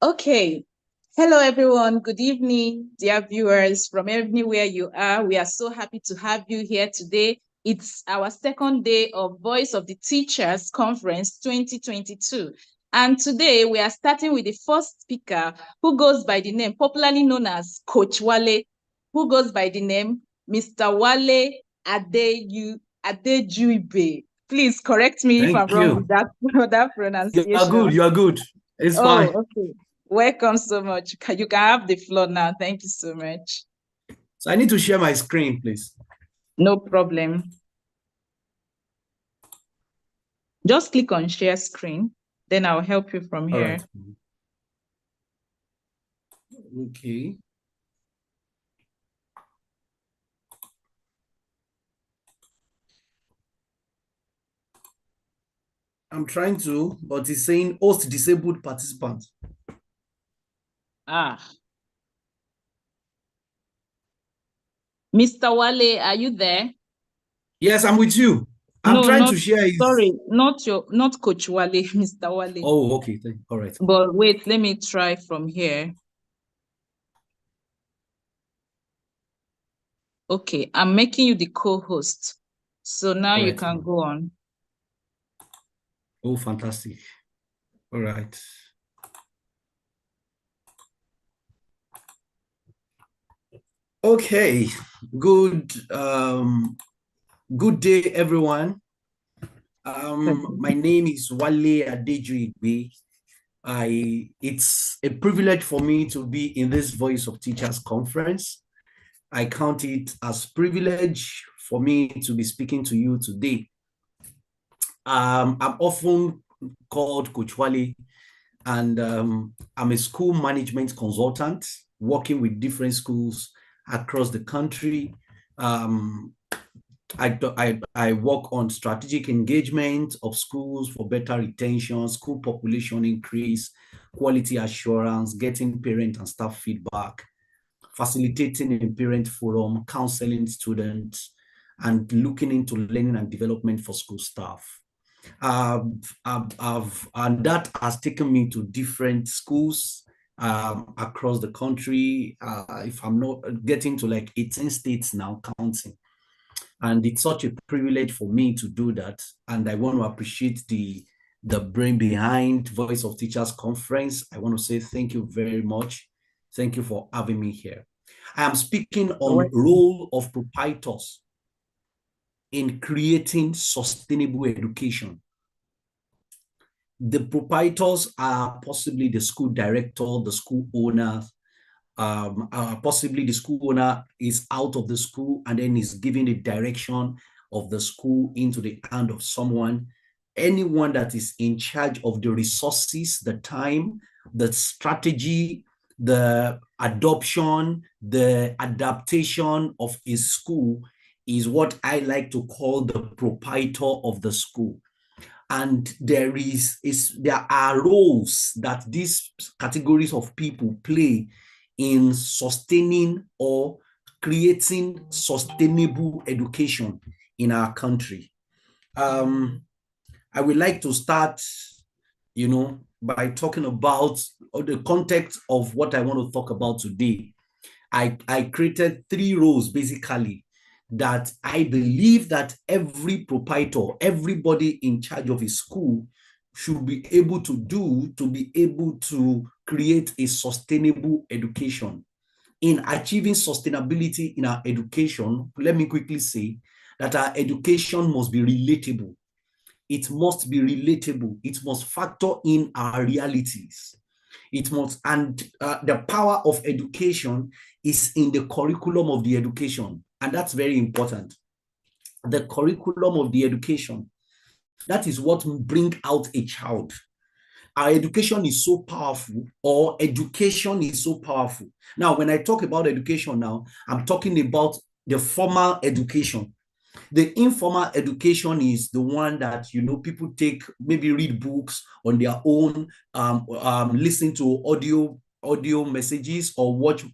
Okay. Hello, everyone. Good evening, dear viewers from everywhere you are. We are so happy to have you here today. It's our second day of Voice of the Teachers Conference 2022. And today we are starting with the first speaker who goes by the name, popularly known as Coach Wale, who goes by the name Mr. Wale Adejuibe. Please correct me if I'm Thank wrong you. with that pronunciation. You are good. It's Oh, fine. okay. Welcome so much. You can have the floor now. Thank you so much. So I need to share my screen, please. No problem. Just click on share screen, then I'll help you from All here. right. Okay. I'm trying to, but it's saying host disabled participants. Mr. Wale, are you there? Yes, I'm with you. I'm trying to share it. Sorry, not Coach Wale, Mr. Wale. Oh, okay. All right. But wait, let me try from here. Okay, I'm making you the co-host. So now you can go on. Oh, fantastic. All right. Okay. Good day, everyone. My name is Wale Adejuigbe. It's a privilege for me to be in this Voice of Teachers conference. I count it as privilege for me to be speaking to you today. I'm often called Coach Wale, and I'm a school management consultant working with different schools across the country. I work on strategic engagement of schools for better retention, school population increase, quality assurance, getting parent and staff feedback, facilitating a parent forum, counseling students, and looking into learning and development for school staff. And that has taken me to different schools across the country. If I'm not getting to like 18 states now, counting. And it's such a privilege for me to do that. And I want to appreciate the brain behind Voice of Teachers Conference. I want to say thank you very much. Thank you for having me here. I am speaking on role of proprietors in creating sustainable education. The proprietors are possibly the school director, the school owner, possibly the school owner is out of the school and then is giving the direction of the school into the hand of someone. Anyone that is in charge of the resources, the time, the strategy, the adoption, the adaptation of a school is what I like to call the proprietor of the school. And there are roles that these categories of people play in sustaining or creating sustainable education in our country. I would like to start, by talking about the context of what I want to talk about today. I created 3 roles basically that I believe that every proprietor, everybody in charge of a school should be able to do to be able to create a sustainable education. In achieving sustainability in our education, let me quickly say that our education must be relatable. It must be relatable. It must factor in our realities. It must, and the power of education is in the curriculum of the education. And that's very important. The curriculum of the education, that is what will bring out a child. Our education is so powerful, or education is so powerful. Now, when I talk about education now, I'm talking about the formal education. The informal education is the one that, people take, maybe read books on their own, listen to audio messages, or watch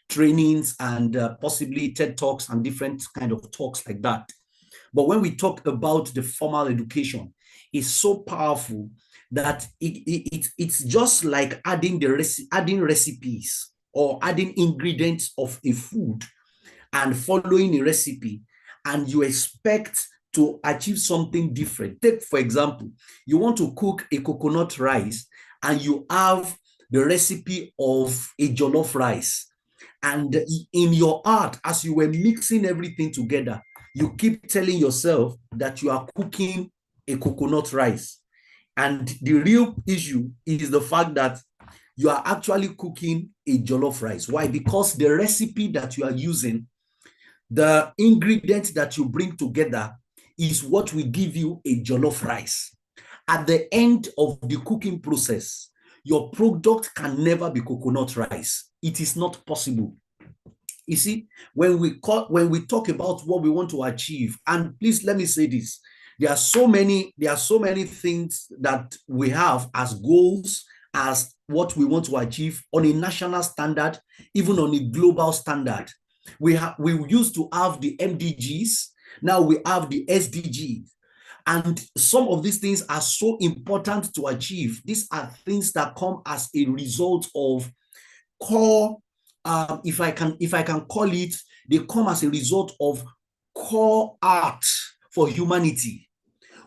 trainings and possibly TED Talks and different kind of talks like that. But when we talk about the formal education, is so powerful that it's just like adding recipes or adding ingredients of a food and following a recipe, and you expect to achieve something different. Take, for example, you want to cook a coconut rice and you have the recipe of a jollof rice. And in your heart, as you were mixing everything together, you keep telling yourself that you are cooking a coconut rice. And the real issue is the fact that you are actually cooking a jollof rice. Why? Because the recipe that you are using, the ingredients that you bring together, is what will give you a jollof rice. At the end of the cooking process, your product can never be coconut rice. It is not possible. You see, when we talk about what we want to achieve, and please let me say this, there are so many things that we have as goals, as what we want to achieve on a national standard, even on a global standard. We used to have the MDGs, now we have the SDGs. And some of these things are so important to achieve. These are things that come as a result of core, if I can call it, they come as a result of core art for humanity.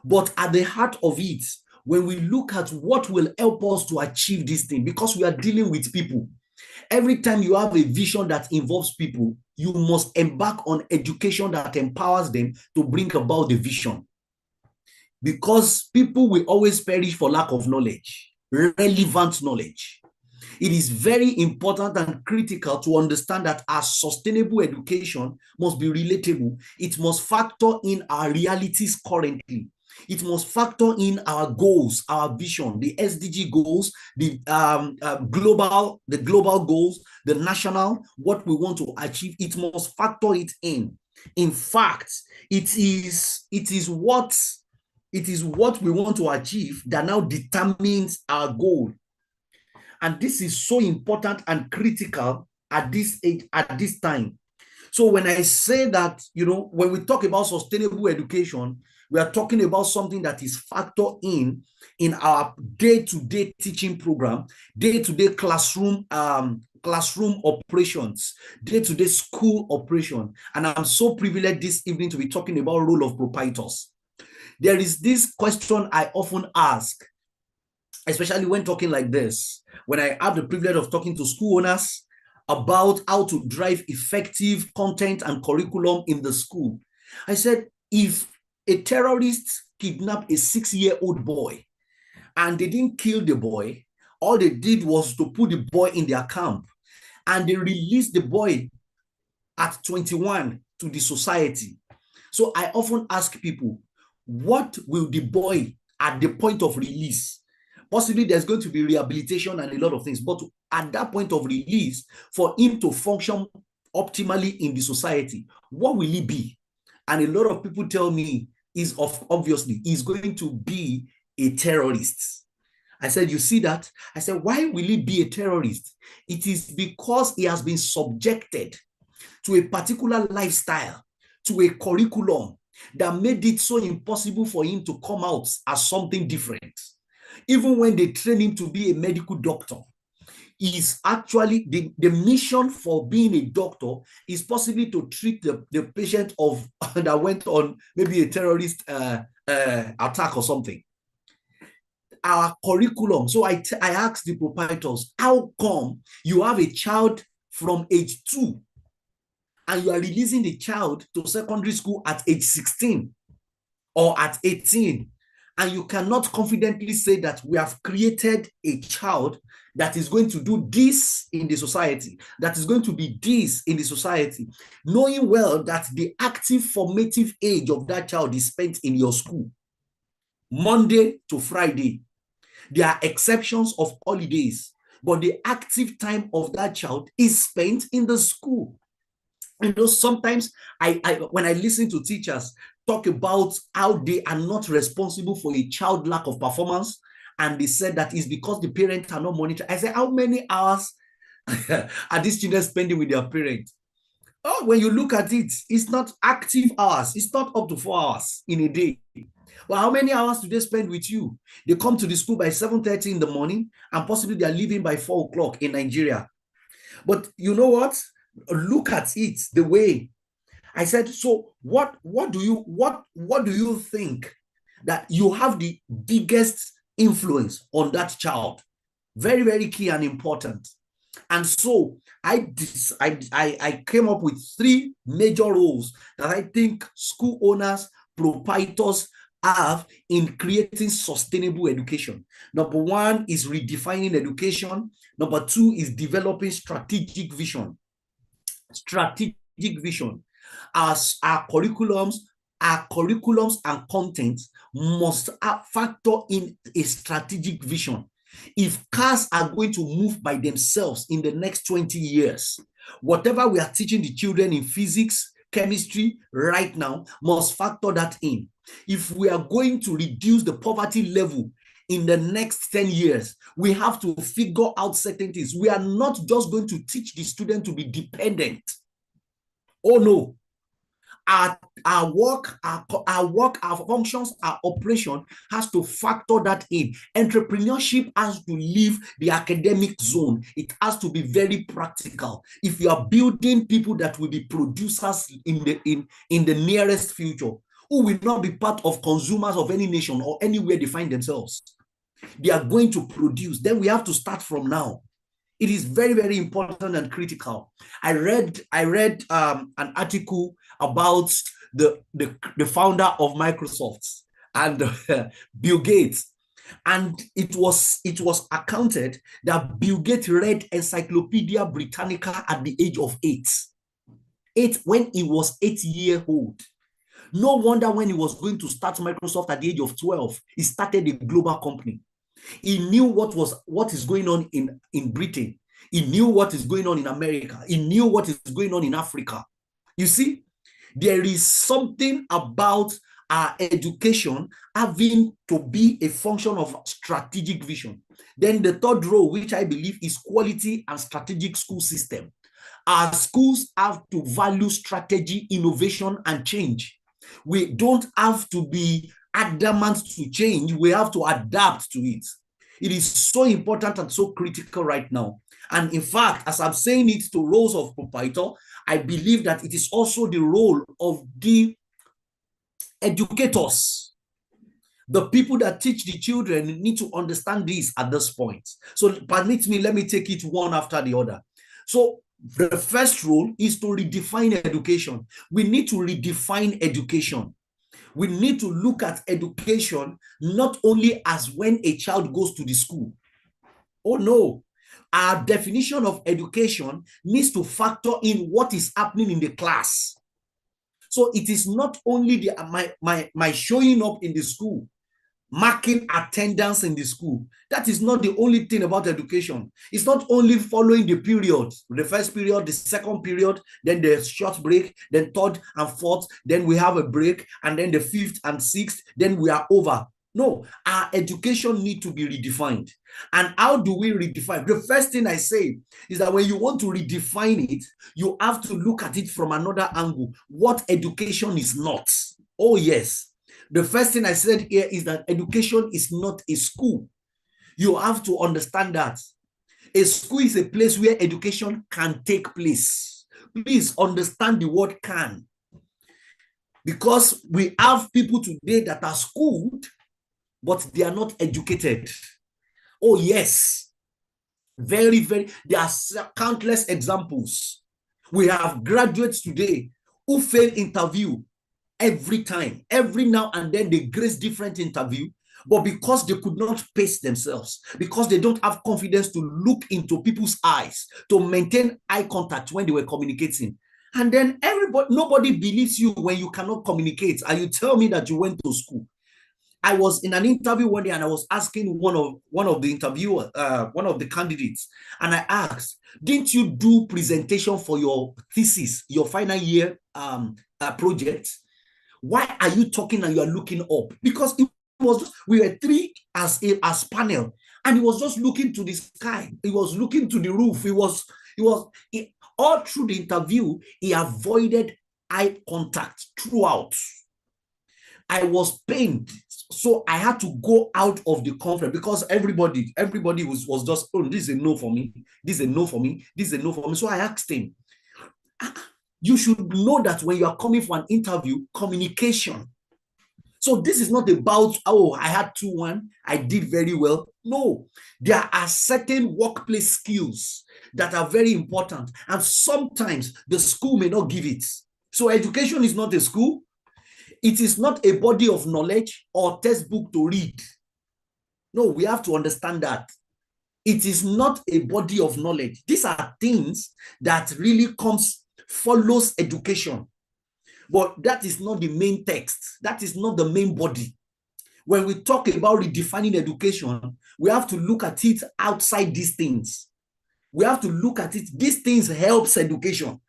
But at the heart of it, when we look at what will help us to achieve this thing, because we are dealing with people, every time you have a vision that involves people, you must embark on education that empowers them to bring about the vision. Because people will always perish for lack of knowledge, relevant knowledge. It is very important and critical to understand that our sustainable education must be relatable. It must factor in our realities currently. It must factor in our goals, our vision, the SDG goals, the global goals, the national, what we want to achieve. It must factor it in. In fact, it is what we want to achieve that now determines our goal. And this is so important and critical at this age, at this time. So when I say that, when we talk about sustainable education, we are talking about something that is factored in our day-to-day teaching program, day-to-day classroom operations, day-to-day school operation. And I'm so privileged this evening to be talking about role of proprietors. There is this question I often ask, especially when talking like this, when I have the privilege of talking to school owners about how to drive effective content and curriculum in the school. I said, if a terrorist kidnapped a 6-year-old boy and they didn't kill the boy, all they did was to put the boy in their camp, and they released the boy at 21 to the society. So I often ask people, what will the boy at the point of release? Possibly there's going to be rehabilitation and a lot of things, but at that point of release, for him to function optimally in the society, what will he be? And a lot of people tell me obviously he's going to be a terrorist. I said, you see that? I said, why will he be a terrorist? It is because he has been subjected to a particular lifestyle, to a curriculum that made it so impossible for him to come out as something different. Even when they train him to be a medical doctor, is actually the mission for being a doctor is possibly to treat the patient that went on maybe a terrorist attack or something. Our curriculum. So I asked the proprietors, how come you have a child from age 2 and you are releasing the child to secondary school at age 16 or at 18, and you cannot confidently say that we have created a child that is going to do this in the society, that is going to be this in the society, knowing well that the active formative age of that child is spent in your school, Monday to Friday. There are exceptions of holidays, but the active time of that child is spent in the school. Sometimes when I listen to teachers talk about how they are not responsible for a child lack of performance, and they said that is because the parents are not monitoring. I say, how many hours are these children spending with their parents? Oh, when you look at it, it's not active hours. It's not up to 4 hours in a day. Well, how many hours do they spend with you? They come to the school by 7:30 in the morning, and possibly they are leaving by 4 o'clock in Nigeria. But you know what? Look at it the way I said. So what do you think that you have the biggest influence on that child? Very, very key and important. And so I came up with 3 major roles that I think school owners, proprietors have in creating sustainable education. Number 1 is redefining education. Number 2 is developing strategic vision. Strategic vision. As our curriculums and content must factor in a strategic vision. If cars are going to move by themselves in the next 20 years, whatever we are teaching the children in physics, chemistry right now must factor that in. If we are going to reduce the poverty level in the next 10 years, we have to figure out certain things. We are not just going to teach the student to be dependent. Oh no. Our work, our functions, our operation has to factor that in. Entrepreneurship has to leave the academic zone. It has to be very practical. If you are building people that will be producers in the nearest future, who will not be part of consumers of any nation or anywhere they find themselves, they are going to produce. Then we have to start from now. It is very, very important and critical. I read an article about the founder of Microsoft and Bill Gates, and it was accounted that Bill Gates read Encyclopedia Britannica at the age of 8 when he was 8 years old. No wonder when he was going to start Microsoft at the age of 12, he started a global company. He knew what is going on in Britain. He knew what is going on in America. He knew what is going on in Africa. You see, there is something about our education having to be a function of strategic vision. Then the third role, which I believe is quality and strategic school system. Our schools have to value strategy, innovation, and change. We don't have to be adamant to change. We have to adapt to it. It is so important and so critical right now. And in fact, as I'm saying it to roles of proprietor, I believe that it is also the role of the educators. The people that teach the children need to understand this at this point. So permit me, let me take it one after the other. So the first role is to redefine education. We need to redefine education. We need to look at education not only as when a child goes to the school. Oh no, our definition of education needs to factor in what is happening in the class. So it is not only my showing up in the school, marking attendance in the school. That is not the only thing about education. It's not only following the period, the first period, the second period, then the short break, then third and fourth, then we have a break, and then the fifth and sixth, then we are over. No, our education needs to be redefined. And how do we redefine? The first thing I say is that when you want to redefine it, you have to look at it from another angle. What education is not. Oh, yes. The first thing I said here is that education is not a school. You have to understand that. A school is a place where education can take place. Please understand the word can. Because we have people today that are schooled, but they are not educated. Oh, yes. Very, very. There are countless examples. We have graduates today who fail interview every time. Every now and then they grace different interview, but because they could not pace themselves, because they don't have confidence to look into people's eyes, to maintain eye contact when they were communicating. And then nobody believes you when you cannot communicate, and you tell me that you went to school. I was in an interview one day and I was asking one of the interviewers, one of the candidates, and I asked, didn't you do presentation for your thesis, your final year project? Why are you talking and you are looking up? Because we were 3 as panel, and he was just looking to the sky. He was looking to the roof. All through the interview, he avoided eye contact throughout. I was pained, so I had to go out of the conference because everybody was just, oh, this is a no for me, this is a no for me, this is a no for me. So I asked him, you should know that when you are coming for an interview, communication. So this is not about, oh, I had 2-1, I did very well. No, there are certain workplace skills that are very important, and sometimes the school may not give it. So education is not a school. It is not a body of knowledge or textbook to read. No, we have to understand that. It is not a body of knowledge. These are things that really follows education. But that is not the main text. That is not the main body. When we talk about redefining education, we have to look at it outside these things. We have to look at it. These things helps education.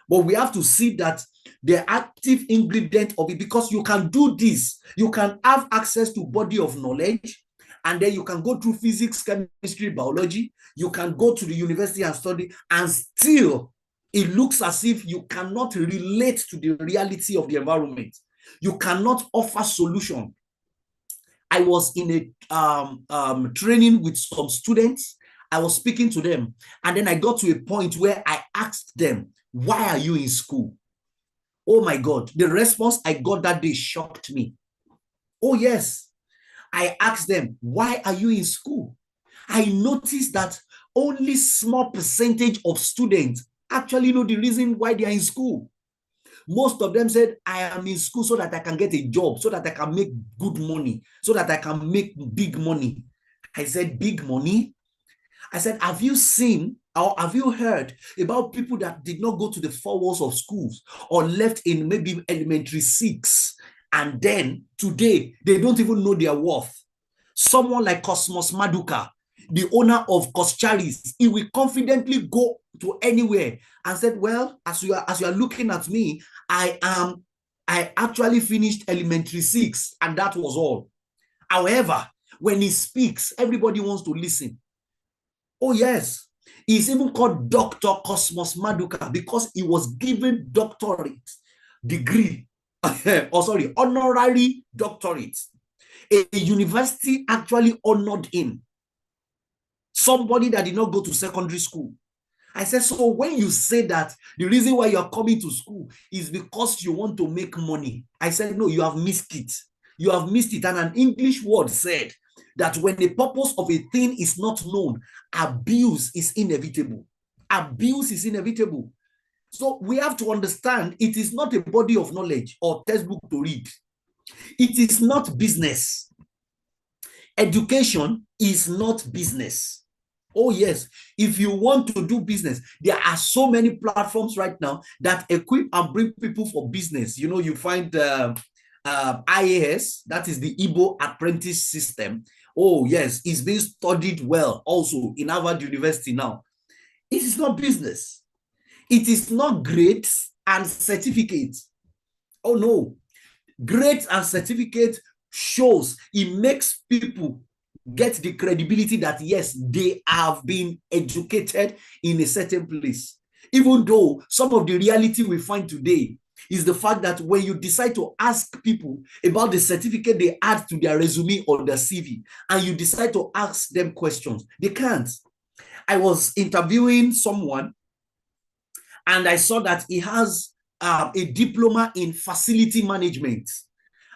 But we have to see that the active ingredient of it, because you can do this. You can have access to body of knowledge, and then you can go through physics, chemistry, biology. You can go to the university and study, and still it looks as if you cannot relate to the reality of the environment. You cannot offer solution. I was in a training with some students. I was speaking to them, and then I got to a point where I asked them, why are you in school? Oh my God, the response I got that day shocked me. Oh yes, I asked them, why are you in school? I noticed that only small percentage of students actually know the reason why they are in school. Most of them said, I am in school so that I can get a job, so that I can make good money, so that I can make big money. I said, big money? I said, have you seen or have you heard about people that did not go to the 4 walls of schools or left in maybe elementary 6, and then today they don't even know their worth? Someone like Cosmos Maduka, the owner of Coscharis, he will confidently go to anywhere and said, well, as you are looking at me, I actually finished elementary 6, and that was all. However, when he speaks, everybody wants to listen. Oh yes, he's even called Dr. Cosmos Maduka because he was given doctorate degree, honorary doctorate. A university actually honored him. Somebody that did not go to secondary school. I said, so when you say that the reason why you are coming to school is because you want to make money, I said, no, you have missed it. You have missed it. And an English word said that when the purpose of a thing is not known, abuse is inevitable. Abuse is inevitable. So we have to understand it is not a body of knowledge or textbook to read. It is not business. Education is not business. Oh yes, if you want to do business, there are so many platforms right now that equip and bring people for business. You know, you find IAS, that is the Igbo apprentice system. Oh yes, it's being studied well also in Harvard University now. It is not business. It is not grades and certificates. Oh no, grades and certificates shows, it makes people get the credibility that yes, they have been educated in a certain place. Even though some of the reality we find today is the fact that when you decide to ask people about the certificate they add to their resume or their CV, and you decide to ask them questions, they can't. I was interviewing someone and I saw that he has a diploma in facility management.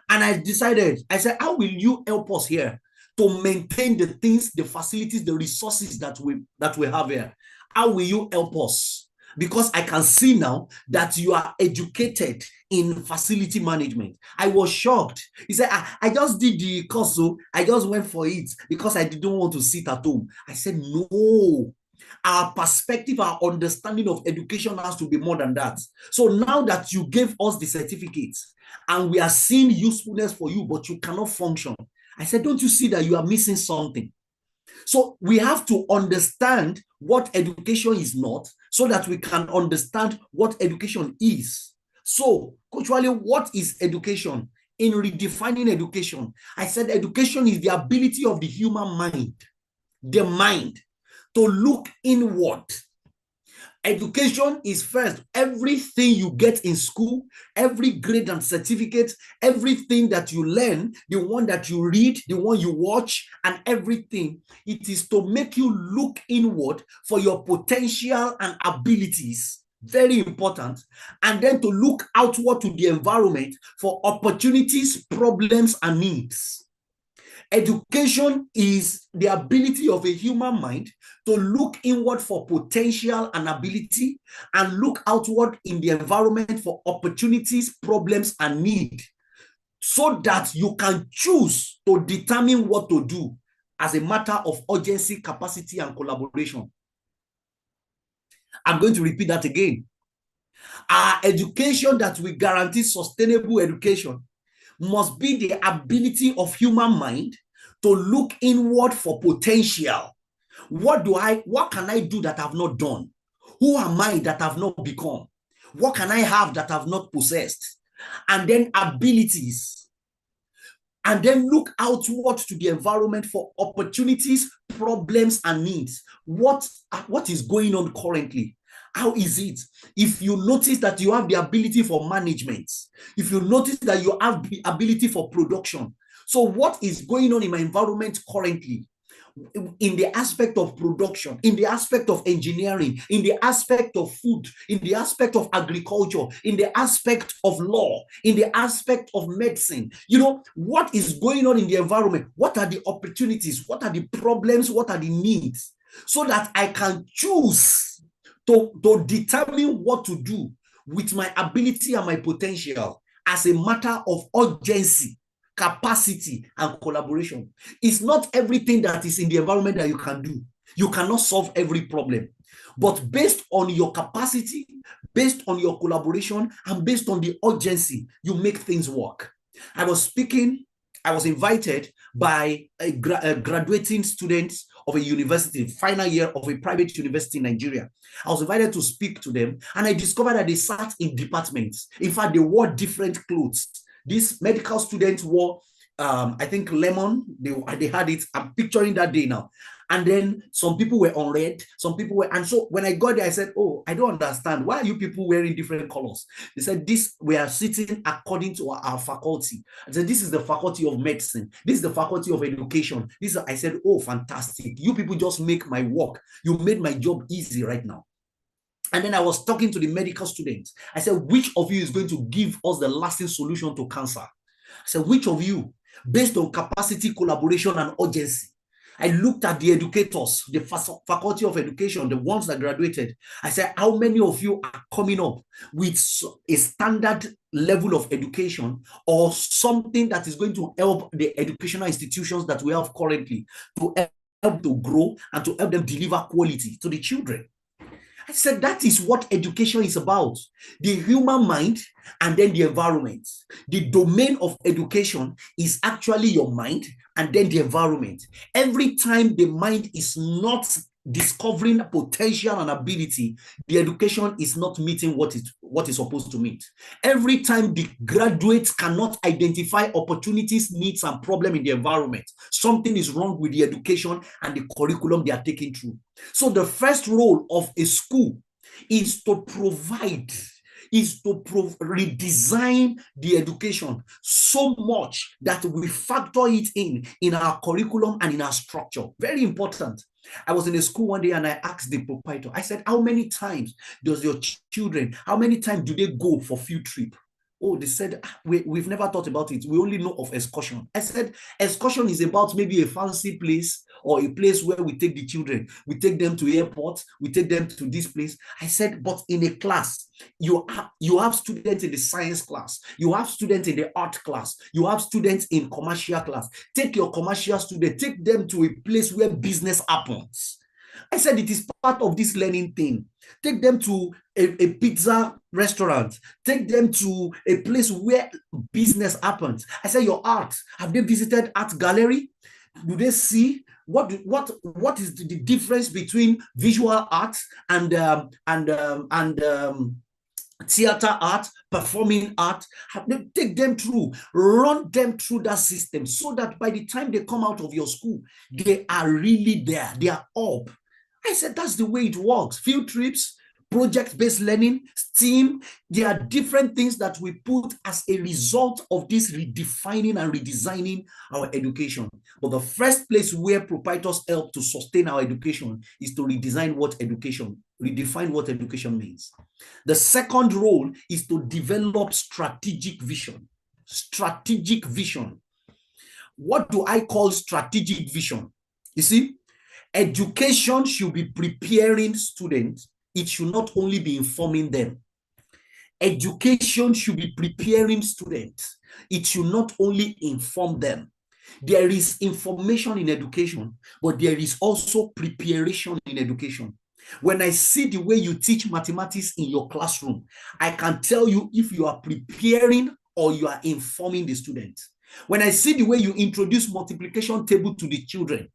And I decided, I said, how will you help us here to maintain the things, the facilities, the resources that we have here? How will you help us? Because I can see now that you are educated in facility management. I was shocked. He said, I just did the course, so I just went for it because I didn't want to sit at home. I said, no. Our perspective, our understanding of education has to be more than that. So now that you gave us the certificates and we are seeing usefulness for you, but you cannot function, I said, don't you see that you are missing something? So we have to understand what education is not so that we can understand what education is. So, Coach Wale, what is education? In redefining education, I said education is the ability of the human mind, the mind, to look inward Education is first. Everything you get in school, every grade and certificate, everything that you learn, the one that you read, the one you watch, and everything, it is to make you look inward for your potential and abilities. Very important. And then to look outward to the environment for opportunities, problems, and needs. Education is the ability of a human mind to look inward for potential and ability and look outward in the environment for opportunities, problems, and need, so that you can choose to determine what to do as a matter of urgency, capacity, and collaboration. I'm going to repeat that again. Our education that will guarantee sustainable education must be the ability of human mind to look inward for potential. What can I do that I've not done? Who am I that I've not become? What can I have that I've not possessed? And then abilities. And then look outward to the environment for opportunities, problems, and needs. What is going on currently? How is it? If you notice that you have the ability for management, if you notice that you have the ability for production, so what is going on in my environment currently? In the aspect of production, in the aspect of engineering, in the aspect of food, in the aspect of agriculture, in the aspect of law, in the aspect of medicine. What is going on in the environment? What are the opportunities? What are the problems? What are the needs? So that I can choose to determine what to do with my ability and my potential as a matter of urgency, capacity, and collaboration. It's not everything that is in the environment that you can do. You cannot solve every problem. But based on your capacity, based on your collaboration, and based on the urgency, you make things work. I was invited by a graduating students of a university, final year of a private university in Nigeria. I was invited to speak to them, and I discovered that they sat in departments. In fact, they wore different clothes. These medical students wore, I think, lemon. They had it. I'm picturing that day now. And then some people were on red, some people were, and so when I got there, I said, oh, I don't understand. Why are you people wearing different colors? They said, we are sitting according to our faculty. I said, this is the faculty of medicine. This is the faculty of education. I said, oh, fantastic. You people just make my work. You made my job easy right now. And then I was talking to the medical students. I said, which of you is going to give us the lasting solution to cancer? I said, which of you, based on capacity, collaboration, and urgency? I looked at the educators, the faculty of education, the ones that graduated. I said, how many of you are coming up with a standard level of education or something that is going to help the educational institutions that we have currently to help to grow and to help them deliver quality to the children? I said, that is what education is about. The human mind and then the environment. The domain of education is actually your mind and then the environment. Every time the mind is not discovering potential and ability, the education is not meeting what is supposed to meet. Every time the graduates cannot identify opportunities, needs, and problems in the environment, something is wrong with the education and the curriculum they are taking through. So the first role of a school is to provide, redesign the education so much that we factor it in our curriculum and in our structure. Very important. I was in a school one day and I asked the proprietor, I said, how many times does your children, how many times do they go for field trip? Oh, they said, we've never thought about it. We only know of excursion. I said, excursion is about maybe a fancy place or a place where we take the children. We take them to airport. We take them to this place. I said, but in a class, you have students in the science class. You have students in the art class. You have students in commercial class. Take your commercial students, take them to a place where business happens. I said, it is part of this learning thing. Take them to a pizza restaurant. Take them to a place where business happens. I said, your art, have they visited art gallery? Do they see what is the difference between visual art and theater art, performing art? Take them through, run them through that system so that by the time they come out of your school, they are really there. They are up. I said, that's the way it works. Field trips, project-based learning, STEAM. There are different things that we put as a result of this redefining and redesigning our education. But the first place where proprietors help to sustain our education is to redefine what education means. The second role is to develop strategic vision. Strategic vision. What do I call strategic vision? You see, education should be preparing students. It should not only be informing them. Education should be preparing students. It should not only inform them. There is information in education, but there is also preparation in education. When I see the way you teach mathematics in your classroom, I can tell you if you are preparing or you are informing the students. When I see the way you introduce multiplication table to the children,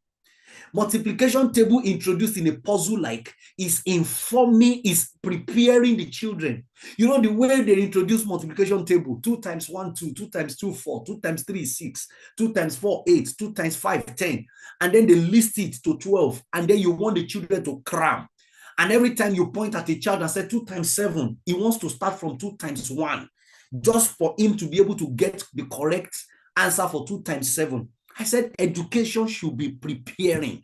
multiplication table introduced in a puzzle like is informing, is preparing the children. You know, the way they introduce multiplication table, 2 times 1, 2, 2 times 2, 4, 2 times 3, 6, 2 times 4, 8, 2 times 5, 10. And then they list it to 12. And then you want the children to cram. And every time you point at a child and say 2 times 7, he wants to start from 2 times 1, just for him to be able to get the correct answer for 2 times 7. I said education should be preparing.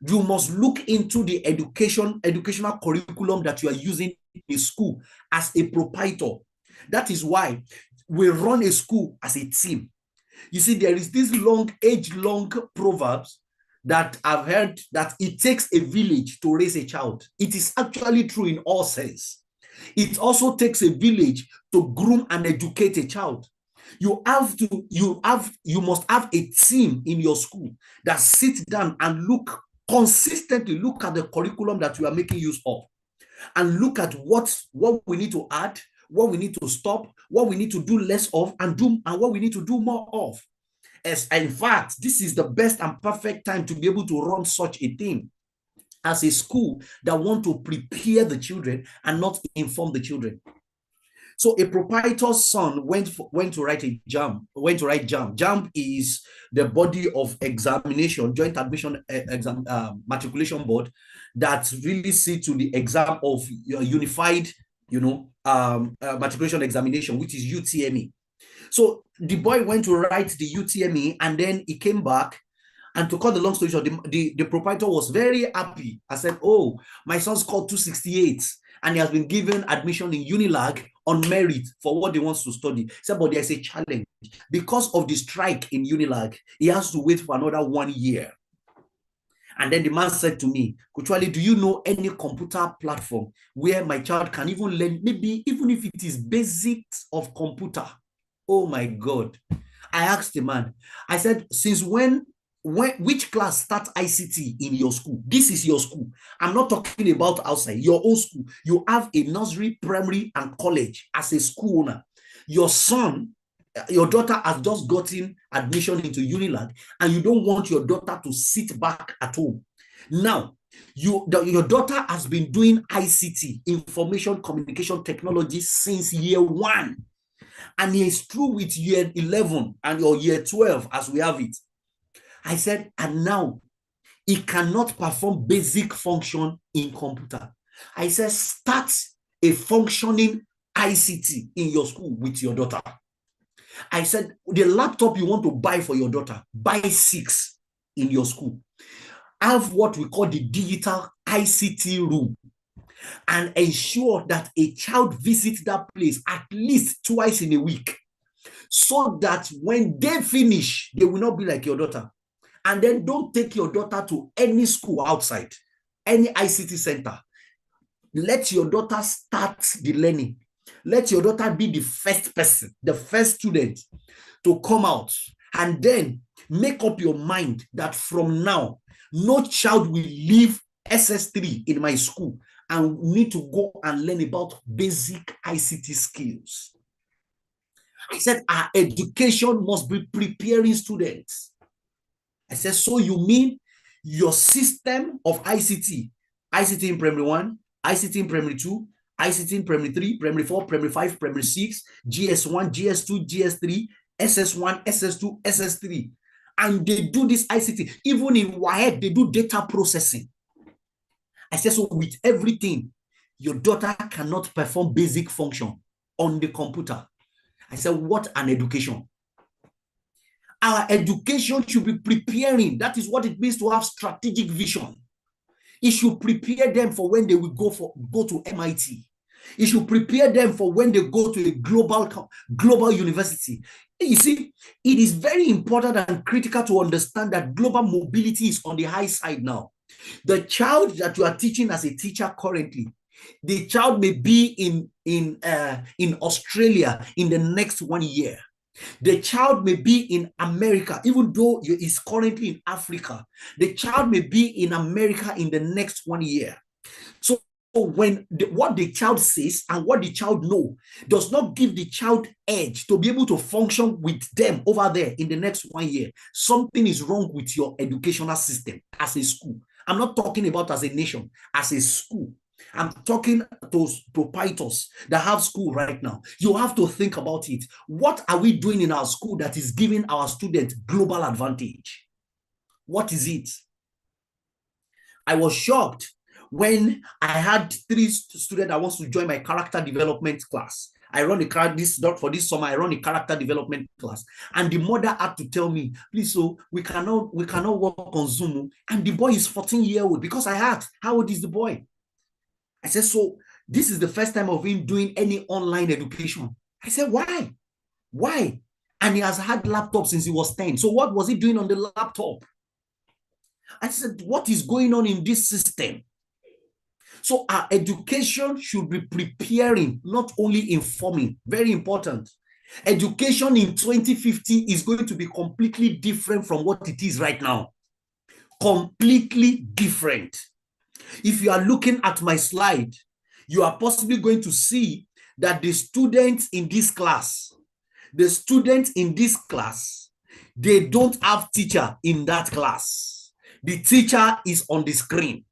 You must look into the educational curriculum that you are using in school as a proprietor. That is why we run a school as a team. You see, there is this age-long proverbs that I've heard that it takes a village to raise a child. It is actually true in all sense. It also takes a village to groom and educate a child. You must have a team in your school that sits down and consistently look at the curriculum that you are making use of, and look at what we need to add, what we need to stop, what we need to do less of, and what we need to do more of. In fact, this is the best and perfect time to be able to run such a thing as a school that want to prepare the children and not inform the children. So a proprietor's son went to write JAMB. JAMB is the body of examination, joint admission exam, matriculation board that really see to the exam of unified, matriculation examination, which is UTME. So the boy went to write the UTME, and then he came back. And to cut the long story short, the proprietor was very happy. I said, "Oh, my son scored 268, and he has been given admission in Unilag on merit for what he wants to study." He said, "But there's a challenge. Because of the strike in Unilag, he has to wait for another 1 year." And then the man said to me, "Kuchwali, do you know any computer platform where my child can even learn, maybe even if it is basics of computer?" Oh my God. I asked the man, I said, "Since which class starts ICT in your school?" This is your school. I'm not talking about outside, your own school. You have a nursery, primary, and college as a school owner. Your daughter has just gotten admission into Unilag, and you don't want your daughter to sit back at home. Now, your daughter has been doing ICT, information communication technology, since year 1. And he is through with year 11 and or year 12 as we have it. I said, and now he cannot perform basic function in computer. I said, start a functioning ICT in your school with your daughter. I said, the laptop you want to buy for your daughter, buy 6 in your school. Have what we call the digital ICT room, and ensure that a child visits that place at least twice in a week, so that when they finish, they will not be like your daughter. And then don't take your daughter to any school outside, any ICT center. Let your daughter start the learning. Let your daughter be the first person, the first student to come out. And then make up your mind that from now, no child will leave SS3 in my school and need to go and learn about basic ICT skills. I said, our education must be preparing students. I said, so you mean your system of ICT in primary 1, ICT in primary 2, ICT in primary 3, primary 4, primary 5, primary 6, GS1, GS2, GS3, SS1, SS2, SS3. And they do this ICT. Even in WAEC, they do data processing. I said, so with everything, your daughter cannot perform basic function on the computer. I said, what an education. Our education should be preparing. That is what it means to have strategic vision. It should prepare them for when they will go to MIT. It should prepare them for when they go to a global university. You see, it is very important and critical to understand that global mobility is on the high side now. The child that you are teaching as a teacher currently, the child may be in Australia in the next 1 year. The child may be in America, even though he is currently in Africa. The child may be in America in the next 1 year. So when what the child says and what the child knows does not give the child edge to be able to function with them over there in the next 1 year, something is wrong with your educational system as a school. I'm not talking about as a nation, as a school. I'm talking to proprietors that have school right now. You have to think about it. What are we doing in our school that is giving our students global advantage? What is it? I was shocked when I had 3 students that wants to join my character development class. I run for this summer, I run a character development class. And the mother had to tell me, please, so we cannot work on Zoom. And the boy is 14-year-old because I asked, how old is the boy? I said, so this is the first time of him doing any online education. I said, why? Why? And he has had laptop since he was 10. So what was he doing on the laptop? I said, what is going on in this system? So our education should be preparing, not only informing. Very important. Education in 2050 is going to be completely different from what it is right now. Completely different. If you are looking at my slide, you are possibly going to see that the students in this class, they don't have teacher in that class. The teacher is on the screen.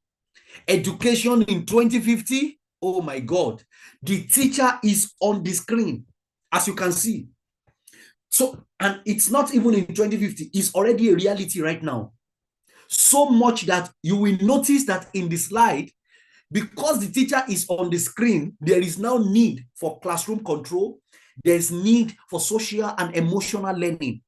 Education in 2050, oh my God, the teacher is on the screen, as you can see. So, and it's not even in 2050, it's already a reality right now. So much that you will notice that in the slide, because the teacher is on the screen, there is now need for classroom control. There's need for social and emotional learning.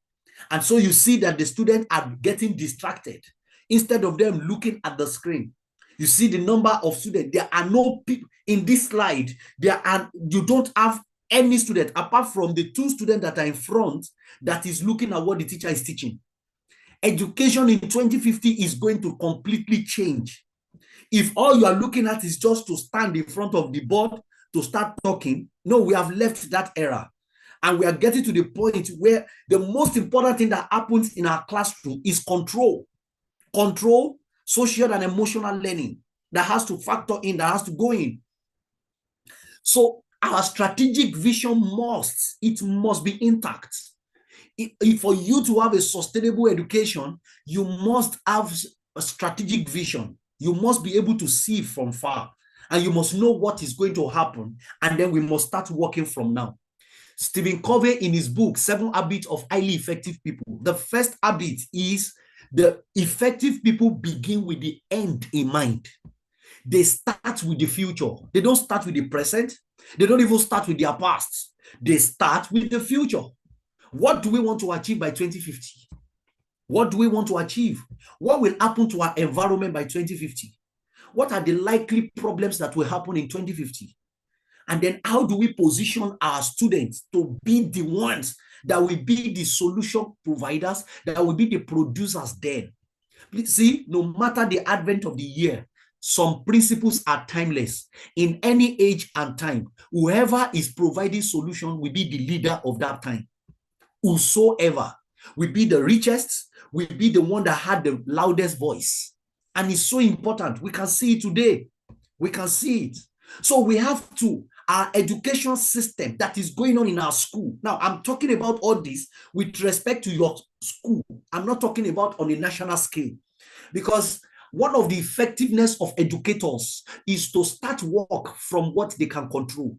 And so you see that the students are getting distracted instead of them looking at the screen. You see the number of students. There are no people in this slide. You don't have any student apart from the 2 students that are in front that is looking at what the teacher is teaching. Education in 2050 is going to completely change. If all you are looking at is just to stand in front of the board to start talking, no, we have left that era. And we are getting to the point where the most important thing that happens in our classroom is control. Control, social and emotional learning that has to factor in, that has to go in. So our strategic vision must be intact. For you to have a sustainable education, you must have a strategic vision. You must be able to see from far, and you must know what is going to happen, and then we must start working from now. Stephen Covey, in his book, 7 Habits of Highly Effective People, the first habit is the effective people begin with the end in mind. They start with the future. They don't start with the present. They don't even start with their past. They start with the future. What do we want to achieve by 2050? What do we want to achieve? What will happen to our environment by 2050? What are the likely problems that will happen in 2050? And then how do we position our students to be the ones that will be the solution providers, that will be the producers then? Please see, no matter the advent of the year, some principles are timeless. In any age and time, whoever is providing solution will be the leader of that time. Whosoever will be the richest, will be the one that had the loudest voice. And it's so important. We can see it today. We can see it. So we have our education system that is going on in our school. Now, I'm talking about all this with respect to your school. I'm not talking about on a national scale, because one of the effectiveness of educators is to start work from what they can control.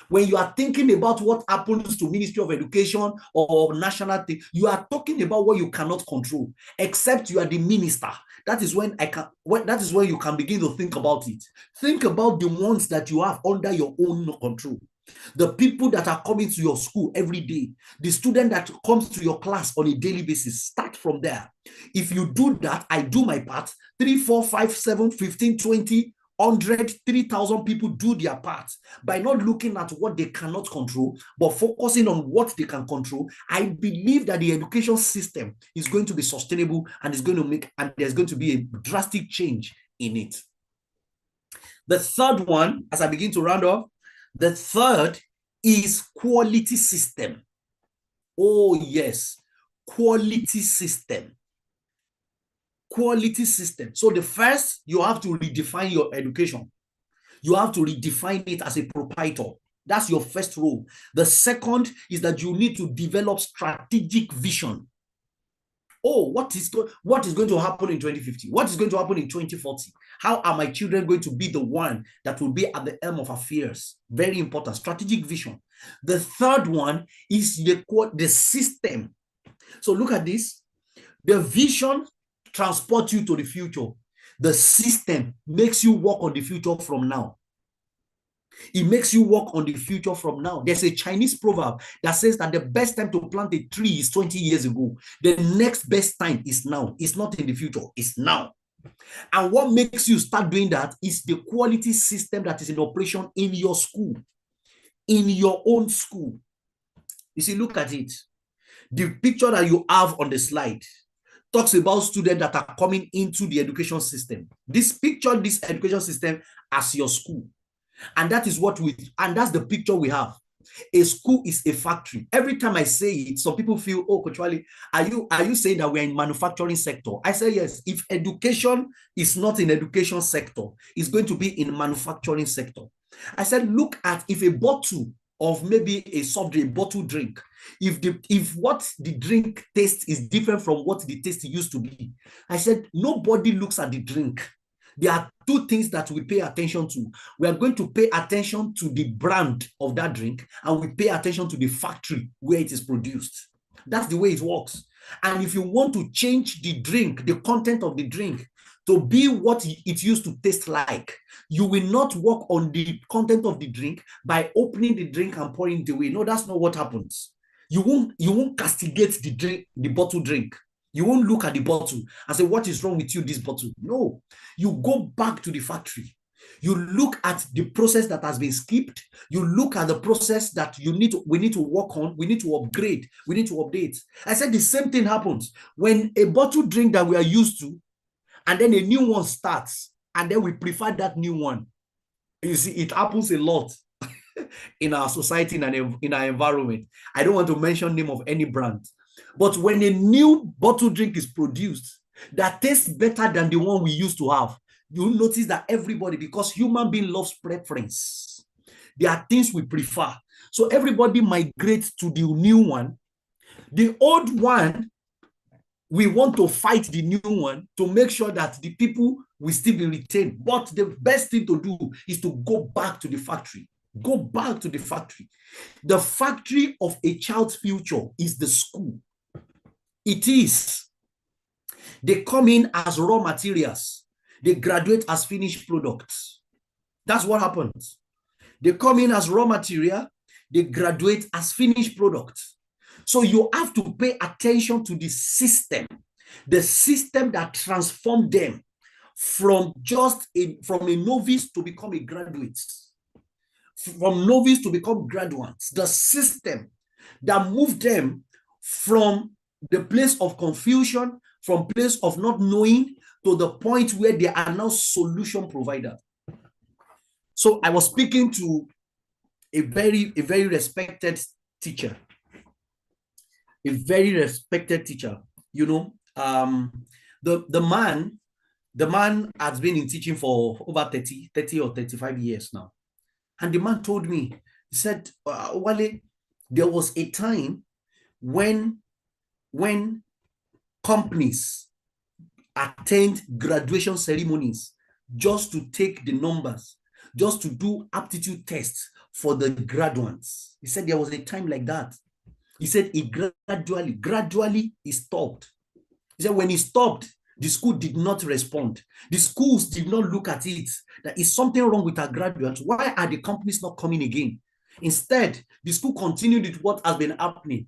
When you are thinking about what happens to Ministry of Education or national thing, you are talking about what you cannot control, except you are the minister. That is when that is when you can begin to think about it. Think about the ones that you have under your own control. The people that are coming to your school every day, the student that comes to your class on a daily basis, start from there. If you do that, I do my part. 3, 4, 5, 7, 15, 20, 100, 3,000 people do their part by not looking at what they cannot control, but focusing on what they can control. I believe that the education system is going to be sustainable and is going to make, and there's going to be a drastic change in it. The third one, as I begin to round off, the third is quality system. Oh, yes, quality system. Quality system. So the first, you have to redefine your education. You have to redefine it as a proprietor. That's your first role. The second is that you need to develop strategic vision. Oh, what is going to happen in 2050? What is going to happen in 2040? How are my children going to be the one that will be at the helm of affairs? Very important, strategic vision. The third one is the system. So look at this. The vision transports you to the future. The system makes you work on the future from now. It makes you work on the future from now. There's a Chinese proverb that says that the best time to plant a tree is 20 years ago. The next best time is now. It's not in the future, it's now. And what makes you start doing that is the quality system that is in operation in your school, in your own school. You see, look at it. The picture that you have on the slide talks about students that are coming into the education system. This picture, this education system as your school. And that is that's the picture we have. A school is a factory. Every time I say it, some people feel, oh, Coach Wale, are you saying that we're in manufacturing sector? I say yes. If education is not in education sector, it's going to be in manufacturing sector. I said, look at if a bottle of maybe a soft drink, bottled drink, if what the drink taste is different from what the taste used to be, I said, nobody looks at the drink. There are two things that we pay attention to. We are going to pay attention to the brand of that drink, and we pay attention to the factory where it is produced. That's the way it works. And if you want to change the drink, the content of the drink, to be what it used to taste like, you will not work on the content of the drink by opening the drink and pouring it away. No, that's not what happens. You won't castigate the drink, the bottle drink. You won't look at the bottle and say, what is wrong with you, this bottle? No, you go back to the factory. You look at the process that has been skipped. You look at the process that we need to work on. We need to upgrade. We need to update. I said the same thing happens when a bottle drink that we are used to, and then a new one starts, and then we prefer that new one. You see, it happens a lot in our society and in our environment. I don't want to mention the name of any brand. But when a new bottle drink is produced that tastes better than the one we used to have, you'll notice that everybody, because human being loves preference, there are things we prefer. So everybody migrates to the new one. The old one, we want to fight the new one to make sure that the people will still be retained. But the best thing to do is to go back to the factory. Go back to the factory. The factory of a child's future is the school. It is. They come in as raw materials. They graduate as finished products. That's what happens. They come in as raw material. They graduate as finished products. So you have to pay attention to the system that transformed them from a novice to become a graduate, from novice to become graduates. The system that moved them from the place of confusion, from place of not knowing, to the point where they are now solution provider. So I was speaking to a very respected teacher. A very respected teacher. You know, the man has been in teaching for over 30 or 35 years now. And the man told me, he said, Wale, there was a time when companies attend graduation ceremonies just to take the numbers, just to do aptitude tests for the graduates. He said there was a time like that. He said it gradually he stopped. He said when he stopped, the school did not respond. The schools did not look at it. That is something wrong with our graduates. Why are the companies not coming again? Instead, the school continued with what has been happening.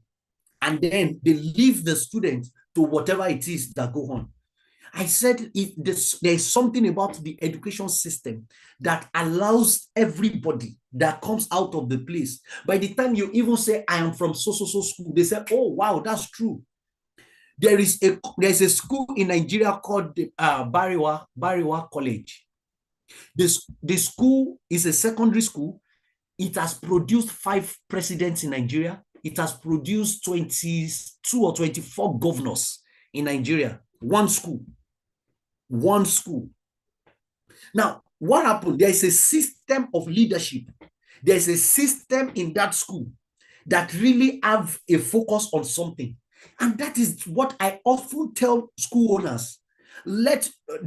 And then they leave the students to whatever it is that go on. I said there's something about the education system that allows everybody that comes out of the place. By the time you even say, I am from so school, they say, oh, wow, that's true. There's a school in Nigeria called Bariwa College. The school is a secondary school. It has produced 5 presidents in Nigeria. It has produced 22 or 24 governors in Nigeria. One school. Now, what happened? There is a system of leadership. There's a system in that school that really have a focus on something. And that is what I often tell school owners.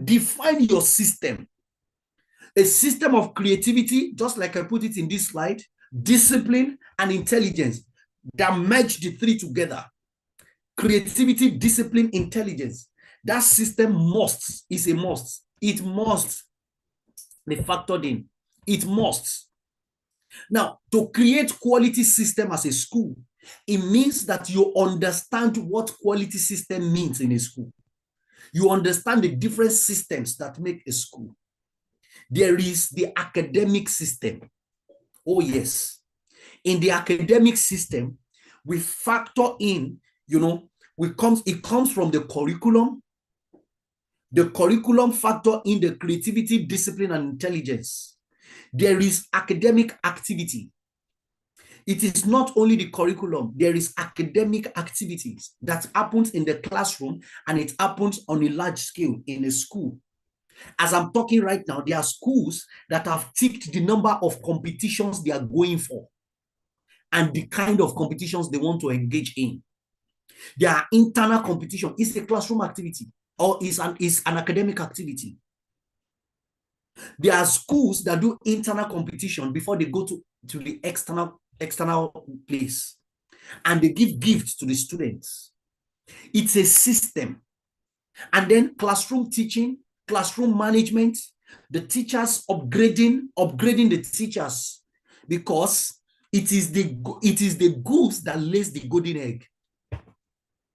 Define your system. A system of creativity, just like I put it in this slide, discipline and intelligence that merge the 3 together. Creativity, discipline, intelligence. That system is a must. It must be factored in. It must. Now, to create quality system as a school, it means that you understand what quality system means in a school. You understand the different systems that make a school. There is the academic system. Oh, yes. In the academic system, we factor in, it comes from the curriculum. The curriculum factor in the creativity, discipline, and intelligence. There is academic activity. It is not only the curriculum, there is academic activities that happens in the classroom and it happens on a large scale in a school. As I'm talking right now, there are schools that have ticked the number of competitions they are going for and the kind of competitions they want to engage in. There are internal competition. It's a classroom activity or is an academic activity. There are schools that do internal competition before they go to the external place, and they give gifts to the students. It's a system. And then classroom teaching, classroom management, the teachers upgrading the teachers, because it is the goose that lays the golden egg.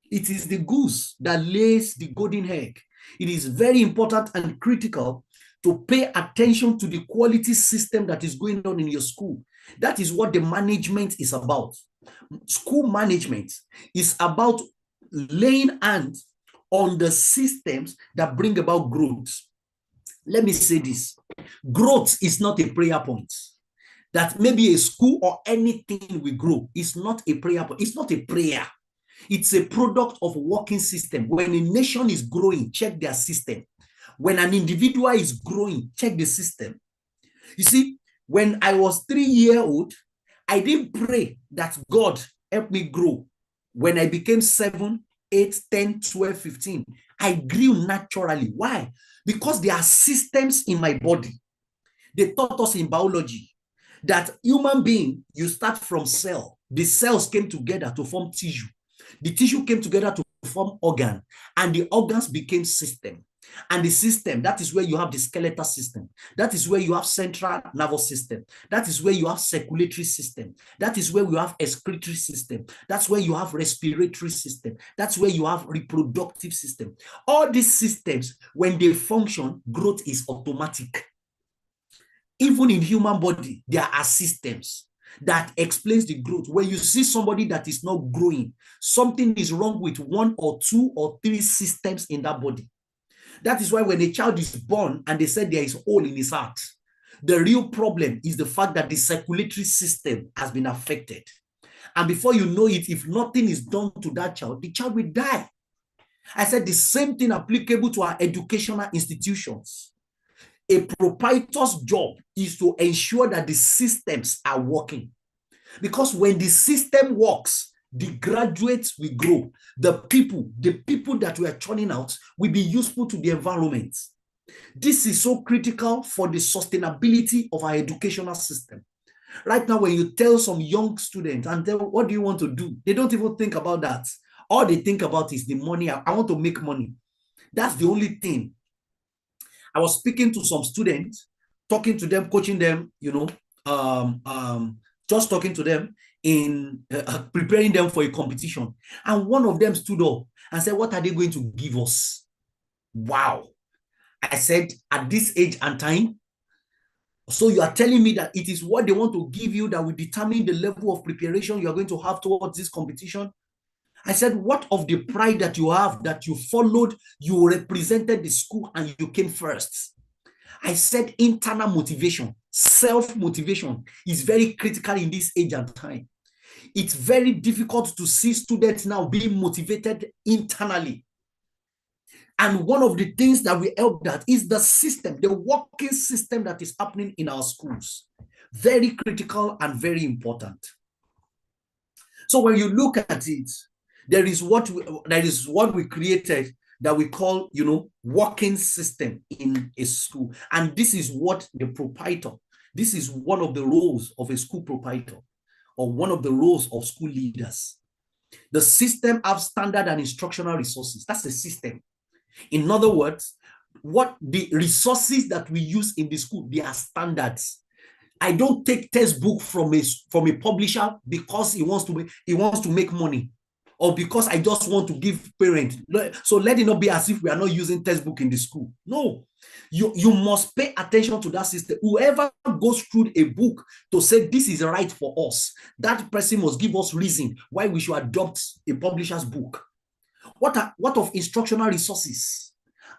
It is the goose that lays the golden egg. It is very important and critical to pay attention to the quality system that is going on in your school. That is what the management is about. School management is about laying hands on the systems that bring about growth. Let me say this. Growth is not a prayer point. That maybe a school or anything will grow. It's not a prayer point. It's not a prayer. It's a product of a working system. When a nation is growing, check their system. When an individual is growing, check the system. You see, when I was 3 years old, I didn't pray that God help me grow. When I became 7, 8, 10, 12, 15, I grew naturally. Why? Because there are systems in my body. They taught us in biology that human being, you start from cell. The cells came together to form tissue. The tissue came together to form organ, and the organs became system. And the system, that is where you have the skeletal system. That is where you have central nervous system. That is where you have circulatory system. That is where you have excretory system. That's where you have respiratory system. That's where you have reproductive system. All these systems, when they function, growth is automatic. Even in human body, there are systems that explains the growth. When you see somebody that is not growing, something is wrong with 1 or 2 or 3 systems in that body. That is why when a child is born and they said there is a hole in his heart, the real problem is the fact that the circulatory system has been affected. And before you know it, if nothing is done to that child, the child will die. I said the same thing applicable to our educational institutions. A proprietor's job is to ensure that the systems are working. Because when the system works, the graduates will grow. The people that we are churning out will be useful to the environment. This is so critical for the sustainability of our educational system. Right now, when you tell some young students and tell, what do you want to do? They don't even think about that. All they think about is the money. I want to make money. That's the only thing. I was speaking to some students, talking to them, coaching them, just talking to them in preparing them for a competition. And one of them stood up and said, what are they going to give us? Wow. I said, at this age and time, so you are telling me that it is what they want to give you that will determine the level of preparation you are going to have towards this competition? I said, what of the pride that you have, that you followed, you represented the school and you came first? I said, internal motivation, self-motivation is very critical in this age and time. It's very difficult to see students now being motivated internally. And one of the things that will help that is the system, the working system that is happening in our schools. Very critical and very important. So when you look at it, there is what we created that we call, working system in a school. And this is what the proprietor, this is one of the roles of a school proprietor, or one of the roles of school leaders. The system have standard and instructional resources. That's the system. In other words, what the resources that we use in the school, they are standards. I don't take textbook from a publisher because he wants to make money, or because I just want to give parents. So let it not be as if we are not using textbook in the school. No, you must pay attention to that system. Whoever goes through a book to say this is right for us, that person must give us reason why we should adopt a publisher's book. What of instructional resources?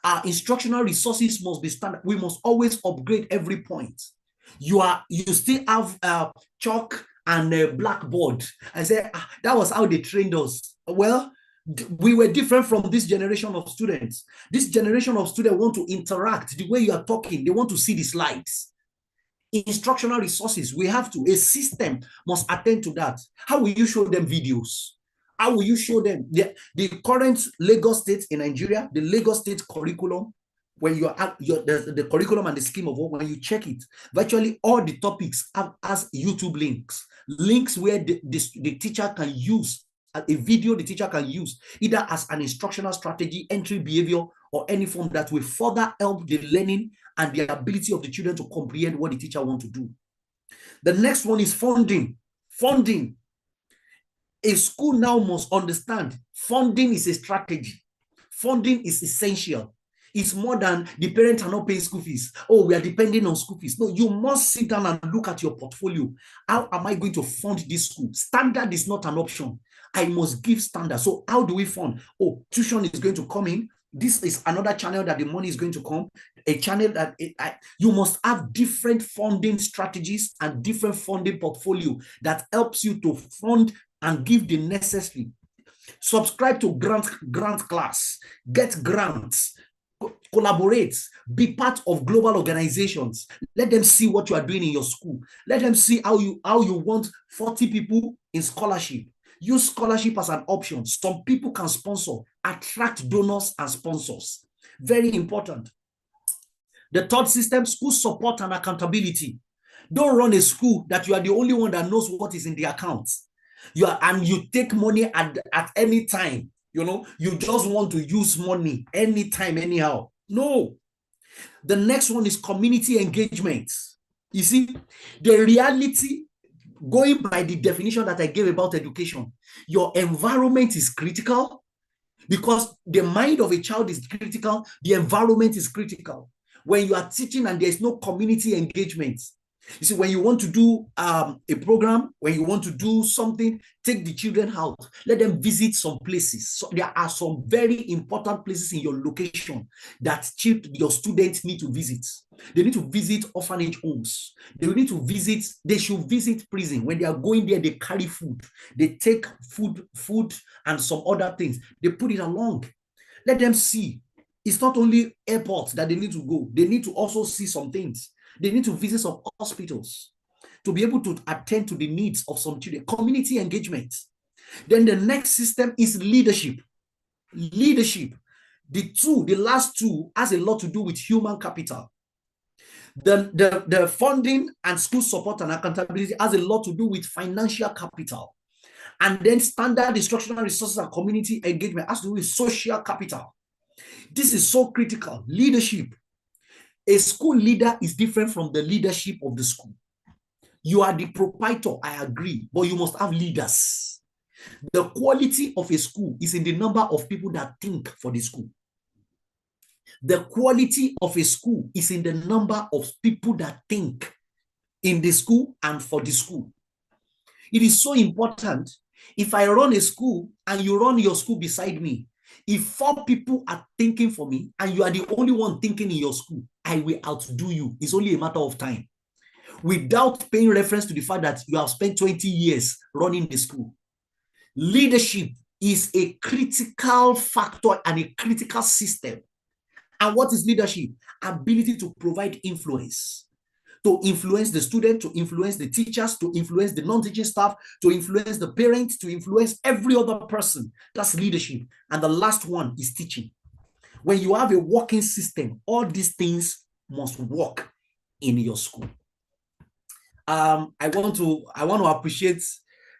Our instructional resources must be standard. We must always upgrade every point. You still have chalk and blackboard. I say that was how they trained us. Well, we were different from this generation of students. This generation of students want to interact the way you are talking. They want to see the slides. Instructional resources, we have to. A system must attend to that. How will you show them videos? How will you show them the current Lagos State in Nigeria, the Lagos State curriculum? When you are the curriculum and the scheme of work, when you check it, virtually all the topics have as YouTube links where the teacher can use a video. The teacher can use either as an instructional strategy, entry behavior, or any form that will further help the learning and the ability of the children to comprehend what the teacher wants to do. The next one is funding. Funding. A school now must understand funding is a strategy. Funding is essential. It's more than the parents are not paying school fees. Oh, we are depending on school fees. No, you must sit down and look at your portfolio. How am I going to fund this school? Standard is not an option. I must give standard. So how do we fund? Oh, tuition is going to come in. This is another channel that the money is going to come. A channel that you must have different funding strategies and different funding portfolio that helps you to fund and give the necessary. Subscribe to grant class, get grants, collaborate, be part of global organizations. Let them see what you are doing in your school. Let them see how you want 40 people in scholarship. Use scholarship as an option. Some people can sponsor, attract donors and sponsors. Very important. The third system, school support and accountability. Don't run a school that you are the only one that knows what is in the accounts. You take money at any time. You just want to use money anytime, anyhow. No. The next one is community engagement. You see, the reality, going by the definition that I gave about education, your environment is critical, because the mind of a child is critical, the environment is critical. When you are teaching and there's no community engagement, you see, when you want to do a program, when you want to do something, take the children out. Let them visit some places. So there are some very important places in your location that your students need to visit. They need to visit orphanage homes. They should visit prison. When they are going there, they carry food. They take food and some other things. They put it along. Let them see. It's not only airports that they need to go. They need to also see some things. They need to visit some hospitals to be able to attend to the needs of some children. Community engagement. Then the next system is leadership. Leadership. The last two has a lot to do with human capital. The funding and school support and accountability has a lot to do with financial capital. And then standard instructional resources and community engagement has to do with social capital. This is so critical. Leadership. A school leader is different from the leadership of the school. You are the proprietor, I agree, but you must have leaders. The quality of a school is in the number of people that think for the school. The quality of a school is in the number of people that think in the school and for the school. It is so important. If I run a school and you run your school beside me, if 4 people are thinking for me and you are the only one thinking in your school, I will outdo you. It's only a matter of time. Without paying reference to the fact that you have spent 20 years running the school. Leadership is a critical factor and a critical system. And what is leadership? Ability to provide influence. To influence the student, to influence the teachers, to influence the non-teaching staff, to influence the parents, to influence every other person. That's leadership. And the last one is teaching. When you have a working system, all these things must work in your school. I want to appreciate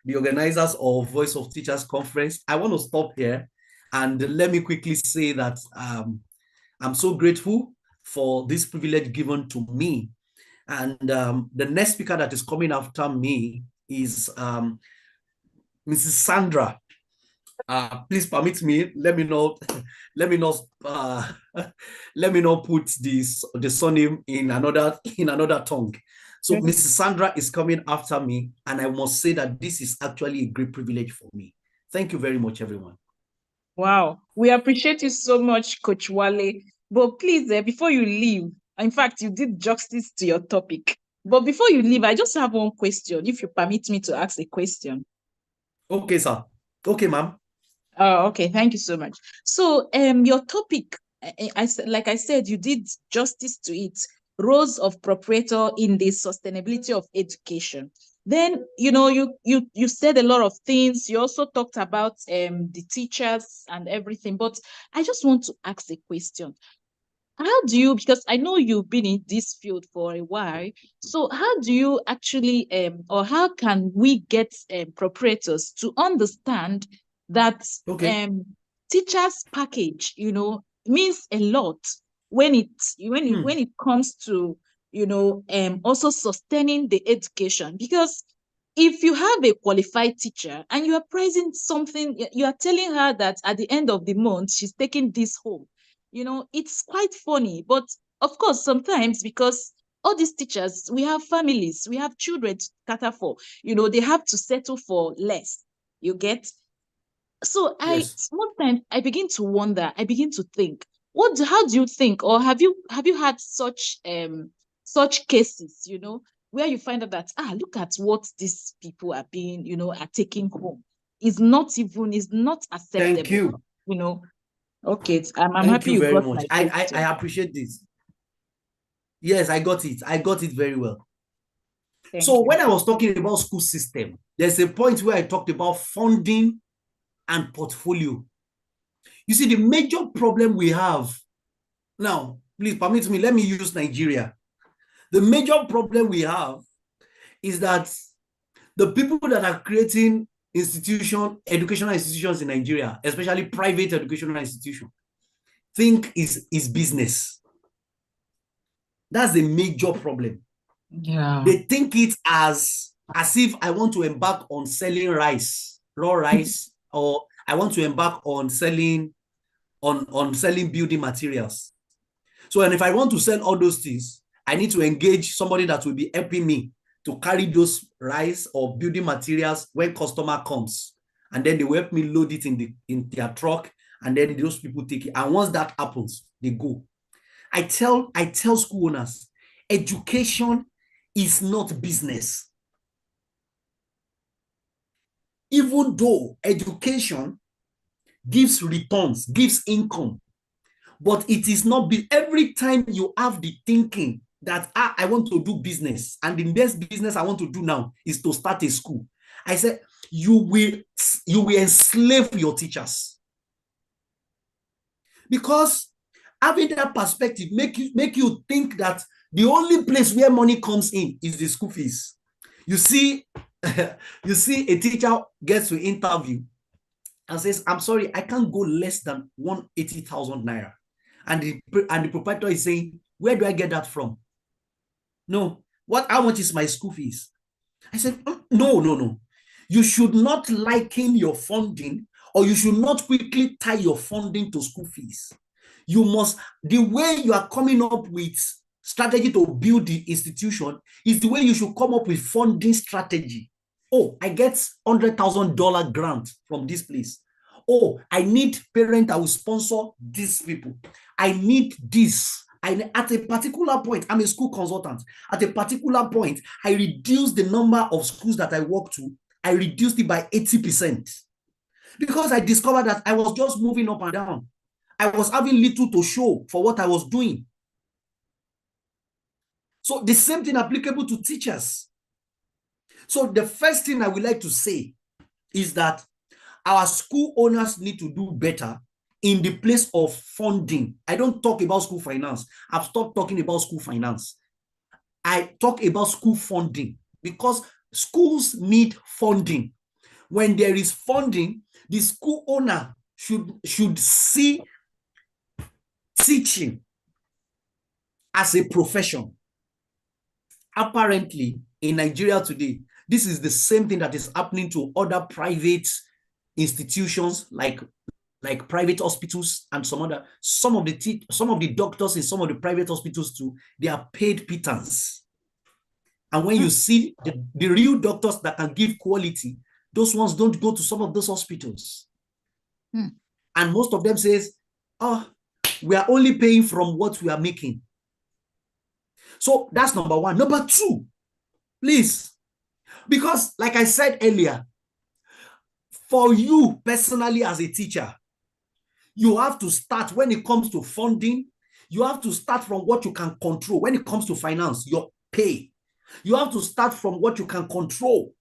the organizers of Voice of Teachers Conference. I want to stop here and let me quickly say that I'm so grateful for this privilege given to me. And the next speaker that is coming after me is Mrs. Sandra. Please permit me. Let me not put the surname in another tongue. So Mrs. Sandra is coming after me, and I must say that this is actually a great privilege for me. Thank you very much, everyone. Wow, we appreciate you so much, Coach Wale. But please, before you leave, in fact, you did justice to your topic. But before you leave, I just have one question, if you permit me to ask a question. Okay, sir. Okay, ma'am. Oh, okay. Thank you so much. So, your topic, like I said, you did justice to it. Roles of proprietor in the sustainability of education. Then, you said a lot of things. You also talked about the teachers and everything. But I just want to ask a question. How do you, because I know you've been in this field for a while, so how do you actually, or how can we get proprietors to understand that teachers package, means a lot when it comes to, also sustaining the education? Because if you have a qualified teacher and you are pricing something, you are telling her that at the end of the month, she's taking this home. It's quite funny, but of course, sometimes, because all these teachers, we have families, we have children to cater for, they have to settle for less, you get? So sometimes I begin to wonder, I begin to think, how do you think, or have you had such cases, where you find out that, look at what these people are being, are taking home, is not acceptable. Thank you. Okay, I'm Thank happy you very got much. my I appreciate this. Yes, I got it. I got it very well. So when I was talking about school system, there's a point where I talked about funding and portfolio. You see, the major problem we have now, please permit me, let me use Nigeria. The major problem we have is that the people that are creating educational institutions in Nigeria, especially private educational institutions, think is business. That's a major problem. Yeah. They think it as if I want to embark on selling rice, raw rice, or I want to embark on selling building materials. So, and if I want to sell all those things, I need to engage somebody that will be helping me to carry those rice or building materials when customer comes, and then they will help me load it in their truck, and then those people take it. And once that happens, they go. I tell school owners, education is not business. Even though education gives returns, gives income, but it is not every time you have the thinking that I want to do business, and the best business I want to do now is to start a school. I said, you will enslave your teachers, because having that perspective make you think that The only place where money comes in is the school fees. You see, you see a teacher gets to interview and says, I'm sorry, I can't go less than 180,000 naira. And the proprietor is saying, where do I get that from? No, how much is my school fees? I said, no. You should not liken your funding, or you should not quickly tie your funding to school fees. You must, the way you are coming up with strategy to build the institution is the way you should come up with funding strategy. Oh, I get $100,000 grant from this place. Oh, I need parent that will sponsor these people. I need this. At a particular point, I'm a school consultant. At a particular point, I reduce the number of schools that I work to. I reduced it by 80% because I discovered that I was just moving up and down. I was having little to show for what I was doing. So the same thing applicable to teachers. So the first thing I would like to say is that our school owners need to do better in the place of funding. I don't talk about school finance. I've stopped talking about school finance. I talk about school funding because schools need funding. When there is funding, the school owner should see teaching as a profession. Apparently, in Nigeria today, this is the same thing that is happening to other private institutions like private hospitals and some of the doctors in some of the private hospitals too. They are paid pittance. And when you see the real doctors that can give quality, those ones don't go to some of those hospitals. And most of them says, oh, we are only paying from what we are making. So that's number one. Number two, please, because like I said earlier, for you personally as a teacher, you have to start when it comes to funding. You have to start from what you can control. When it comes to finance, your pay, you have to start from what you can control.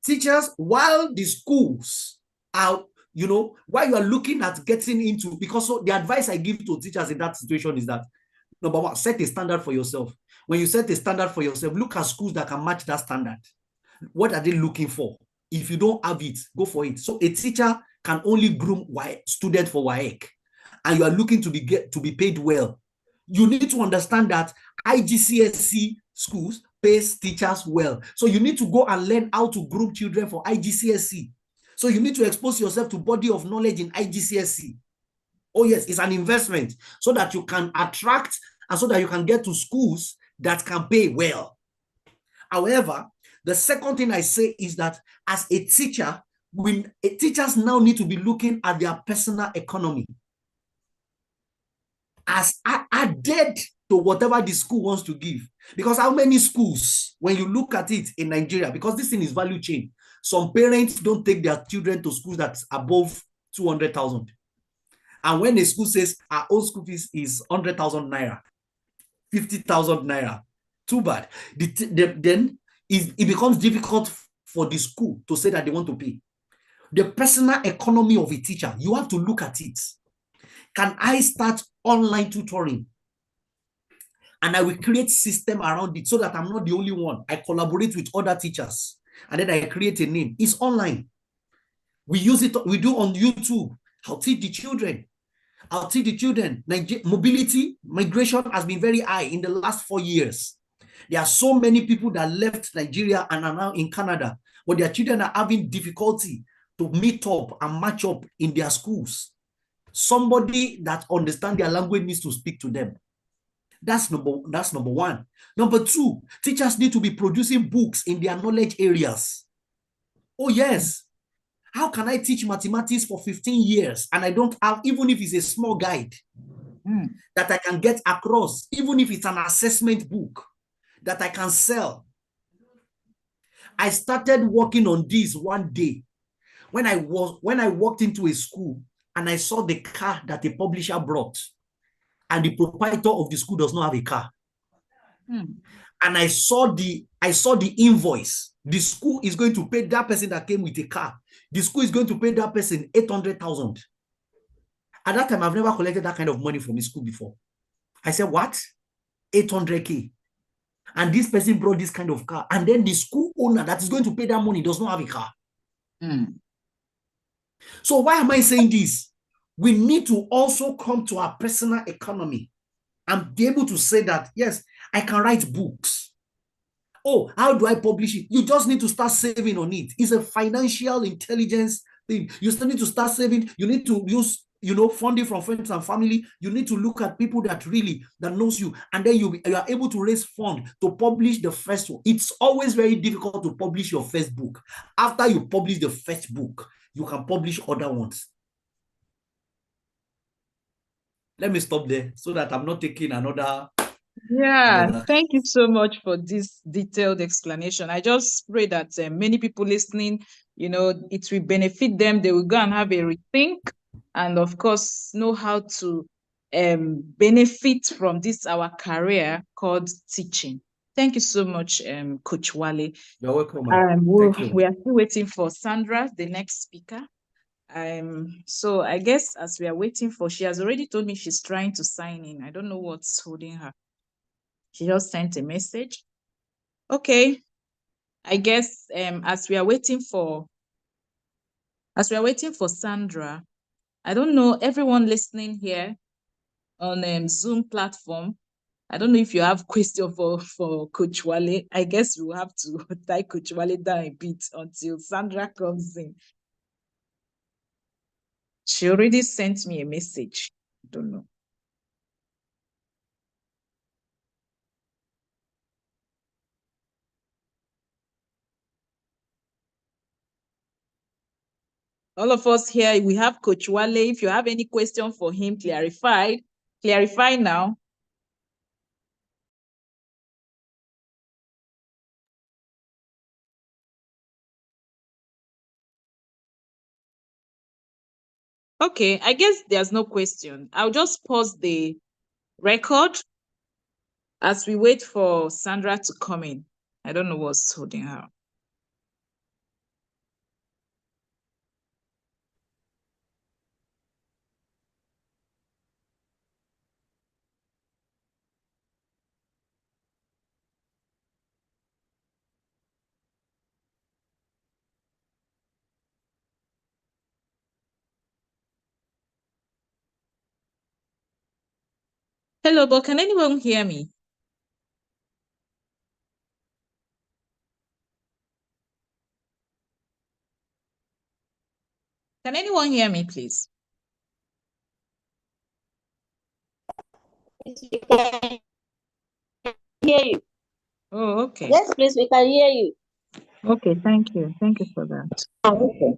Teachers, while the schools are, while you are looking at getting into, because so the advice I give to teachers in that situation is that, number one, set a standard for yourself. When you set a standard for yourself, look at schools that can match that standard. What are they looking for? If you don't have it, go for it. So a teacher can only groom student for WAEC, and you are looking to be paid well. You need to understand that IGCSE schools pays teachers well. So you need to go and learn how to groom children for IGCSE. So you need to expose yourself to body of knowledge in IGCSE. Oh yes, it's an investment so that you can attract and so that you can get to schools that can pay well. However, the second thing I say is that as a teacher, teachers now need to be looking at their personal economy as added to whatever the school wants to give. Because how many schools, when you look at it in Nigeria, because this thing is value chain, some parents don't take their children to schools that's above 200,000. And when a school says our own school fees is 100,000 naira, 50,000 naira, too bad. Then it becomes difficult for the school to say that they want to pay. The personal economy of a teacher, you have to look at it. Can I start online tutoring? And I will create system around it so that I'm not the only one. I collaborate with other teachers and then I create a name. It's online. We use it, we do on YouTube. I'll teach the children. Mobility, migration has been very high in the last 4 years. There are so many people that left Nigeria and are now in Canada, but their children are having difficulty to meet up and match up in their schools. Somebody that understands their language needs to speak to them. That's number one. Number two, teachers need to be producing books in their knowledge areas. Oh yes. How can I teach mathematics for 15 years and I don't have, even if it's a small guide that I can get across, even if it's an assessment book that I can sell? I started working on this one day when I walked into a school and I saw the car that a publisher brought, and the proprietor of the school does not have a car. And I saw the invoice. The school is going to pay that person that came with a car. The school is going to pay that person 800,000. At that time, I've never collected that kind of money from the school before. I said, what? 800K. And this person brought this kind of car. And then the school owner that is going to pay that money does not have a car. So why am I saying this? We need to also come to our personal economy and be able to say that, yes, I can write books. Oh, how do I publish it? You just need to start saving on it. It's a financial intelligence thing. You still need to start saving. You need to use, funding from friends and family. You need to look at people that knows you. And then you are able to raise funds to publish the first one. It's always very difficult to publish your first book. After you publish the first book, you can publish other ones. Let me stop there so that I'm not taking another. Yeah, thank you so much for this detailed explanation. I just pray that many people listening, it will benefit them. They will go and have a rethink and, of course, know how to benefit from this, our career called teaching. Thank you so much, Coach Wale. You're welcome. We are still waiting for Sandra, the next speaker. So I guess as we are waiting she has already told me she's trying to sign in. I don't know what's holding her. She just sent a message. Okay. I guess as we are waiting for Sandra, I don't know, everyone listening here on Zoom platform, I don't know if you have question for Coach Wale. I guess we will have to tie Coach Wale down a bit until Sandra comes in. She already sent me a message. I don't know. All of us here, we have Coach Wale. If you have any question for him, clarify now. Okay, I guess there's no question. I'll just pause the record as we wait for Sandra to come in. I don't know what's holding her. Hello, but can anyone hear me? Can anyone hear me, please? We can hear you. Oh, okay. Yes, please, we can hear you. Okay, thank you. Thank you for that. Okay.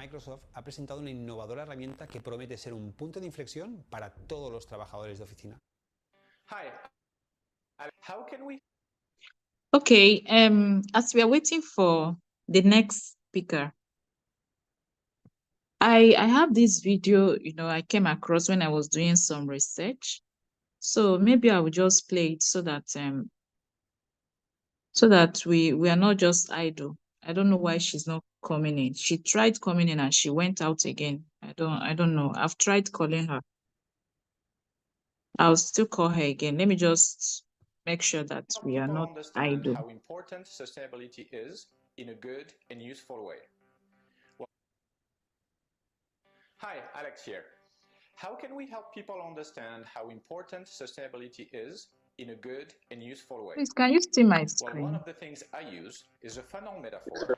Microsoft ha presentado una innovadora herramienta que promete ser un punto de inflexión para todos los trabajadores de oficina. Hi, how can we? Okay, as we are waiting for the next speaker, I have this video, I came across when I was doing some research. So maybe I will just play it so that we are not just idle. I don't know why she's not coming in. She tried coming in and she went out again. I don't know. I've tried calling her. I'll still call her again. Let me just make sure that we are People not understand idle. how important sustainability is in a good and useful way. Hi, Alex here. How can we help people understand how important sustainability is in a good and useful way? Please, can you see my Well, screen? one of the things I use is a funnel metaphor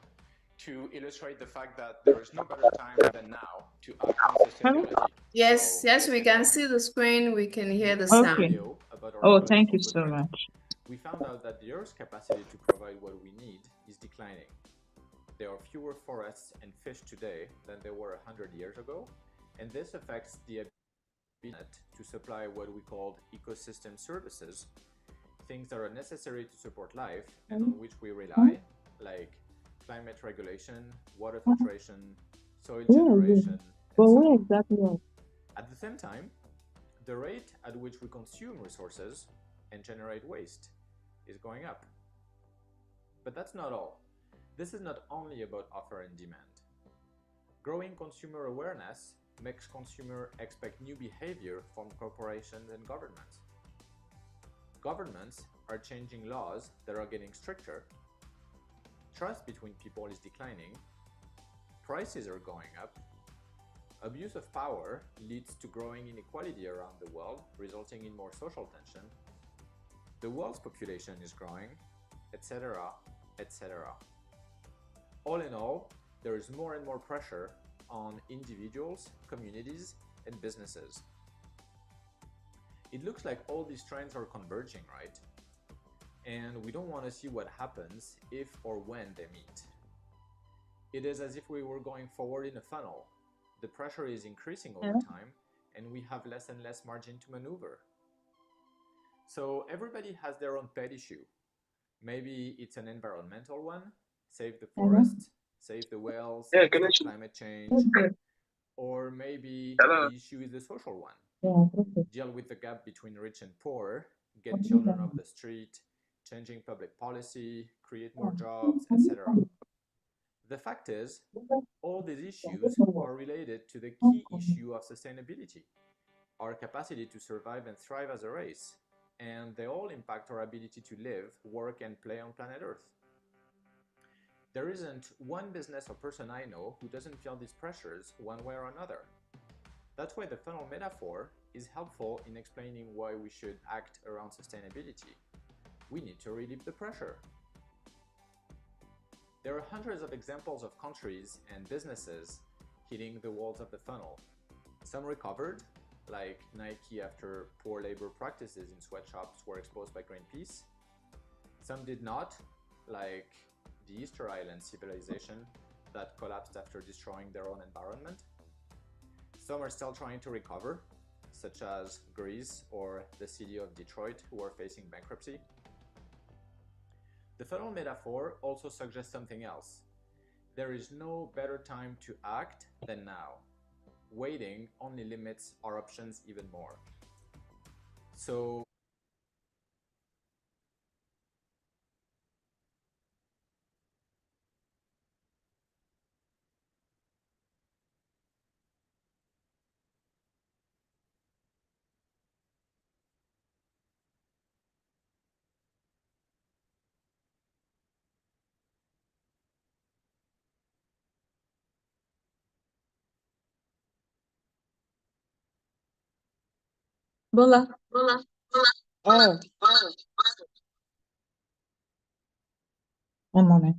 to illustrate the fact that there is no better time than now to act on sustainability. Yes, So, yes, we can see the screen, we can hear the sound. Okay. Video about our Oh, ecological thank you so footprint. much. We found out that the Earth's capacity to provide what we need is declining. There are fewer forests and fish today than there were 100 years ago, and this affects the ability to supply what we call ecosystem services, things that are necessary to support life and on which we rely, like climate regulation, water filtration, soil generation, and so on. exactly? At the same time, the rate at which we consume resources and generate waste is going up. But that's not all. This is not only about offer and demand. Growing consumer awareness makes consumers expect new behavior from corporations and governments. Governments are changing laws that are getting stricter. Trust between people is declining. Prices are going up. Abuse of power leads to growing inequality around the world, resulting in more social tension. The world's population is growing, etc., etc. All in all, there is more and more pressure on individuals, communities, and businesses. It looks like all these trends are converging, right? And we don't want to see what happens if or when they meet. It is as if we were going forward in a funnel. The pressure is increasing over time, and we have less and less margin to maneuver. So everybody has their own pet issue. Maybe it's an environmental one, save the forest, save the whales, stop climate change. Or maybe the issue is the social one. Deal with the gap between rich and poor, get children off the street, changing public policy, create more jobs, etc. The fact is, all these issues are related to the key issue of sustainability, our capacity to survive and thrive as a race, and they all impact our ability to live, work, and play on planet Earth. There isn't one business or person I know who doesn't feel these pressures one way or another. That's why the funnel metaphor is helpful in explaining why we should act around sustainability. We need to relieve the pressure. There are hundreds of examples of countries and businesses hitting the walls of the funnel. Some recovered, like Nike after poor labor practices in sweatshops were exposed by Greenpeace. Some did not, like the Easter Island civilization that collapsed after destroying their own environment. Some are still trying to recover, such as Greece or the city of Detroit, who are facing bankruptcy. The funnel metaphor also suggests something else. There is no better time to act than now. Waiting only limits our options even more. So Bola. Oh, one moment.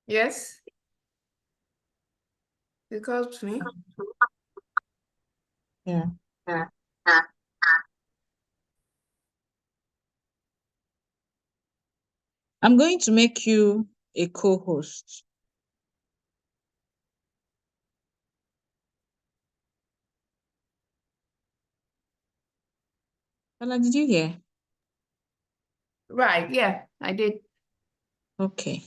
Yes? You called me? Yeah. I'm going to make you a co-host. Bella, did you hear? Right, yeah, I did. Okay.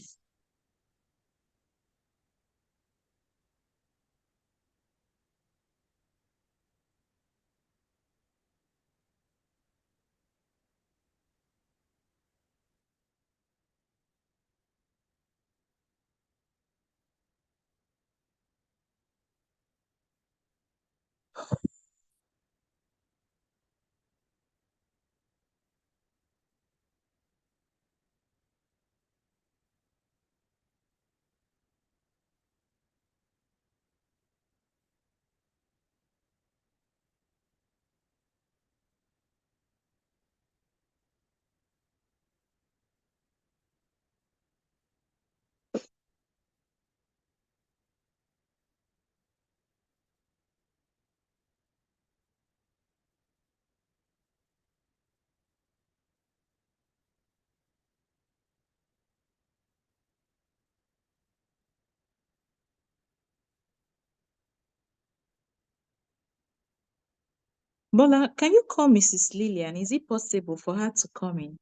Bola, can you call Mrs. Lillian? Is it possible for her to come in?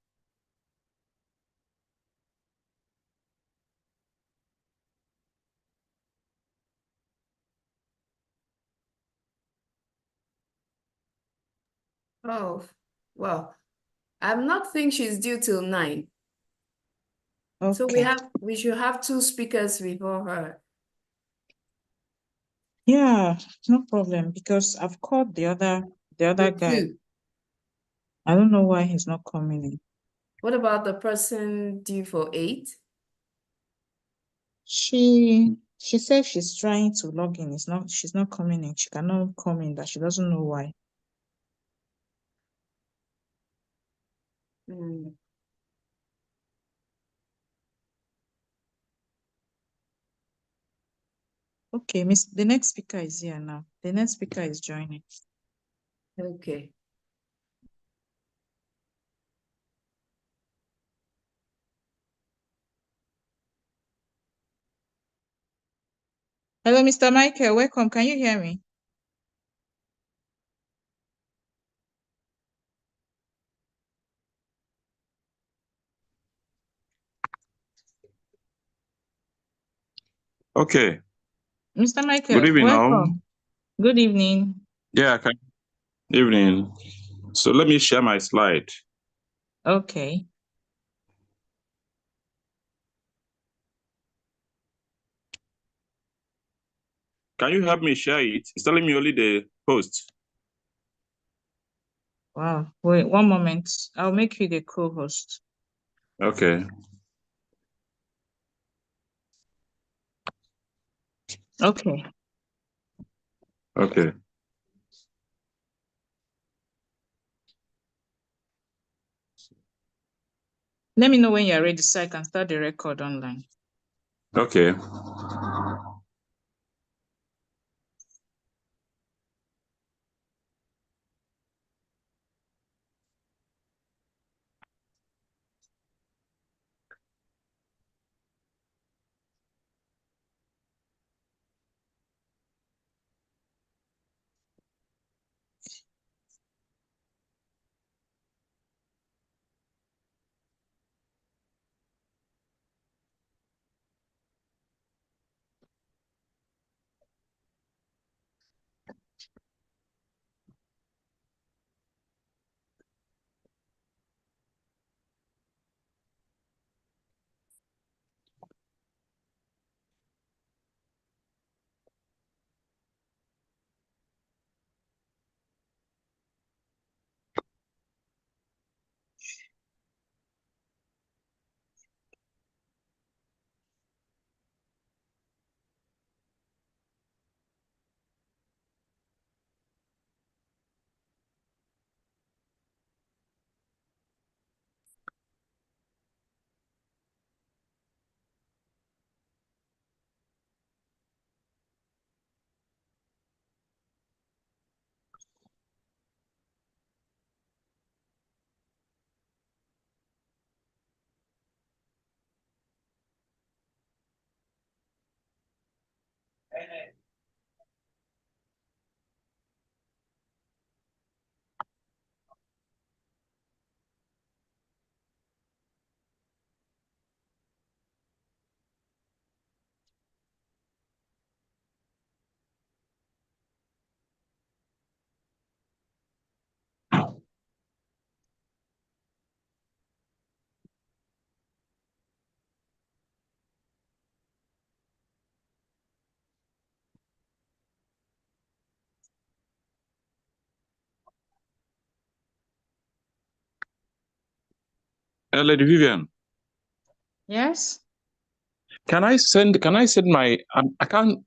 Oh, well, I'm not think she's due till 9. So Okay. we should have 2 speakers before her. Yeah, no problem, because I've called the other The guy. 2. I don't know why he's not coming in. What about the person due for 8? She said she's trying to log in. She's not coming in. She cannot come in, that she doesn't know why. Mm. Okay, Miss, the next speaker is here now. The next speaker is joining. Okay. Hello, Mr. Michael. Welcome. Can you hear me? Okay. Mr. Michael, Good evening, all. welcome. Good evening. Yeah, evening. So let me share my slide. Okay. Can you help me share it? It's telling me only the post. Wow. Wait, one moment. I'll make you the co-host. Okay. Okay. Okay. Let me know when you're ready so I can start the record online. Okay. Lady Vivian, Yes. can I send my, I can't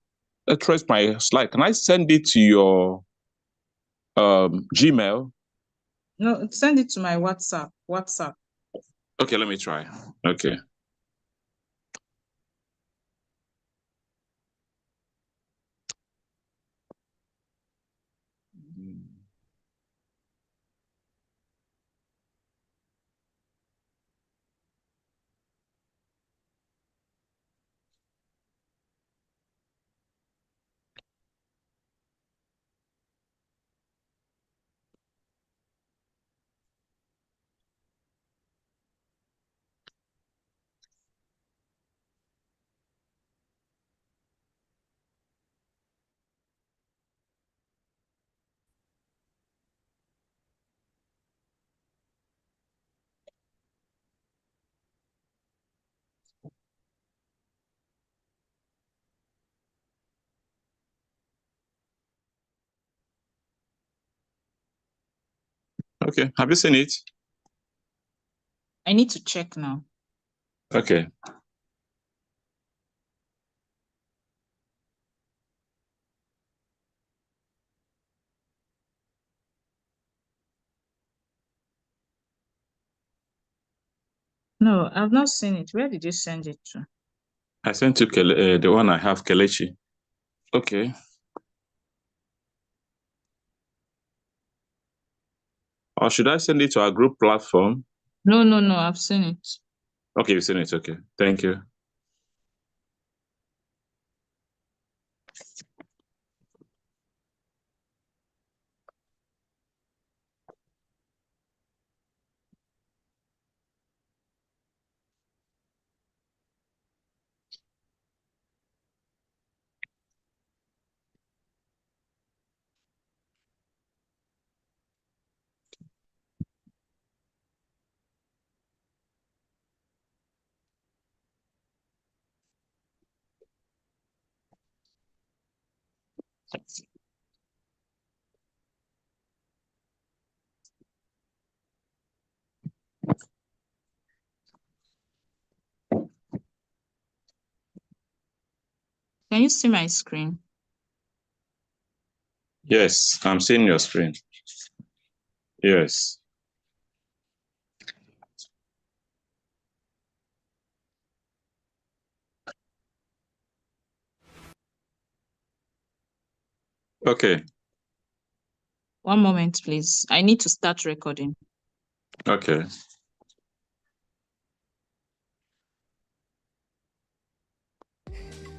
trace my slide. Can I send it to your Gmail? No, send it to my WhatsApp. Okay, let me try. Okay. Okay, have you seen it? I need to check now. Okay. No, I've not seen it. Where did you send it to? I sent to the one I have, Kelechi. Okay. Or should I send it to our group platform? No, I've seen it. Okay, you've seen it. Okay, thank you. Can you see my screen? Yes, I'm seeing your screen. Yes. Okay. One moment, please. I need to start recording. Okay.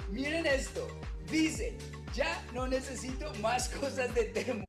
Miren esto, dice, ya no necesito más cosas de Temu.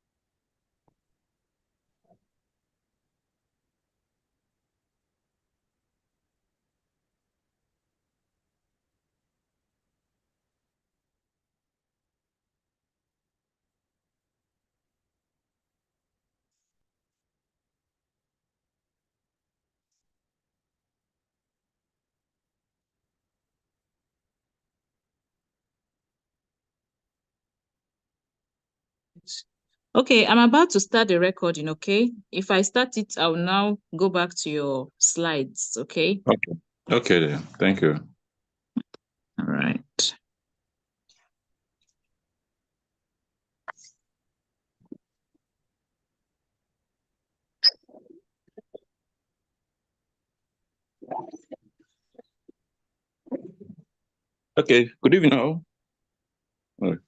Okay, I'm about to start the recording, okay? If I start it, I'll now go back to your slides, okay? Okay. Okay then. Thank you. All right. Okay. Good evening all. Good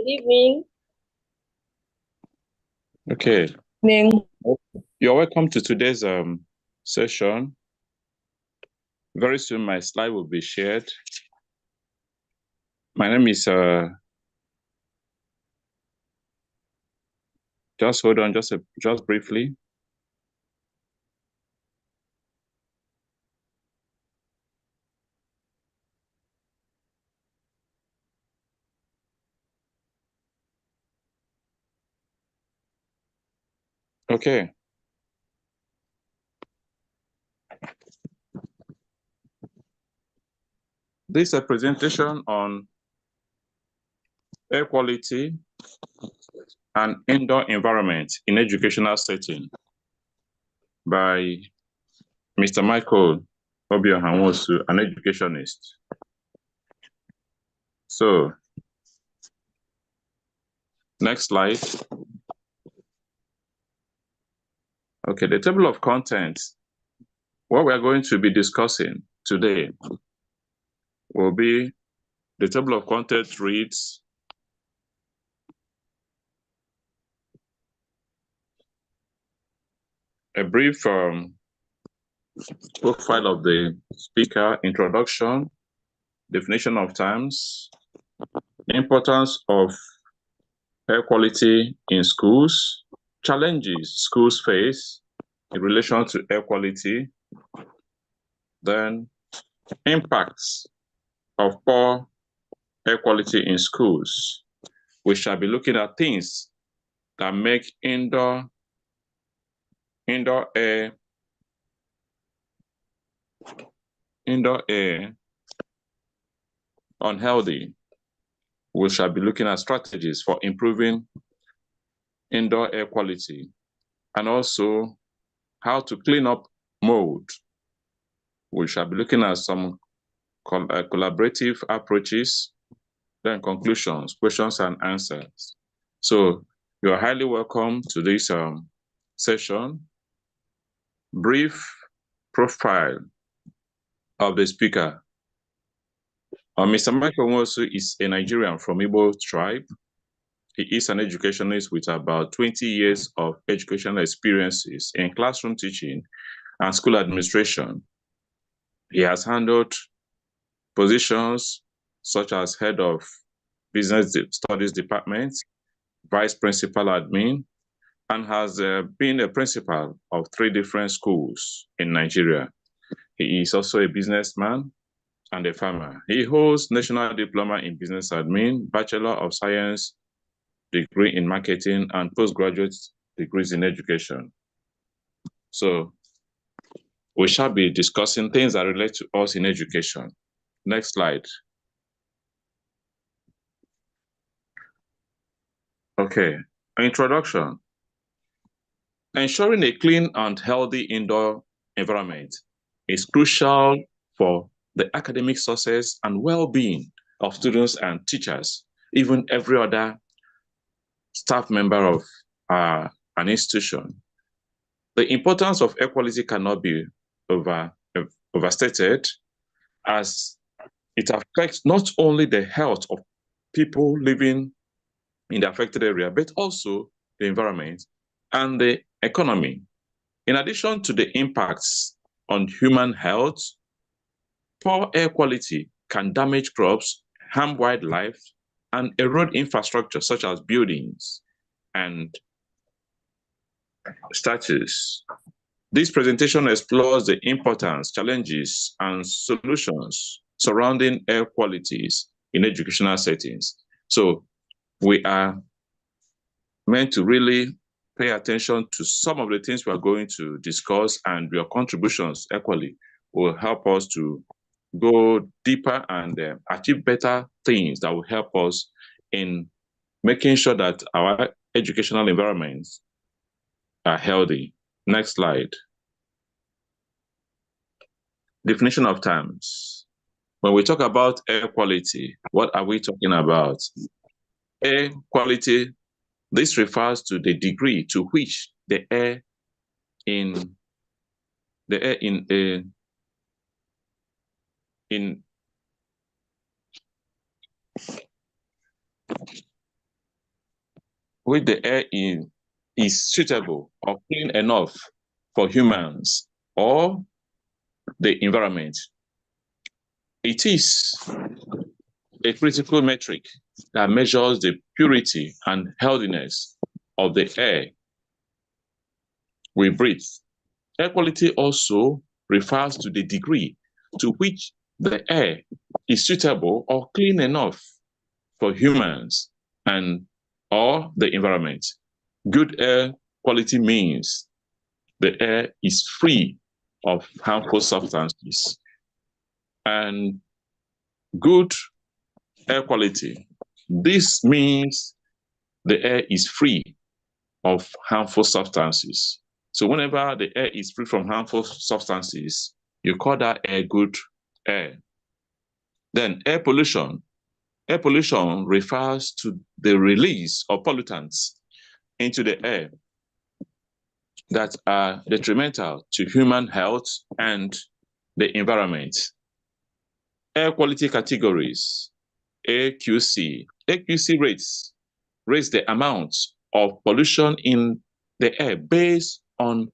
evening. Okay. Evening. You're welcome to today's session. Very soon my slide will be shared. My name is just hold on just briefly. Okay. This is a presentation on air quality and indoor environment in educational setting. by Mr. Michael Obiohanwosu, an educationist. So, next slide. Okay, the table of contents. What we are going to be discussing today will be the table of contents reads a brief profile of the speaker, introduction, definition of terms, importance of air quality in schools, challenges schools face in relation to air quality, then impacts of poor air quality in schools. We shall be looking at things that make indoor air unhealthy. We shall be looking at strategies for improving indoor air quality and also how to clean up mold. We shall be looking at some collaborative approaches, then conclusions, questions and answers. So you are highly welcome to this session. Brief profile of the speaker. Mr. Michael Nwosu is a Nigerian from Igbo tribe. He is an educationist with about 20 years of educational experiences in classroom teaching and school administration. He has handled positions such as head of business studies department, vice principal admin, and has been a principal of 3 different schools in Nigeria. He is also a businessman and a farmer. He holds National Diploma in Business Admin, Bachelor of Science degree in Marketing, and postgraduate degrees in Education. So we shall be discussing things that relate to us in education. Next slide. Okay, introduction. Ensuring a clean and healthy indoor environment is crucial for the academic success and well-being of students and teachers, even every other staff member of an institution. The importance of air quality cannot be overstated, as it affects not only the health of people living in the affected area, but also the environment and the economy. In addition to the impacts on human health, poor air quality can damage crops, harm wildlife, and erode infrastructure such as buildings and statues. This presentation explores the importance, challenges, and solutions surrounding air qualities in educational settings. So we are meant to really pay attention to some of the things we are going to discuss, and your contributions equally will help us to go deeper and achieve better things that will help us in making sure that our educational environments are healthy. Next slide. Definition of terms. When we talk about air quality, what are we talking about? Air quality, this refers to the degree to which the air in which the air is suitable or clean enough for humans or the environment. It is a critical metric that measures the purity and healthiness of the air we breathe. Air quality also refers to the degree to which the air is suitable or clean enough for humans and or the environment. Good air quality means the air is free of harmful substances. And good air quality, this means the air is free of harmful substances. So whenever the air is free from harmful substances, you call that air good air. Then air pollution. Air pollution refers to the release of pollutants into the air that are detrimental to human health and the environment. Air quality categories, AQC. AQC rates the amount of pollution in the air based on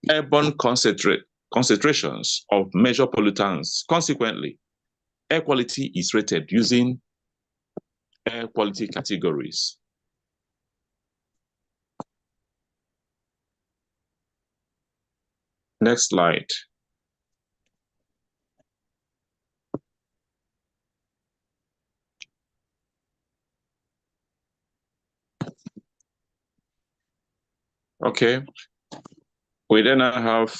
airborne concentrations of major pollutants. Consequently, air quality is rated using air quality categories. Next slide. Okay. We then have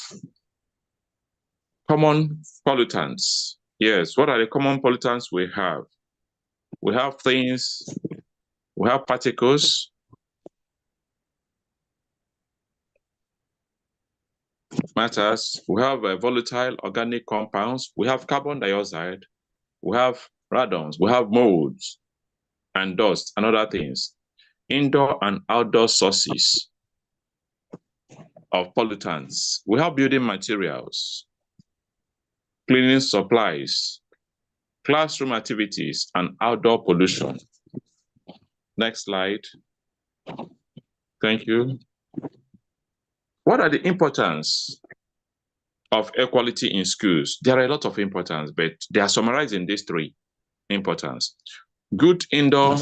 common pollutants. Yes, what are the common pollutants we have? We have things, we have particles, matters, we have volatile organic compounds, we have carbon dioxide, we have radons, we have molds and dust and other things. Indoor and outdoor sources of pollutants. We have building materials, cleaning supplies, classroom activities, and outdoor pollution. Next slide. Thank you. What are the importance of air quality in schools? There are a lot of importance, but they are summarized in these three importance. Good indoor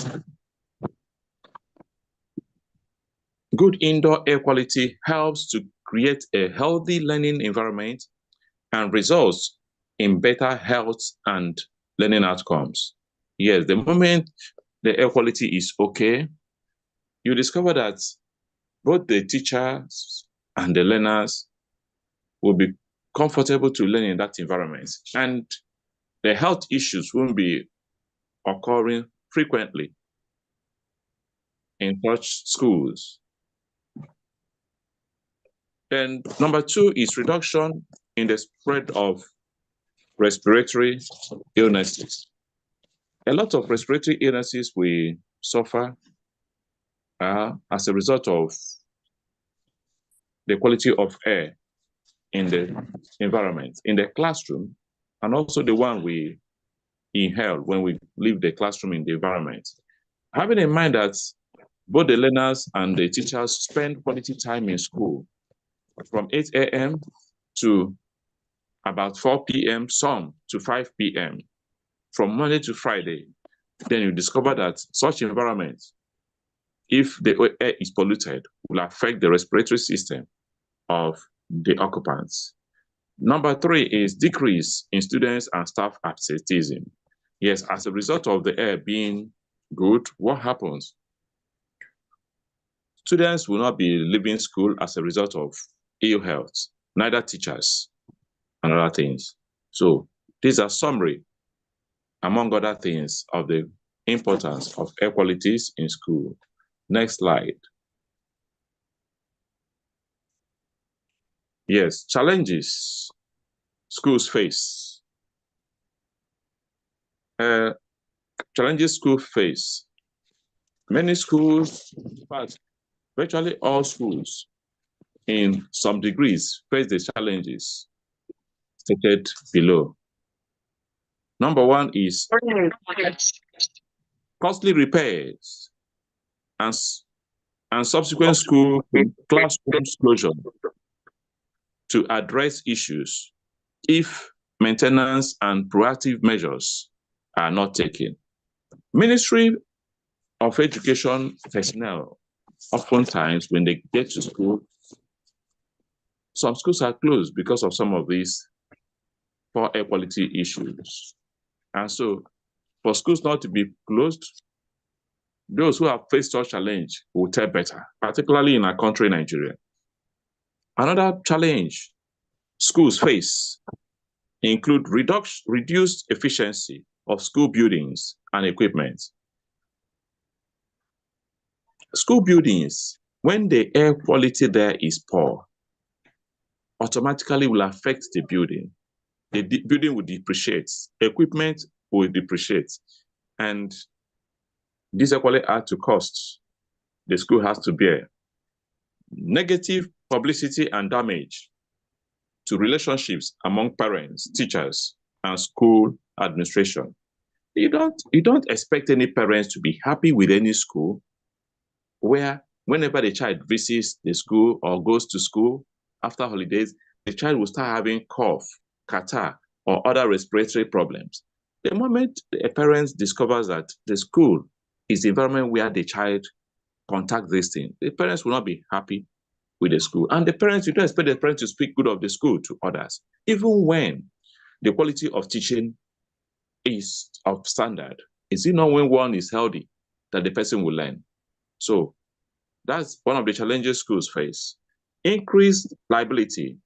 air quality helps to create a healthy learning environment and results in better health and learning outcomes. Yes, the moment the air quality is okay, you discover that both the teachers and the learners will be comfortable to learn in that environment, and the health issues won't be occurring frequently in such schools. Then number two is reduction in the spread of respiratory illnesses. A lot of respiratory illnesses we suffer as a result of the quality of air in the environment, in the classroom, and also the one we inhale when we leave the classroom in the environment. Having in mind that both the learners and the teachers spend quality time in school from 8 a.m. to about 4 p.m., some to 5 p.m., from Monday to Friday, then you discover that such environment, if the air is polluted, will affect the respiratory system of the occupants. Number three is decrease in students and staff absenteeism. Yes, as a result of the air being good, what happens? Students will not be leaving school as a result of ill health, neither teachers and other things. So these are summary, among other things, of the importance of air qualities in school. Next slide. Yes, challenges schools face. Challenges schools face. Many schools, in fact, virtually all schools in some degrees face the challenges stated below. Number one is costly repairs and subsequent school classroom closure to address issues if maintenance and proactive measures are not taken. Ministry of Education personnel, oftentimes when they get to school, some schools are closed because of some of these poor air quality issues. And so for schools not to be closed, those who have faced such challenge will tell better, particularly in our country, Nigeria. Another challenge schools face include reduced efficiency of school buildings and equipment. School buildings When the air quality there is poor, automatically will affect the building. The building will depreciate, equipment will depreciate, and this equally add to costs the school has to bear. Negative publicity and damage to relationships among parents, teachers, and school administration. You don't expect any parents to be happy with any school where whenever the child visits the school or goes to school after holidays, the child will start having cough, catarrh, or other respiratory problems. The moment a parent discovers that the school is the environment where the child contacts these things, the parents will not be happy with the school. And the parents, you don't expect the parents to speak good of the school to others, even when the quality of teaching is of standard. Is it not when one is healthy that the person will learn? So that's one of the challenges schools face. Increased liability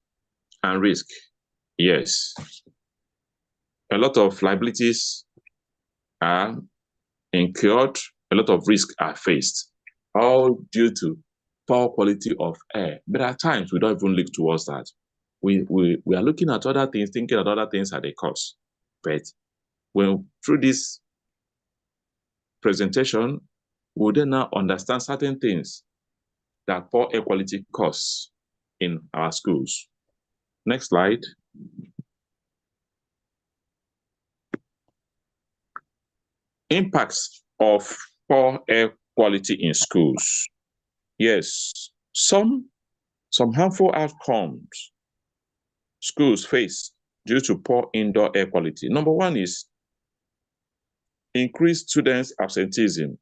and risk. Yes. A lot of liabilities are incurred, a lot of risks are faced, all due to poor quality of air. But at times, we don't even look towards that. We are looking at other things, thinking that other things are the cause. But when through this presentation, we'll then now understand certain things that poor air quality causes in our schools. Next slide. Impacts of poor air quality in schools. Yes, some harmful outcomes schools face due to poor indoor air quality. Number one is increased students' absenteeism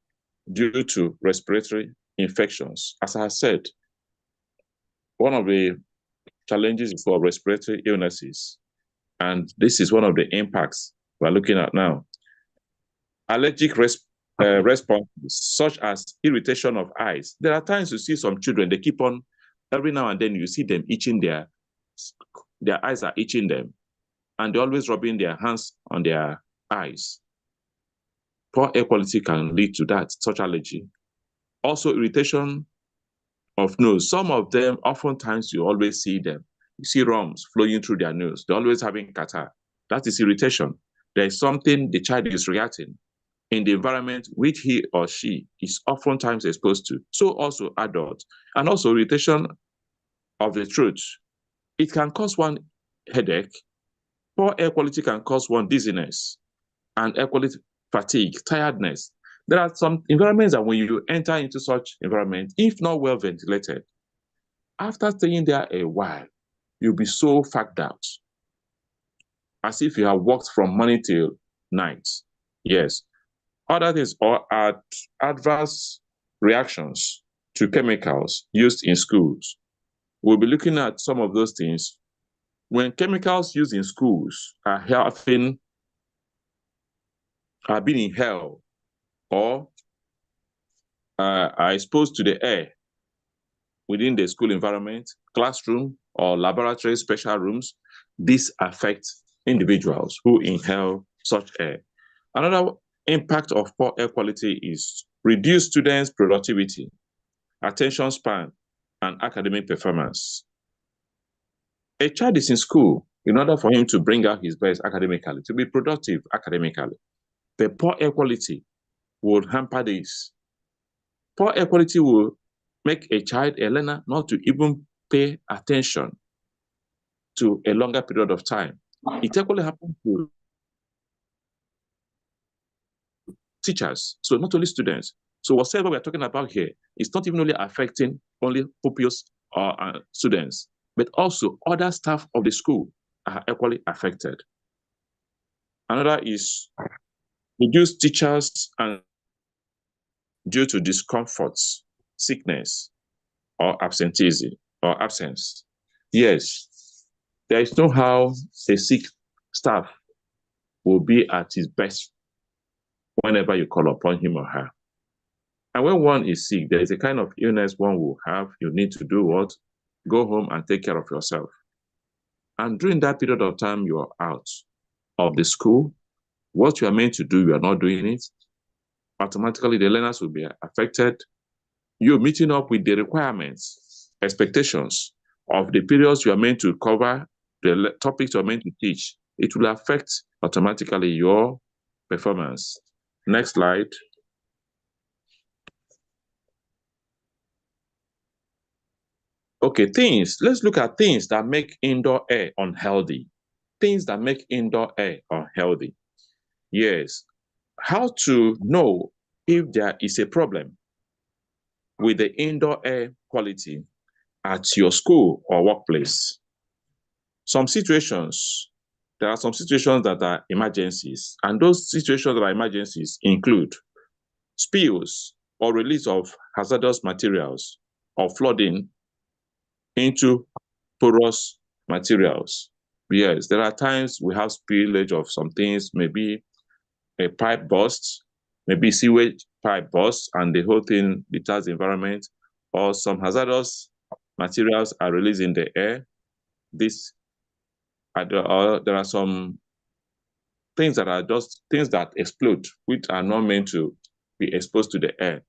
due to respiratory infections. As I said, one of the challenges is for respiratory illnesses, and this is one of the impacts we're looking at now. Allergic responses, such as irritation of eyes. There are times you see some children, they keep on, every now and then you see them itching their eyes are itching them, and they're always rubbing their hands on their eyes. Poor air quality can lead to that, such allergy. Also, irritation of nose. Some of them, oftentimes you always see them. You see ROMs flowing through their nose. They're always having catarrh. That is irritation. There is something the child is reacting in the environment which he or she is oftentimes exposed to. So also adults. And also irritation of the throat. It can cause one headache. Poor air quality can cause one dizziness and air quality fatigue, tiredness. There are some environments that when you enter into such environment, if not well ventilated, after staying there a while, you'll be so fagged out, as if you have worked from morning till night. Yes. Other things are adverse reactions to chemicals used in schools. We'll be looking at some of those things. When chemicals used in schools are being inhaled or are exposed to the air within the school environment, classroom or laboratory special rooms, this affects individuals who inhale such air. Another impact of poor air quality is reduced students' productivity, attention span, and academic performance. A child is in school in order for him to bring out his best academically, to be productive academically. The poor air quality would hamper this. Poor air quality will make a child, a learner, not to even pay attention to a longer period of time. It equally happens to teachers, so not only students. So whatever we're talking about here is not even only affecting only pupils or students, but also other staff of the school are equally affected. Another is reduced teachers and due to discomforts, sickness, or absenteeism or absence. Yes, there is no how a sick staff will be at his best whenever you call upon him or her. And when one is sick, there is a kind of illness one will have. You need to do what? Go home and take care of yourself. And during that period of time you are out of the school, what you are meant to do, you are not doing it. Automatically, the learners will be affected. you meeting up with the requirements, expectations of the periods you are meant to cover, the topics you are meant to teach, it will affect automatically your performance. Next slide. Okay, let's look at things that make indoor air unhealthy. Things that make indoor air unhealthy. Yes, how to know if there is a problem with the indoor air quality at your school or workplace. There are some situations that are emergencies, and those situations that are emergencies include spills or release of hazardous materials or flooding into porous materials. Yes, there are times we have spillage of some things, maybe a pipe burst, maybe sewage pipe burst, and the whole thing deters the environment, or some hazardous materials are released in the air. There are some things that are just things that explode, which are not meant to be exposed to the air.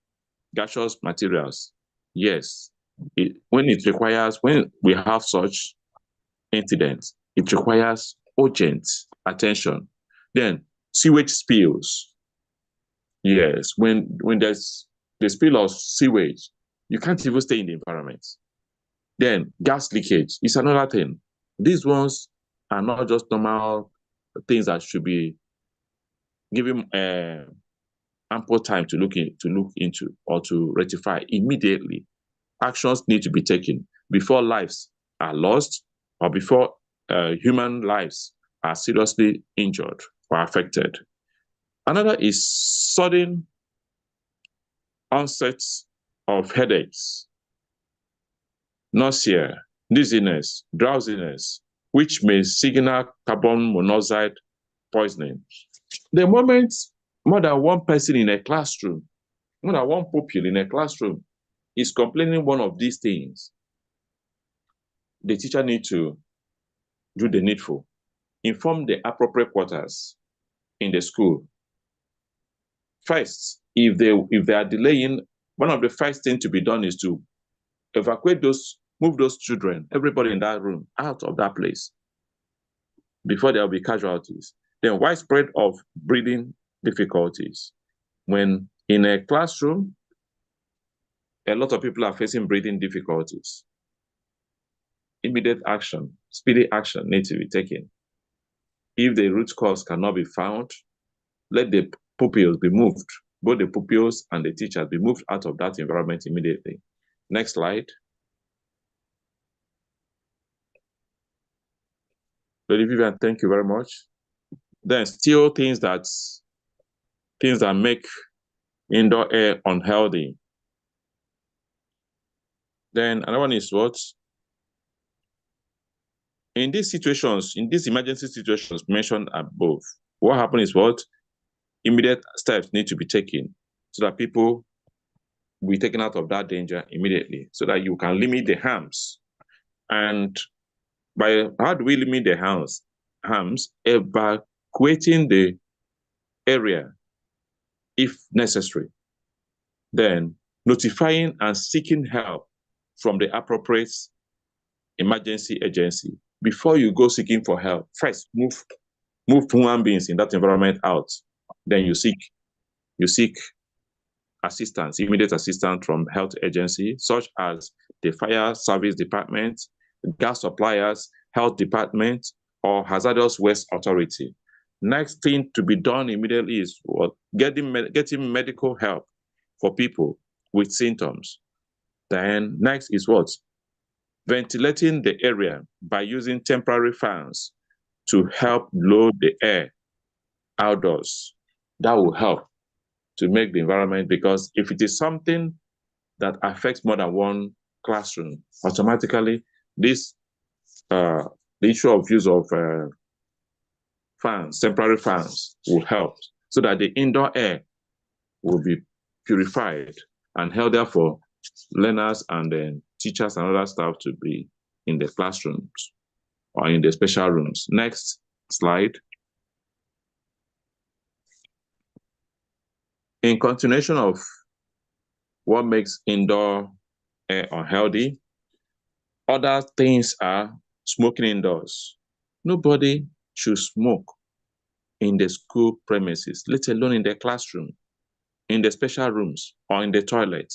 Gaseous materials. Yes, when we have such incidents, it requires urgent attention. Then sewage spills. Yes, when there's the spill of sewage, you can't even stay in the environment. Then gas leakage is another thing. These ones are not just normal things that should be given ample time to look into or to rectify immediately. Actions need to be taken before lives are lost or before human lives are seriously injured or affected. Another is sudden onsets of headaches, nausea, dizziness, drowsiness, which may signal carbon monoxide poisoning. The moment more than one person in a classroom, more than one pupil in a classroom is complaining one of these things, the teacher needs to do the needful. Inform the appropriate quarters in the school. First, if they are delaying, one of the first things to be done is to move those children, everybody in that room, out of that place before there will be casualties. Then widespread of breathing difficulties. When in a classroom, a lot of people are facing breathing difficulties. Immediate action, speedy action needs to be taken. If the root cause cannot be found, let the pupils be moved. Both the pupils and the teachers be moved out of that environment immediately. Next slide. Lady Vivian, thank you very much. Then still things that make indoor air unhealthy. Then another one is what? In these emergency situations mentioned above, what happens is what? Immediate steps need to be taken so that people will be taken out of that danger immediately, so that you can limit the harms. And how do we limit the harms? Evacuating the area if necessary. Then notifying and seeking help from the appropriate emergency agency. Before you go seeking for help, first move human beings in that environment out. Then you seek assistance, immediate assistance from health agencies such as the fire service department, gas suppliers, health department, or hazardous waste authority. Next thing to be done immediately is getting medical help for people with symptoms. Then next is what? Ventilating the area by using temporary fans to help blow the air outdoors. That will help to make the environment, because if it is something that affects more than one classroom, automatically the issue of use of temporary fans will help, so that the indoor air will be purified and held there for learners and then teachers and other staff to be in the classrooms or in the special rooms. Next slide. In continuation of what makes indoor air unhealthy. Other things are smoking indoors. Nobody should smoke in the school premises, let alone in the classroom, in the special rooms, or in the toilet.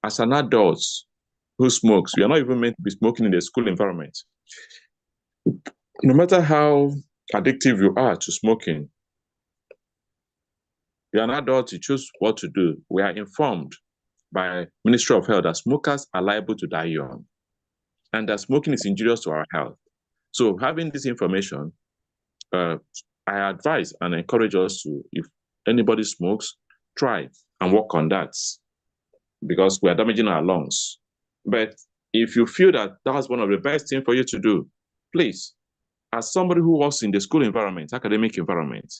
As an adult who smokes, we are not even meant to be smoking in the school environment. No matter how addictive you are to smoking, you're an adult, you choose what to do. We are informed by Ministry of Health that smokers are liable to die young, and that smoking is injurious to our health. So having this information, I advise and encourage us to, if anybody smokes, try and work on that, because we are damaging our lungs. But if you feel that that's one of the best things for you to do, please, as somebody who works in the school environment, academic environment,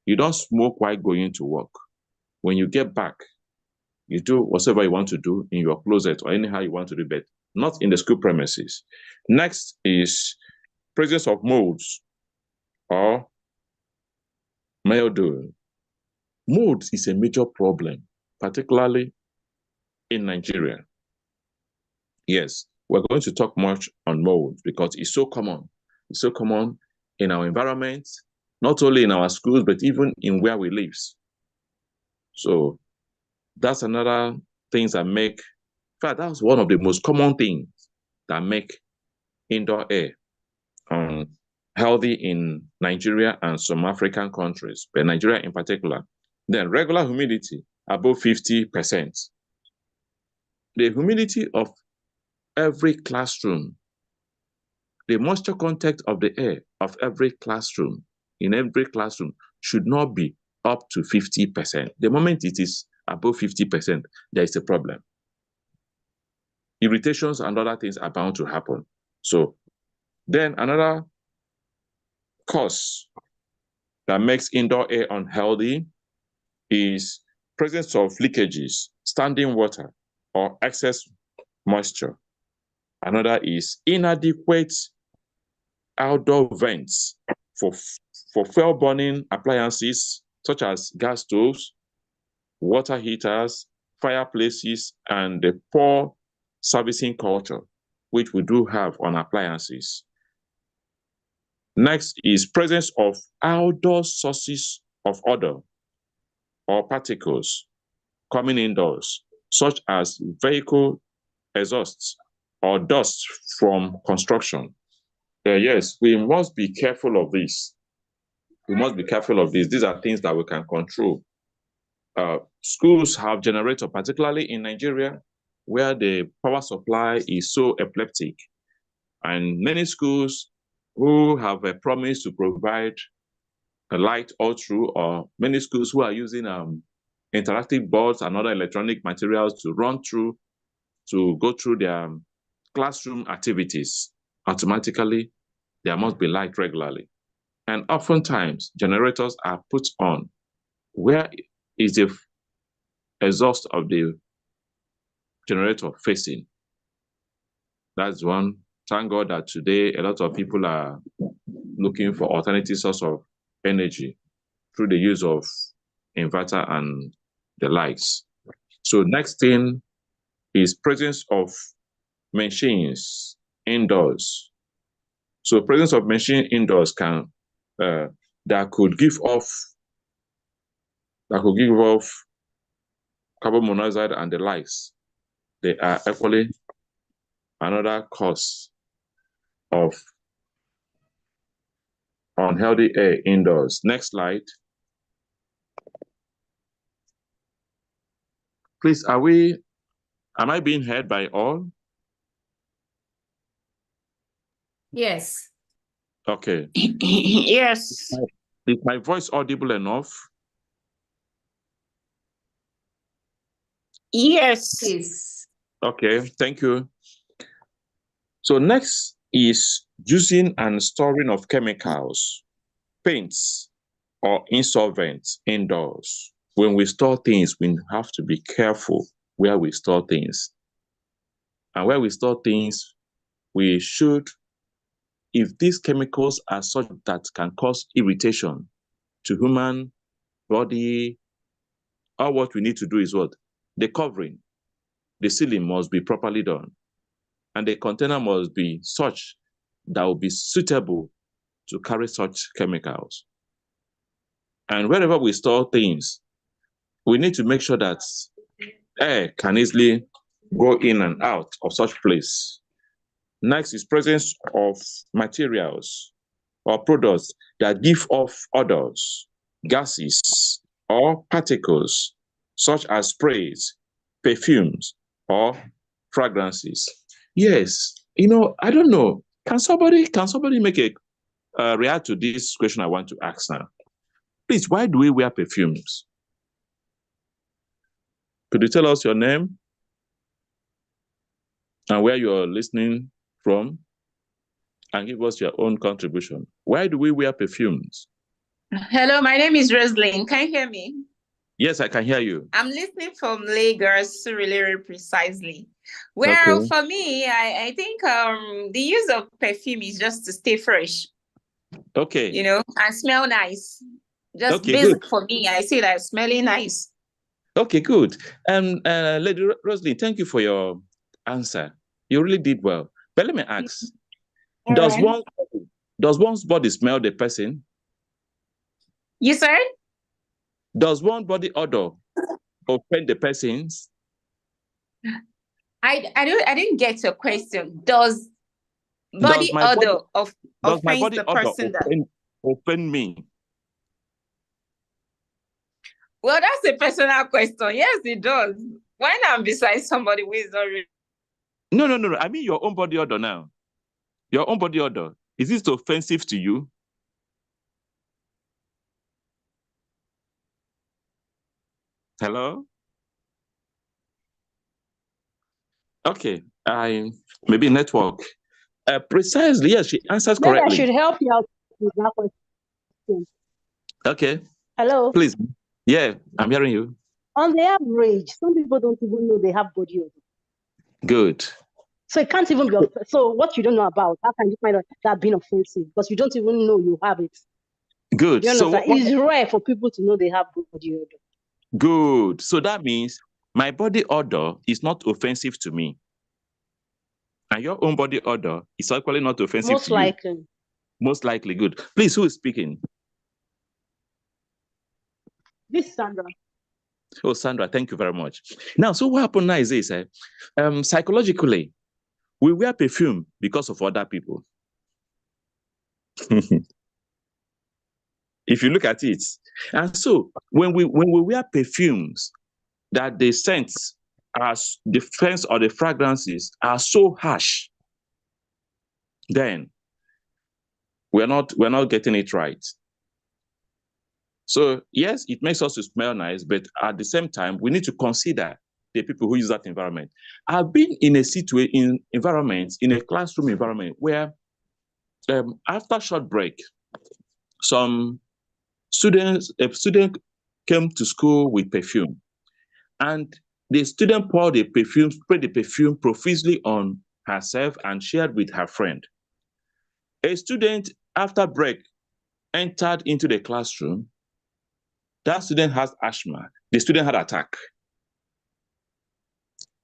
you don't smoke while going to work. When you get back, you do whatever you want to do in your closet or anyhow you want to do, but not in the school premises. Next is presence of molds or mildew. Mold is a major problem, particularly in Nigeria. Yes, we're going to talk much on mold because it's so common. It's so common in our environment, not only in our schools, but even in where we live. So that's another things that make, in fact, that's one of the most common things that make indoor air healthy in Nigeria and some African countries, but Nigeria in particular. Then regular humidity above 50%. The humidity of every classroom, the moisture content of the air of every classroom, in every classroom, should not be up to 50%. The moment it is above 50%, there is a problem. Irritations and other things are bound to happen. So then another cause that makes indoor air unhealthy is presence of leakages, standing water, or excess moisture. Another is inadequate outdoor vents for fuel burning appliances such as gas stoves, water heaters, fireplaces, and the poor servicing culture, which we do have on appliances. Next is presence of outdoor sources of odor or particles coming indoors, such as vehicle exhausts or dust from construction. Yes, we must be careful of this. We must be careful of this. These are things that we can control. Schools have generators, particularly in Nigeria, where the power supply is so epileptic. And many schools who have a promise to provide a light all through, or many schools who are using interactive boards and other electronic materials to run through, to go through their classroom activities, automatically there must be light regularly. And oftentimes generators are put on where is the exhaust of the generator facing. That's one. Thank God that today a lot of people are looking for alternative source of energy through the use of inverter and the likes. So next thing is presence of machines indoors. So presence of machine indoors can that could give off carbon monoxide and the likes. They are equally another cause of unhealthy air indoors. Next slide. Please, am I being heard by all? Yes. Okay. Yes. Is my voice audible enough? Yes. Yes. Okay, thank you. So next is using and storing of chemicals, paints, or insolvents indoors. When we store things, we have to be careful where we store things. And where we store things, we should, if these chemicals are such that can cause irritation to human body, all what we need to do is what? the covering, the sealing must be properly done. And the container must be such that will be suitable to carry such chemicals. And wherever we store things, we need to make sure that air can easily go in and out of such place. Next is presence of materials or products that give off odors, gases, or particles, such as sprays, perfumes, or fragrances. Yes, I don't know. Can somebody make a react to this question I want to ask now? Please, why do we wear perfumes? Could you tell us your name and where you're listening from, and give us your own contribution? Why do we wear perfumes? Hello, my name is Roslyn. Can you hear me? Yes, I can hear you. I'm listening from Lagos, really precisely. Well, Okay. for me, I think the use of perfume is just to stay fresh, Okay. and smell nice. Just Okay, basic good. for me. I see that smelling nice. Okay, good. Lady Roslyn, thank you for your answer. You really did well. But let me ask, All does right. one's body smell the person? You said? Does one body odor offend the persons? I didn't get your question. Does body my body- odor Does my offends body the odor person that? offend me? Well, that's a personal question. Yes, it does. When I'm beside somebody who is not really. No. I mean your own body odor now. Your own body odor. Is this offensive to you? Hello? Okay. Maybe network. Precisely, yes, she answers Maybe I correctly. should help you out with that question. Okay. Hello? Please. Yeah, I'm hearing you. On the average, some people don't even know they have body odor. Good. So it can't even be. So what you don't know about, how can you find out that being offensive? Because you don't even know you have it. Good. You So understand? It's rare for people to know they have body odor. good. So that means my body odor is not offensive to me. And your own body odor is equally not offensive Most to you. likely. Most likely. Good. Please, who is speaking? This is Sandra. Oh, Sandra, thank you very much. Now, so what happened now is this, psychologically, we wear perfume because of other people. If you look at it. And so when we wear perfumes, that the scents the scents or the fragrances are so harsh, then we're not getting it right. So yes, it makes us to smell nice, but at the same time, we need to consider the people who use that environment. I've been in a in a classroom environment where after short break, a student came to school with perfume, and the student sprayed the perfume profusely on herself and shared with her friend. A student, after break, entered into the classroom. That student has asthma. The student had attack.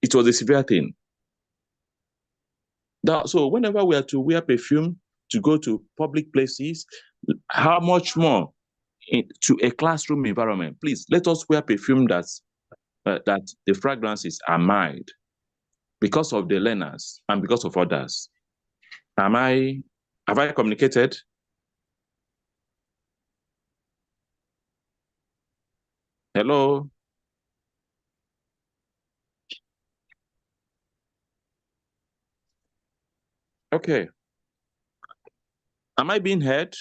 It was a severe thing. So whenever we are to wear perfume to go to public places, how much more to a classroom environment? Please, let us wear perfume that the fragrances are mild because of the learners and because of others. Have I communicated? Hello? Okay. Am I being heard?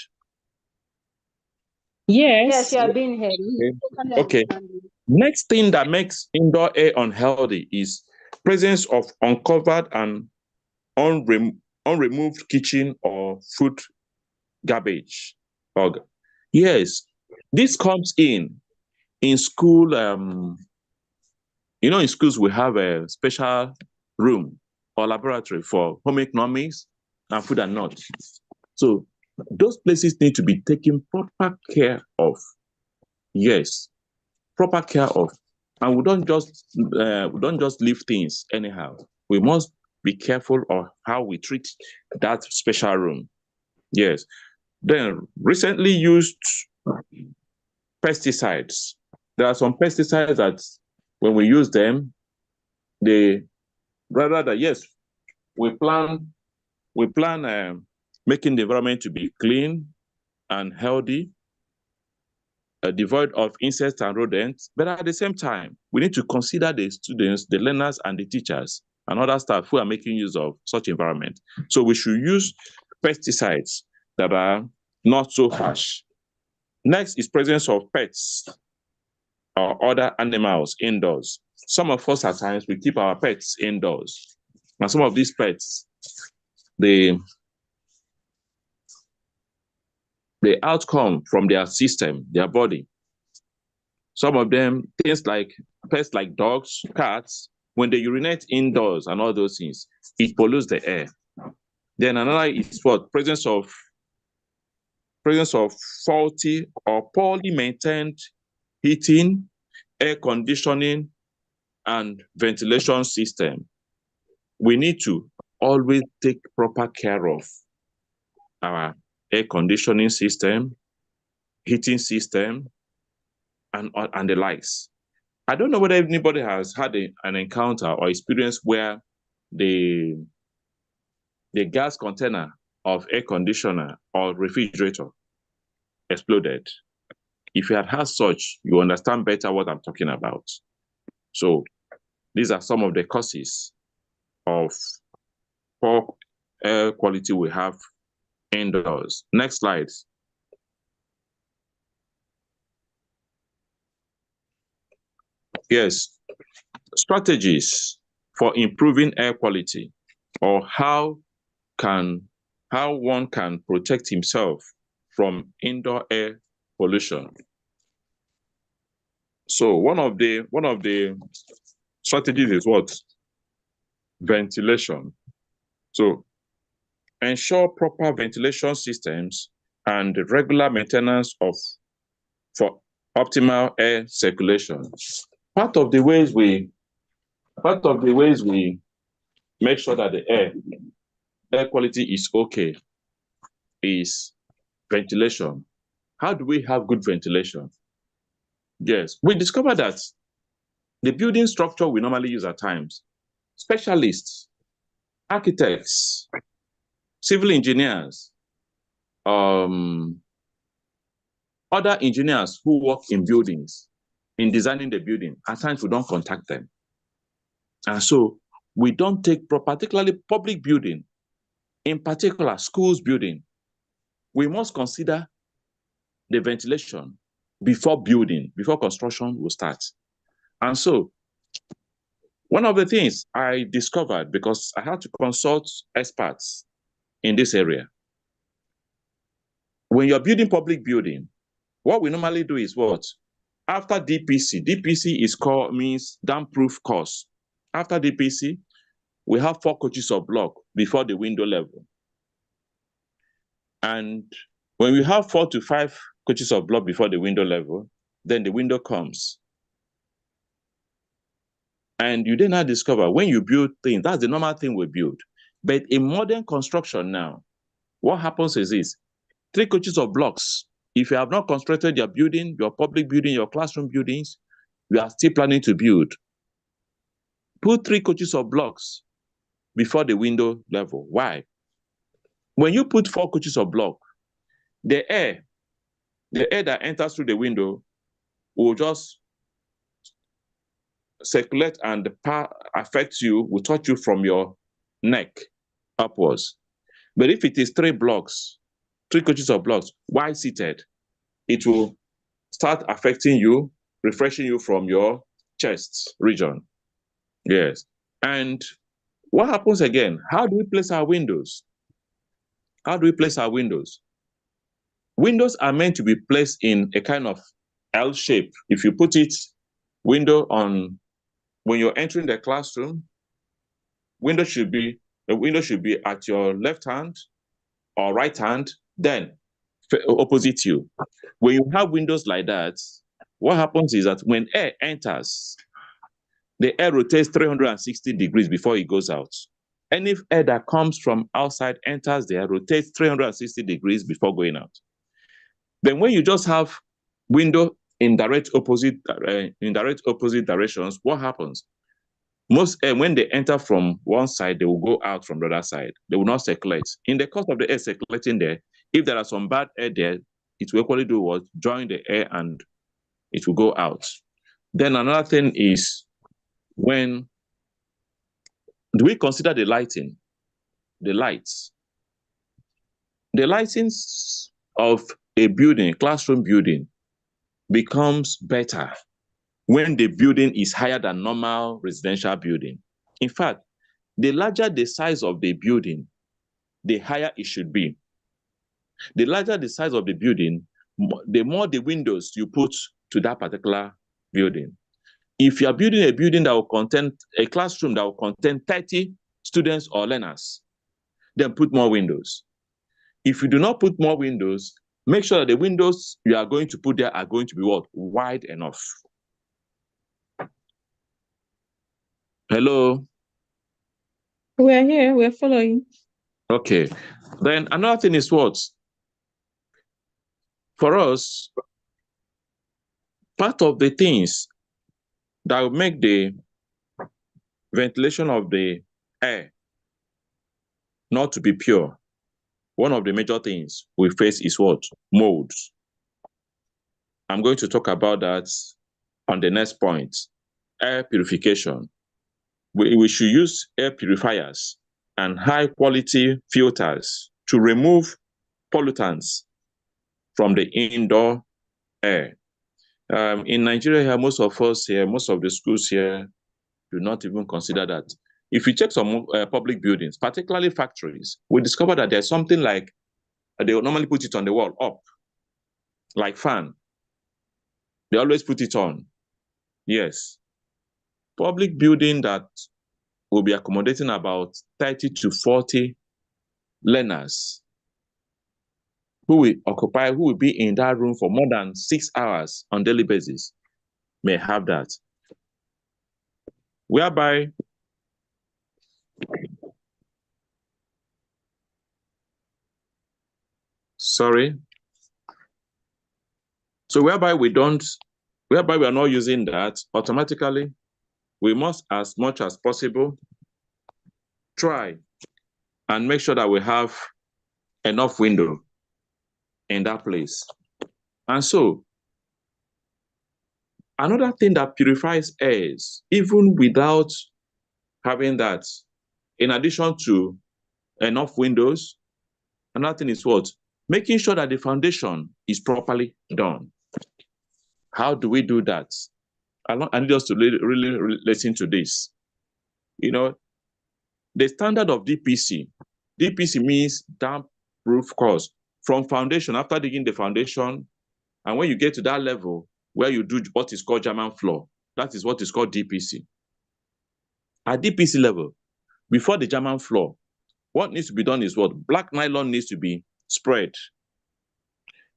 Yes, you are being heard. Okay. Next thing that makes indoor air unhealthy is presence of uncovered and unremoved kitchen or food garbage. Yes, this comes in school. In schools we have a special room or laboratory for home economics and food and not. So those places need to be taken proper care of. Yes, proper care of. And we don't just leave things anyhow. We must be careful of how we treat that special room. Yes. Then recently used pesticides. There are some pesticides that when we use them, they rather that yes, we plan making the environment to be clean and healthy, devoid of insects and rodents. But at the same time, we need to consider the students, the learners, and the teachers and other staff who are making use of such environment. So we should use pesticides that are not so harsh. Next is presence of pets or other animals indoors. Some of us at times, we keep our pets indoors. And some of these pets, the outcome from their system, their body. Some of them, things like pests like dogs, cats, when they urinate indoors and all those things, it pollutes the air. Then another is what? Presence of faulty or poorly maintained heating, air conditioning, and ventilation system. We need to always take proper care of our air conditioning system, heating system, and the likes. I don't know whether anybody has had an encounter or experience where the gas container of air conditioner or refrigerator exploded. If you had such, you understand better what I'm talking about. So these are some of the causes of poor air quality we have indoors. Next slide. Yes, strategies for improving air quality, or how one can protect himself from indoor air pollution. So one of the strategies is what? Ventilation. So ensure proper ventilation systems and regular maintenance for optimal air circulation. Part of the ways we make sure that the air quality is okay is ventilation. How do we have good ventilation? Yes, we discovered that the building structure we normally use at times, specialists, architects, civil engineers, other engineers who work in buildings, in designing the building, at times we don't contact them. And so we don't take, particularly public building, in particular schools building, we must consider the ventilation before construction will start. And so one of the things I discovered, because I had to consult experts in this area, when you're building public building, what we normally do is what? After DPC means damp-proof course. After DPC, we have 4 coaches of block before the window level. And when we have 4 to 5 coaches of block before the window level, then the window comes. And you then now discover when you build things, that's the normal thing we build. But in modern construction now, what happens is this: 3 coaches of blocks. If you have not constructed your building, your public building, your classroom buildings, you are still planning to build, put 3 coaches of blocks before the window level. Why? When you put 4 coaches of block, the air that enters through the window will just circulate, and the power affects you, will touch you from your neck upwards. But if it is 3 coaches of blocks, while seated, it will start affecting you, refreshing you from your chest region. Yes. And what happens again? How do we place our windows? How do we place our windows? Windows are meant to be placed in a kind of L shape. If you put it window on, when you're entering the classroom, the window should be at your left hand or right hand, then opposite you. When you have windows like that, what happens is that when air enters the air rotates 360 degrees before it goes out. Any air that comes from outside enters there, rotates 360 degrees before going out. Then when you just have window in direct opposite directions, what happens? Most air, when they enter from one side, they will go out from the other side. They will not circulate. In the course of the air circulating there, if there are some bad air there, it will equally do what? Join the air and it will go out. Then another thing is, when do we consider the lighting? The lights. The lightings of a building, classroom building, becomes better when the building is higher than normal residential building. In fact, the larger the size of the building, the higher it should be. The larger the size of the building, the more the windows you put to that particular building. If you are building a building that will contain, a classroom that will contain 30 students or learners, then put more windows. If you do not put more windows, make sure that the windows you are going to put there are going to be what? Wide enough. Hello? We're here, we're following. Okay. Then another thing is what? For us, part of the things that will make the ventilation of the air not to be pure, one of the major things we face is what? Molds. I'm going to talk about that on the next point. Air purification. We should use air purifiers and high quality filters to remove pollutants from the indoor air. In Nigeria here, most of us here, most of the schools here do not even consider that. If you check some public buildings, particularly factories, we discover that there's something like, they will normally put it on the wall up, like fan. They always put it on. Yes. Public building that will be accommodating about 30 to 40 learners who will be in that room for more than 6 hours on daily basis may have that. Whereby whereby we are not using that, automatically, we must, as much as possible, try and make sure that we have enough window in that place. And so, another thing that purifies air is, even without having that, in addition to enough windows, another thing is what? Making sure that the foundation is properly done. How do we do that? I need us to really listen to this. You know, the standard of DPC means damp proof course. From foundation, after digging the foundation, and when you get to that level where you do what is called German floor, that is what is called DPC. At DPC level, before the German floor, what needs to be done is what? Black nylon needs to be spread.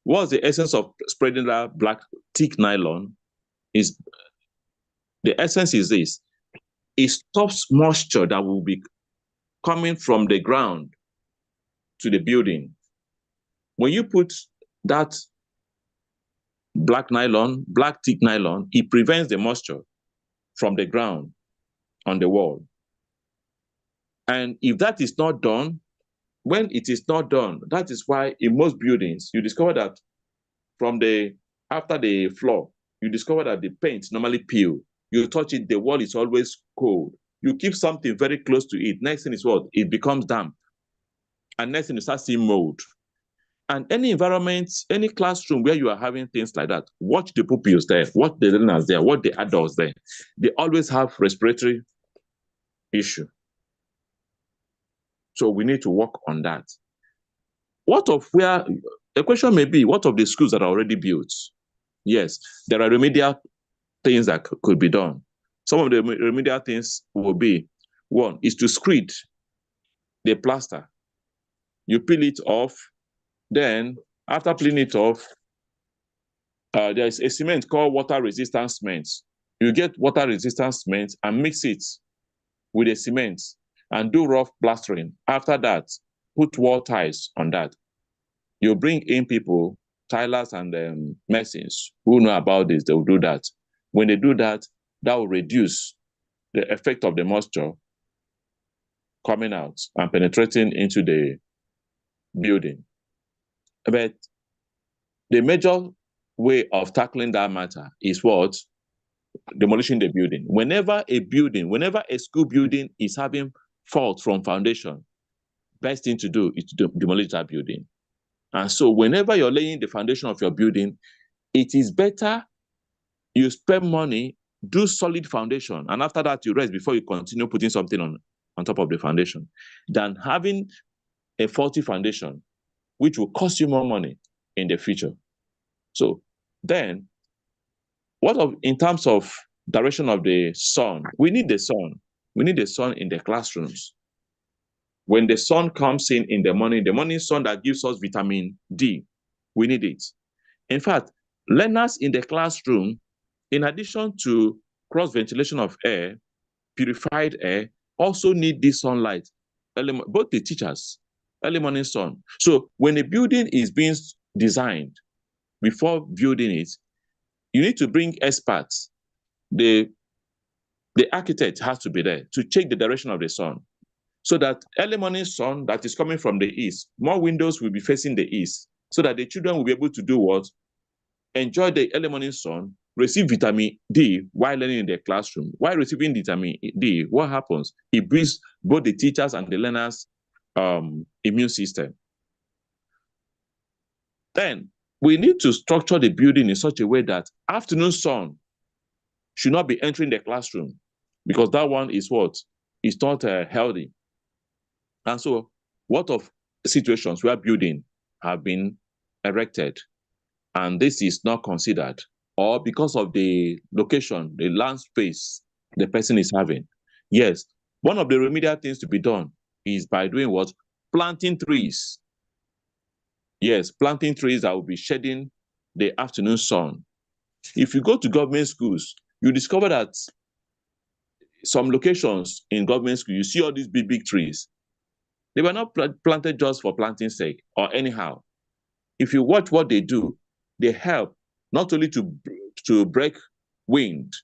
What's the essence of spreading that black thick nylon? The essence is this: it stops moisture that will be coming from the ground to the building. When you put that black thick nylon, it prevents the moisture from the ground on the wall. And if that is not done, when it is not done, that is why in most buildings, you discover that after the floor, you discover that the paint normally peel. You touch it, the wall is always cold. You keep something very close to it. Next thing is what? It becomes damp. And next thing you start seeing mold. And any environment, any classroom where you are having things like that, watch the pupils there, watch the learners there, watch the adults there. They always have respiratory issue. So we need to work on that. The question may be, what of the schools that are already built? Yes, there are remedial things that could be done. Some of the remedial things will be, one, is to screed the plaster. You peel it off, then after peeling it off, there's a cement called water resistant cement. You get water-resistant cement and mix it with the cement and do rough plastering. After that, put wall ties on that. You bring in people, tilers and masons who know about this, they will do that. When they do that, that will reduce the effect of the moisture coming out and penetrating into the building. But the major way of tackling that matter is what? Demolishing the building. Whenever a school building is having fault from foundation, best thing to do is to demolish that building. And so whenever you're laying the foundation of your building, it is better you spend money, do solid foundation, and after that you rest before you continue putting something on top of the foundation, than having a faulty foundation, which will cost you more money in the future. So then, in terms of direction of the sun? We need the sun. We need the sun in the classrooms. When the sun comes in the morning sun that gives us vitamin D, we need it. In fact, learners in the classroom, in addition to cross ventilation of air, purified air, also need this sunlight, both the teachers, early morning sun. So when a building is being designed, before building it, you need to bring experts. The architect has to be there to check the direction of the sun, so that early morning sun that is coming from the east, more windows will be facing the east, so that the children will be able to do what? Enjoy the early morning sun, receive vitamin D while learning in the classroom. While receiving vitamin D, what happens? It boosts both the teachers and the learners' immune system. Then we need to structure the building in such a way that afternoon sun should not be entering the classroom, because that one is what? It's not healthy. And so what of situations where buildings have been erected and this is not considered, or because of the location, the land space the person is having? Yes, one of the remedial things to be done is by doing what? Planting trees. Yes, planting trees that will be shedding the afternoon sun. If you go to government schools, you discover that some locations in government schools, you see all these big trees. They were not planted just for planting sake or anyhow. If you watch what they do, they help not only to break wind,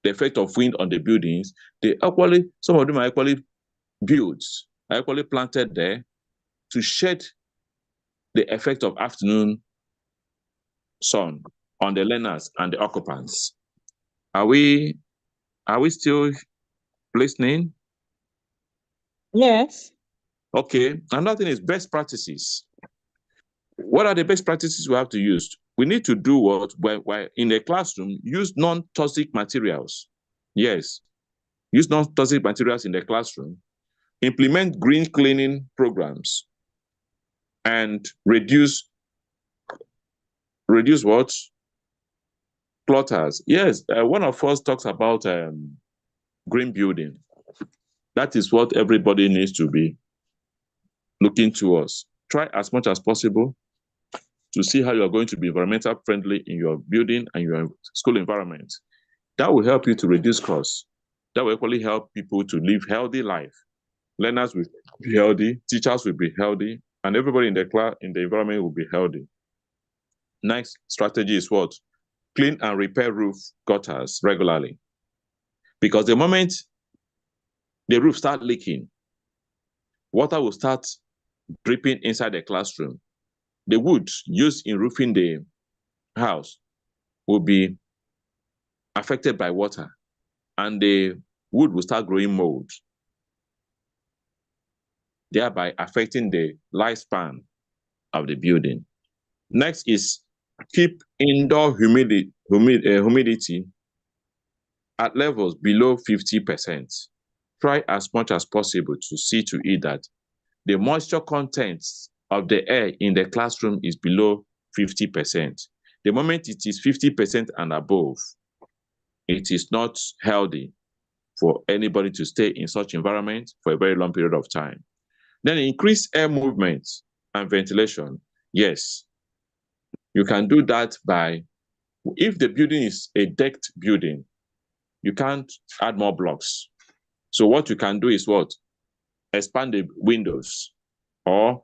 the effect of wind on the buildings, some of them are equally built, are equally planted there to shed the effect of afternoon sun on the learners and the occupants. Are we still listening? Yes. Okay. Another thing is best practices. What are the best practices we have to use? We need to do what? While in the classroom, use non-toxic materials. Yes. Use non-toxic materials in the classroom. Implement green cleaning programs. And reduce what? Clutters. Yes, one of us talks about green building. That is what everybody needs to be looking towards. Try as much as possible to see how you're going to be environmental friendly in your building and your school environment. That will help you to reduce costs. That will equally help people to live healthy life. Learners will be healthy, teachers will be healthy, and everybody in the class, in the environment will be healthy. Next strategy is what? Clean and repair roof gutters regularly. Because the moment the roof starts leaking, water will start dripping inside the classroom. The wood used in roofing the house will be affected by water, and the wood will start growing mold, thereby affecting the lifespan of the building. Next is keep indoor humidity at levels below 50%. Try as much as possible to see to it that the moisture content of the air in the classroom is below 50%. The moment it is 50% and above, it is not healthy for anybody to stay in such environment for a very long period of time. Then increase air movement and ventilation. Yes, you can do that by, if the building is a decked building, you can't add more blocks. So what you can do is what? Expand the windows or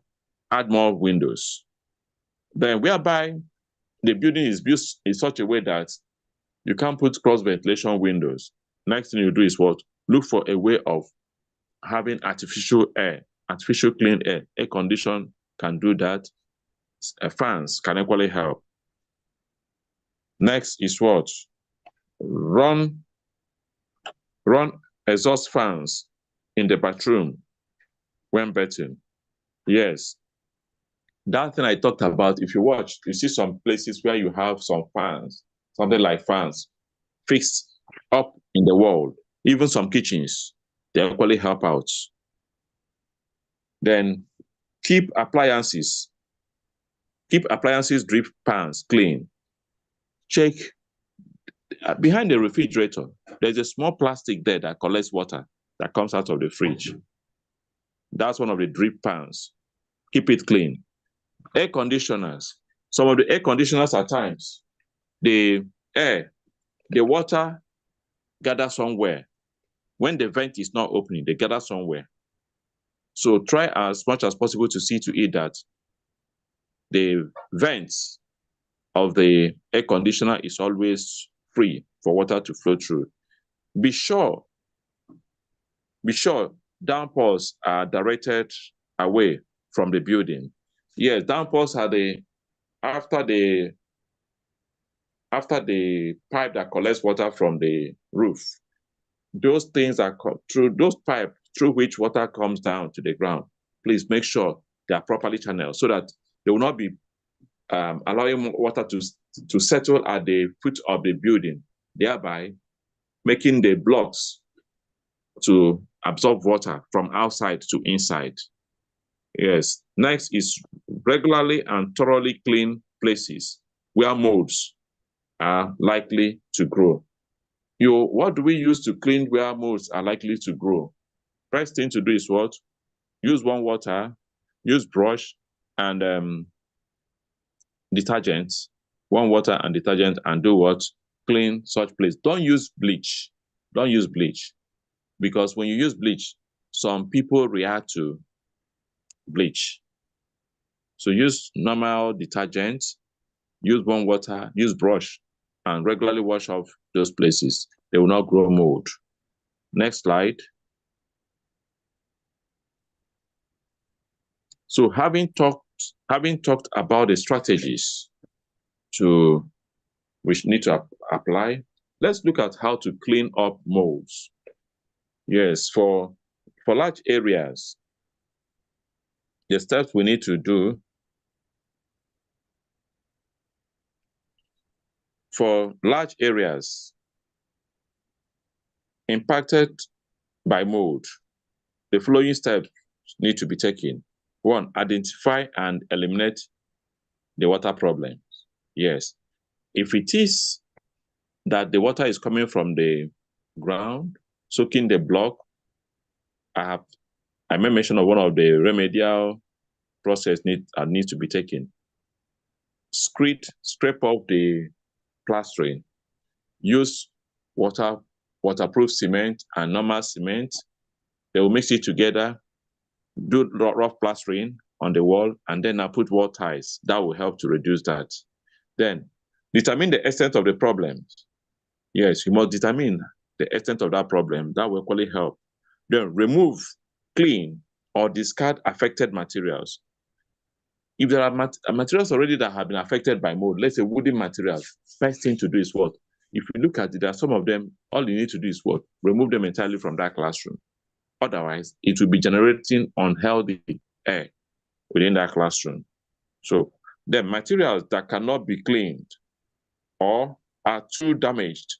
add more windows. Then whereby the building is built in such a way that you can't put cross ventilation windows. Next thing you do is what? Look for a way of having artificial air, artificial clean air. Air condition can do that. Fans can equally help. Next is what? Run exhaust fans in the bathroom when bathing. Yes. That thing I talked about, if you watch, you see some places where you have some fans, something like fans fixed up in the wall. Even some kitchens, they equally help out. Then keep appliances drip pans clean. Check behind the refrigerator, there's a small plastic there that collects water that comes out of the fridge. That's one of the drip pans. Keep it clean. Air conditioners. Some of the air conditioners at times, the water gathers somewhere. When the vent is not opening, they gather somewhere. So try as much as possible to see to it that the vents of the air conditioner is always free for water to flow through. Be sure downpours are directed away from the building. Yes, downpours are after the pipe that collects water from the roof. Those things are through those pipes through which water comes down to the ground. Please make sure they are properly channeled so that they will not be allowing water to settle at the foot of the building, thereby making the blocks to absorb water from outside to inside. Yes. Next is regularly and thoroughly clean places where molds are likely to grow. What do we use to clean where molds are likely to grow? First thing to do is what? Use warm water, use brush and detergent, warm water and detergent, and do what? Clean such place. Don't use bleach. Don't use bleach. Because when you use bleach, some people react to bleach. So use normal detergent, use warm water, use brush, and regularly wash off those places. They will not grow mold. Next slide. So having talked about the strategies which need to apply, let's look at how to clean up molds. Yes, for large areas, the steps we need to do for large areas impacted by mold, the following steps need to be taken. 1, identify and eliminate the water problems. Yes, if it is that the water is coming from the ground, soaking the block, I made mention of one of the remedial process needs to be taken. Scrape off the plastering. Use waterproof cement and normal cement. They will mix it together. Do rough plastering on the wall, and then put wall ties. That will help to reduce that. Then determine the extent of the problem. Yes, you must determine the extent of that problem. That will equally help. Then remove, clean, or discard affected materials. If there are materials already that have been affected by mold, let's say wooden materials, first thing to do is what? If you look at it, there are some of them, all you need to do is what? Remove them entirely from that classroom. Otherwise, it will be generating unhealthy air within that classroom. So the materials that cannot be cleaned or are too damaged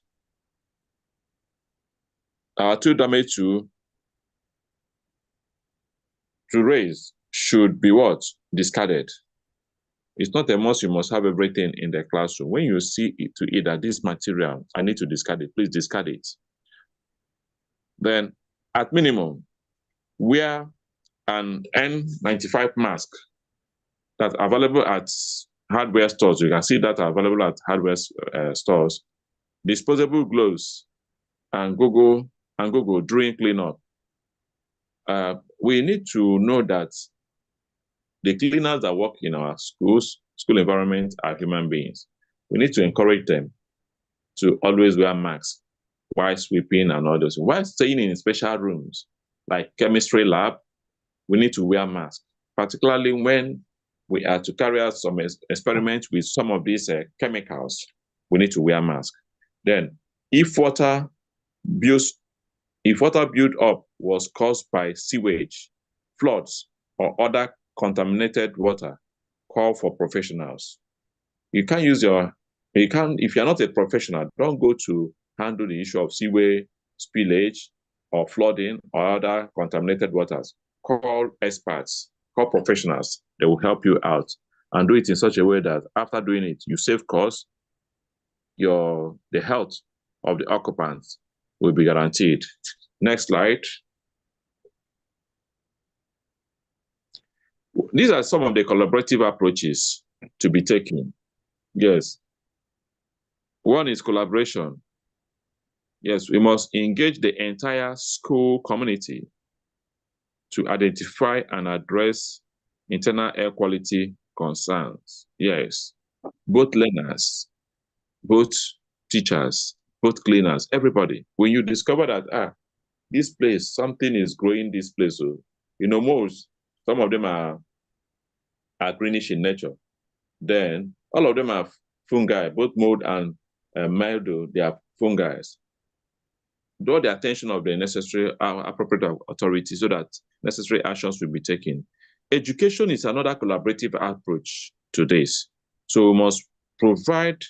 to raise should be what? Discarded. It's not a must, you must have everything in the classroom. When you see it to it that this material, I need to discard it, please discard it. Then, at minimum, wear an N95 mask that's available at hardware stores. You can see that are available at hardware stores. Disposable gloves and Google during cleanup. We need to know that the cleaners that work in our schools, school environment are human beings. We need to encourage them to always wear masks while sweeping and others. While staying in special rooms like chemistry lab, we need to wear masks, particularly when we are to carry out some experiments with some of these chemicals. We need to wear masks. Then, if water build up was caused by sewage, floods, or other contaminated water, call for professionals. If you're not a professional, don't go to handle the issue of sewage, spillage, or flooding, or other contaminated waters. Call experts, call professionals. They will help you out, and do it in such a way that after doing it, you save costs, the health of the occupants will be guaranteed. Next slide. These are some of the collaborative approaches to be taken. Yes. One is collaboration. Yes, we must engage the entire school community to identify and address internal air quality concerns. Yes, both learners, both teachers, both cleaners, everybody. When you discover that, this place, something is growing this place. So, moles, some of them are greenish in nature. Then all of them are fungi, both mold and mildew, they are fungi. Draw the attention of the necessary appropriate authority so that necessary actions will be taken. Education is another collaborative approach to this. So we must provide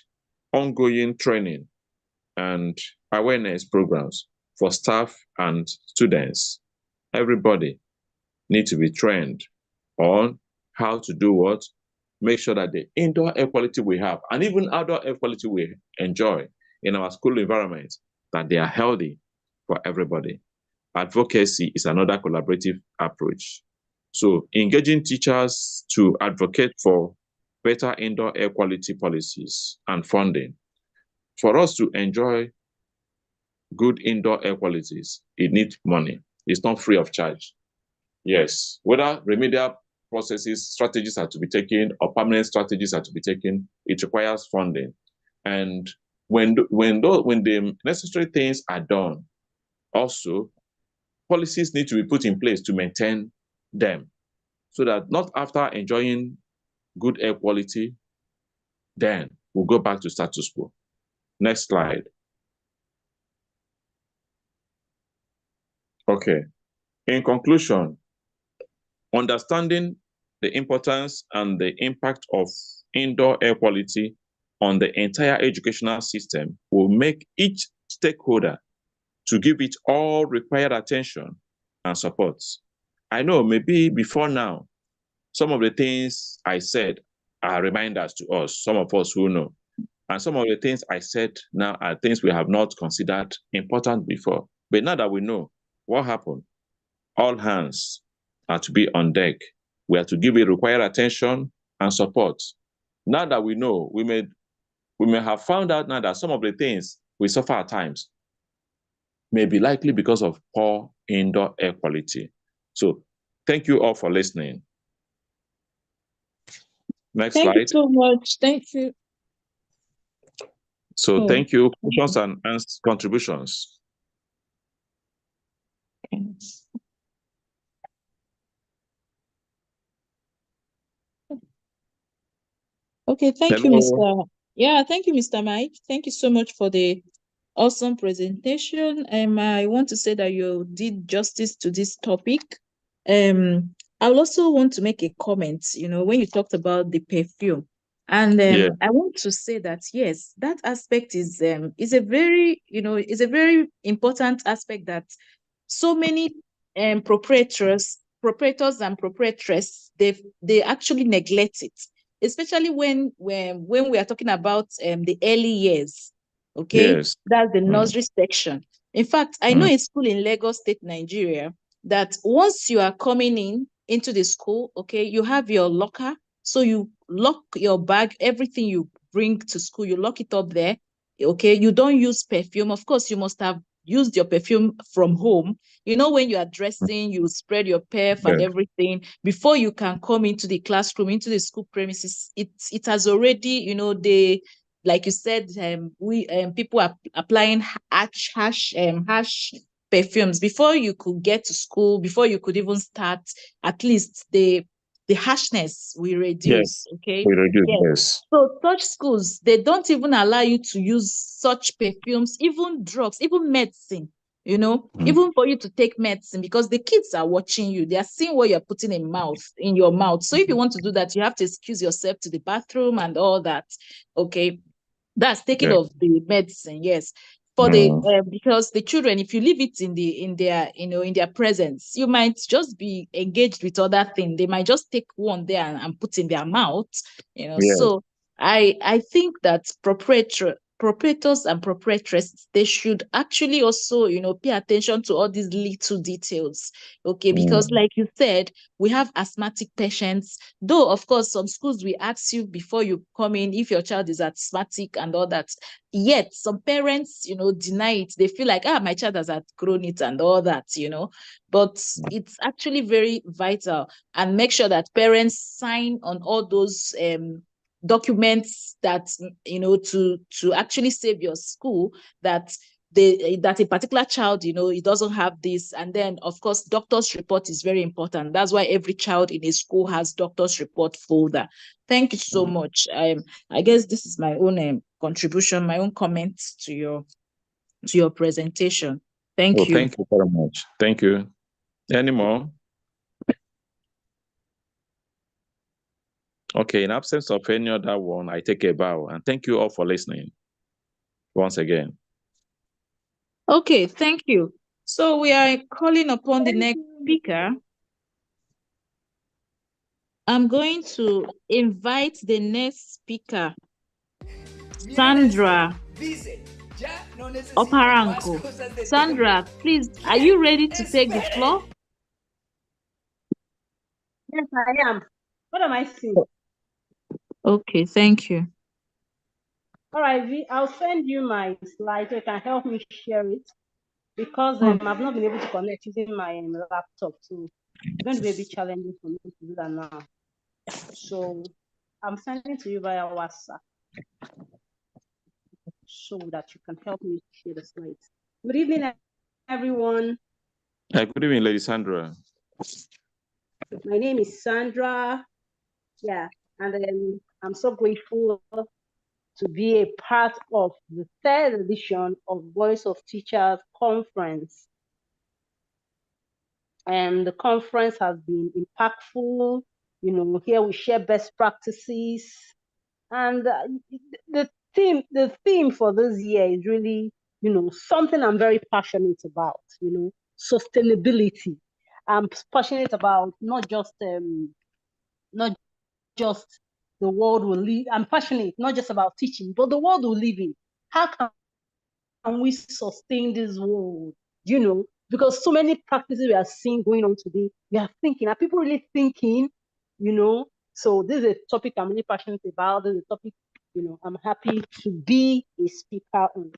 ongoing training and awareness programs for staff and students. Everybody needs to be trained on how to do what, make sure that the indoor air quality we have, and even outdoor air quality we enjoy in our school environment, that they are healthy for everybody. Advocacy is another collaborative approach. So engaging teachers to advocate for better indoor air quality policies and funding. For us to enjoy good indoor air qualities, it needs money. It's not free of charge. Yes, whether remedial processes, strategies are to be taken, or permanent strategies are to be taken, it requires funding. And when the necessary things are done, also, policies need to be put in place to maintain them, so that not after enjoying good air quality, then we'll go back to status quo. Next slide. Okay. In conclusion, understanding the importance and the impact of indoor air quality on the entire educational system will make each stakeholder to give it all required attention and support. I know maybe before now, some of the things I said are reminders to us, some of us who know. And some of the things I said now are things we have not considered important before. But now that we know what happened, all hands are to be on deck. We are to give it required attention and support. Now that we know, we may have found out now that some of the things we suffer at times may be likely because of poor indoor air quality. So thank you all for listening. Next slide. Thank you so much. Thank you. So thank you. Questions and contributions. Okay, thank you, Mr. Yeah, thank you, Mr. Mike. Thank you so much for the awesome presentation. I want to say that you did justice to this topic. I will also want to make a comment, when you talked about the perfume. And I want to say that, yes, that aspect is a very, is a very important aspect that so many proprietors and proprietresses, they actually neglect it, especially when we are talking about the early years. Okay, yes. That's the nursery section. In fact, I know a school in Lagos State, Nigeria, that once you are coming into the school, okay, you have your locker. So you lock your bag, everything you bring to school, you lock it up there. Okay, you don't use perfume. Of course, you must have used your perfume from home, you know, when you are dressing, you spread your perf and everything before you can come into the classroom, into the school premises. It has already, you know, like you said, people are applying harsh perfumes before you could get to school, before you could even start. At least the harshness will reduce. Okay. We reduce, yes. So such schools, they don't even allow you to use such perfumes, even drugs, even medicine, you know, even for you to take medicine, because the kids are watching you. They are seeing what you're putting in your mouth. So if you want to do that, you have to excuse yourself to the bathroom and all that. Okay. That's taking of the medicine, yes. For the because the children, if you leave it in their presence, you might just be engaged with other things. They might just take one there and put in their mouth, you know. So I think that proprietors and proprietresses, they should actually also, you know, pay attention to all these little details. Okay, because like you said, we have asthmatic patients, though of course some schools will ask you before you come in if your child is asthmatic and all that. Yet some parents, you know, deny it. They feel like, my child has outgrown it and all that, you know. But it's actually very vital, and make sure that parents sign on all those documents that, you know, to actually save your school, that a particular child, you know, it doesn't have this. And then of course doctor's report is very important. That's why every child in a school has doctor's report folder. Thank you so much. I guess this is my own contribution, my own comments to your presentation. Thank you. Thank you very much. Thank you. Any more? Okay, in absence of any other one, I take a bow and thank you all for listening once again. Okay, thank you. So we are calling upon the next speaker. I'm going to invite the next speaker, Sandra Oparanko. Sandra, please, are you ready to take the floor? Yes, I am. What am I saying? Okay, thank you. All right, V, I'll send you my slide so you can help me share it, because I've not been able to connect using my laptop, so it's going to be a bit challenging for me to do that now. So I'm sending to you via WhatsApp so that you can help me share the slides. Good evening, everyone. Good evening, Lady Sandra. My name is Sandra. Yeah, and then I'm so grateful to be a part of the 3rd edition of Voice of Teachers Conference. And the conference has been impactful. You know, here we share best practices. And the theme for this year is really, you know, something I'm very passionate about, you know, sustainability. I'm passionate about not just the world we live. I'm passionate not just about teaching, but the world we live in. How can we sustain this world? You know, because so many practices we are seeing going on today, we are thinking, are people really thinking? You know, so this is a topic I'm really passionate about. This is a topic, you know, I'm happy to be a speaker on.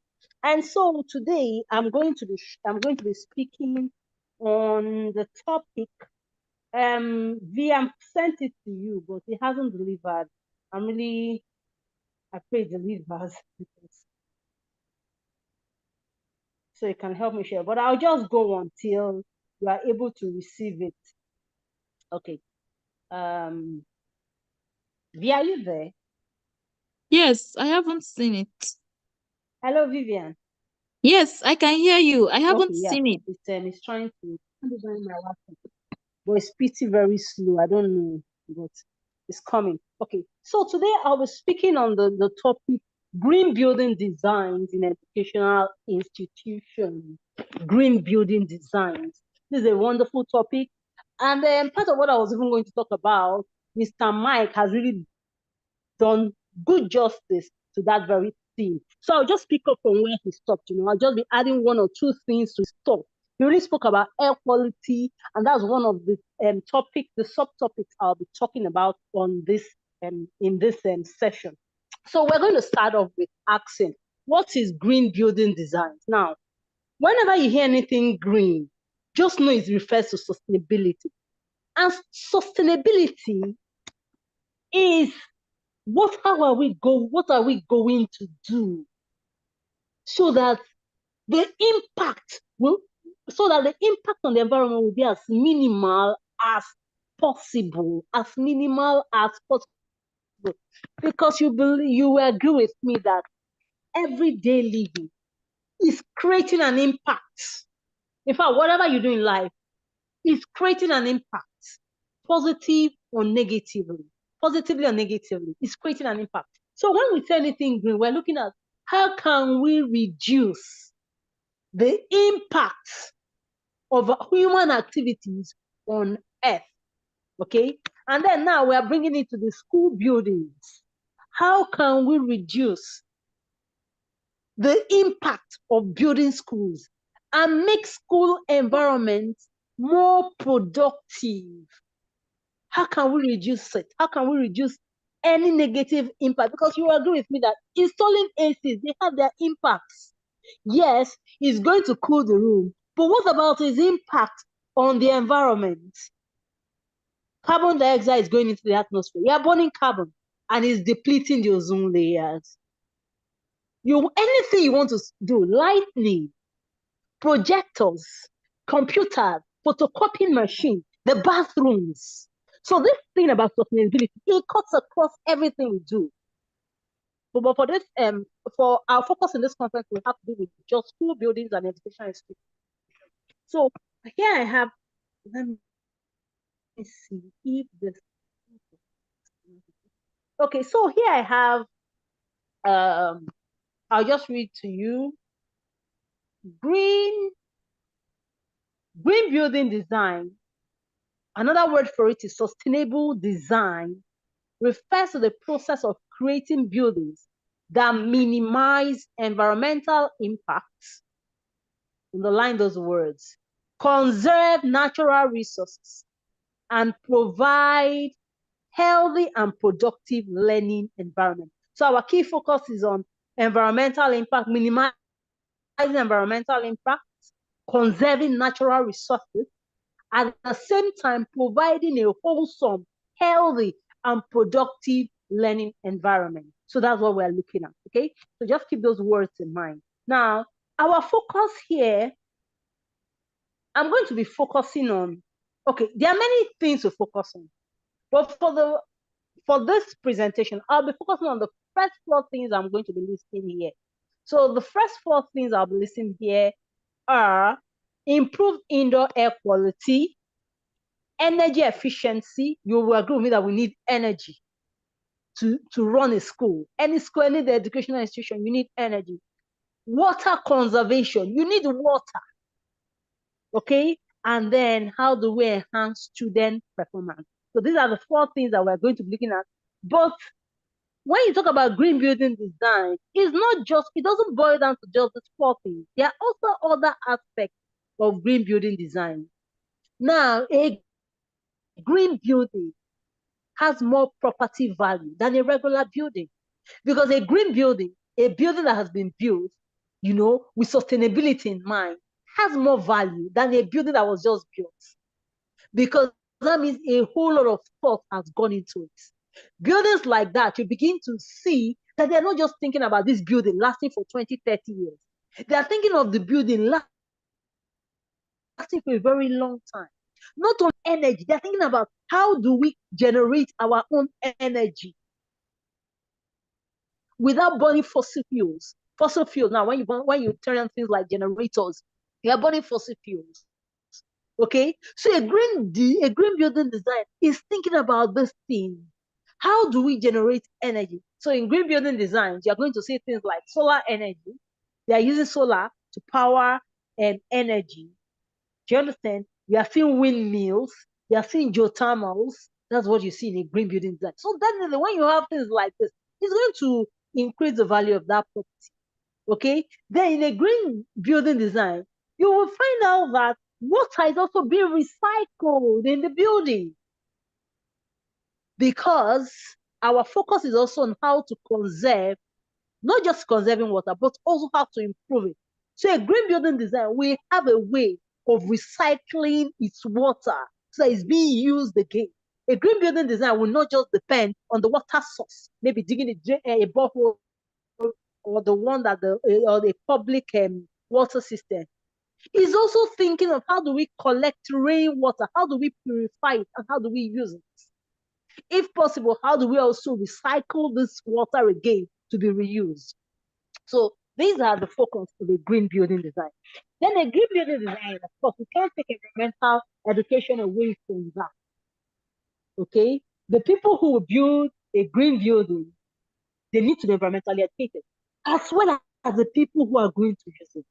And so today I'm going to be speaking on the topic. VM sent it to you, but it hasn't delivered. I'm really afraid it delivers, so you can help me share. But I'll just go until you are able to receive it. Okay. V, are you there? Yes, I haven't seen it. Hello, Vivian. Yes, I can hear you. I haven't seen it. It's trying to design my laptop, but it's pretty very slow. I don't know, but it's coming. Okay, so today I'll be speaking on the topic green building designs in educational institutions. Green building designs. This is a wonderful topic. And then part of what I was even going to talk about, Mr. Mike has really done good justice to that very theme. So I'll just pick up from where he stopped. You know, I'll just be adding 1 or 2 things to stop. He really spoke about air quality, and that's one of the the subtopics I'll be talking about on this in this session. So we're going to start off with asking, what is green building designs? Now, whenever you hear anything green, just know it refers to sustainability. And sustainability is what are we going to do so that the impact on the environment will be as minimal as possible, because you will agree with me that everyday living is creating an impact. In fact, whatever you do in life is creating an impact, positively or negatively, it's creating an impact. So when we say anything green, we're looking at how can we reduce the impact of human activities on Earth, okay? And then now we are bringing it to the school buildings. How can we reduce the impact of building schools and make school environments more productive? How can we reduce it? How can we reduce any negative impact? Because you agree with me that installing ACs, they have their impacts. Yes, it's going to cool the room, but what about its impact on the environment? Carbon dioxide is going into the atmosphere. You are burning carbon and it's depleting the ozone layers. Anything you want to do, lighting, projectors, computers, photocopying machine, the bathrooms. So this thing about sustainability, it cuts across everything we do. But for this, for our focus in this conference, we have to do with just school buildings and education institutions. So here I have, let me see if this. Okay, so here I have, I'll just read to you. Green building design, another word for it is sustainable design, refers to the process of creating buildings that minimize environmental impacts, underline those words, conserve natural resources, and provide healthy and productive learning environment. So our key focus is on environmental impact, minimizing environmental impact, conserving natural resources, at the same time providing a wholesome, healthy, and productive learning environment. So that's what we're looking at, okay? So just keep those words in mind. Now, our focus here, I'm going to be focusing on, okay, there are many things to focus on, but for this presentation, I'll be focusing on the first 4 things I'm going to be listing here. So the first 4 things I'll be listing here are improved indoor air quality, energy efficiency. You will agree with me that we need energy to run a school. Any school, any educational institution, you need energy. Water conservation, you need water. Okay? And then how do we enhance student performance? So these are the 4 things that we're going to be looking at. But when you talk about green building design, it doesn't boil down to just these 4 things. There are also other aspects of green building design. Now, a green building has more property value than a regular building, because a green building, a building that has been built, with sustainability in mind, has more value than a building that was just built, because that means a whole lot of thought has gone into it. Buildings like that, you begin to see that they're not just thinking about this building lasting for 20, 30 years. They are thinking of the building lasting for a very long time. Not on energy, they're thinking about how do we generate our own energy without burning fossil fuels. Fossil fuels, now when you turn on things like generators, you are burning fossil fuels. Okay, so a green building design is thinking about this thing. How do we generate energy? So in green building designs, you're going to see things like solar energy. They are using solar to power energy. Do you understand? We are seeing windmills. They are seeing geothermals. That's what you see in a green building design. So definitely, when you have things like this, it's going to increase the value of that property. Okay? Then in a green building design, you will find out that water is also being recycled in the building, because our focus is also on how to conserve, not just conserving water, but also how to improve it. So a green building design, we have a way of recycling its water so that it's being used again. A green building design will not just depend on the water source, maybe digging a borehole or the one that or the public water system. It's also thinking of how do we collect rainwater, how do we purify it, and how do we use it? If possible, how do we also recycle this water again to be reused? So these are the focus of a green building design. Then a green building design, of course, we can't take environmental education away from that. Okay? The people who will build a green building, they need to be environmentally educated, as well as the people who are going to use it.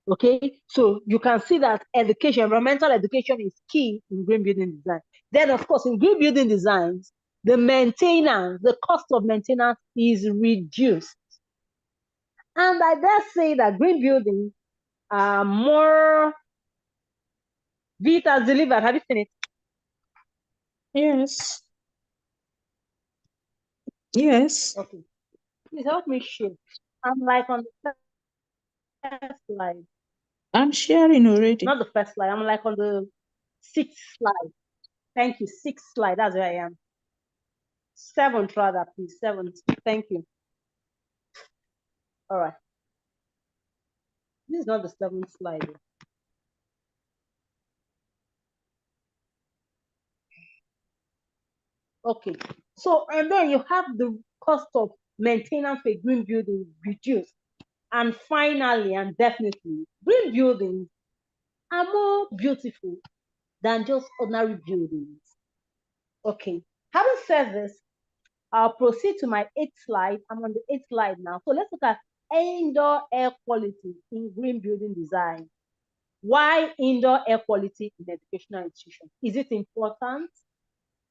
Okay, so you can see that education, environmental education is key in green building design. Then, of course, in green building designs, the maintenance, the cost of maintenance is reduced. And I dare say that green buildings are more. Vita's delivered. Have you seen it? Yes. Yes. Okay. Please help me share. I'm like on the first slide. I'm sharing already. Not the first slide. I'm like on the 6th slide. Thank you. 6th slide. That's where I am. 7th rather, please. 7th. Thank you. All right. This is not the 7th slide. Okay. So, and then you have the cost of maintenance for a green building reduced. And finally, and definitely, green buildings are more beautiful than just ordinary buildings. Okay. Having said this, I'll proceed to my 8th slide. I'm on the 8th slide now. So let's look at indoor air quality in green building design. Why indoor air quality in educational institutions? Is it important?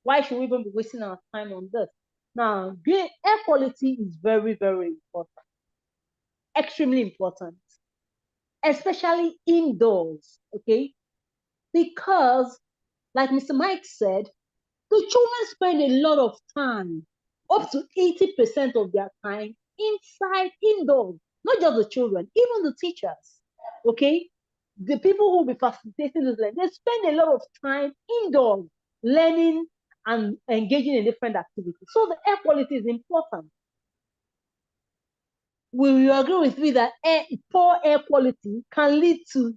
Why should we even be wasting our time on this? Now, air quality is very, very important. Extremely important. Especially indoors, okay? Because, like Mr. Mike said, the children spend a lot of time, up to 80% of their time indoors. Not just the children, even the teachers, okay? The people who will be facilitating this, they spend a lot of time indoors, learning and engaging in different activities. So the air quality is important. Will you agree with me that poor air quality can lead to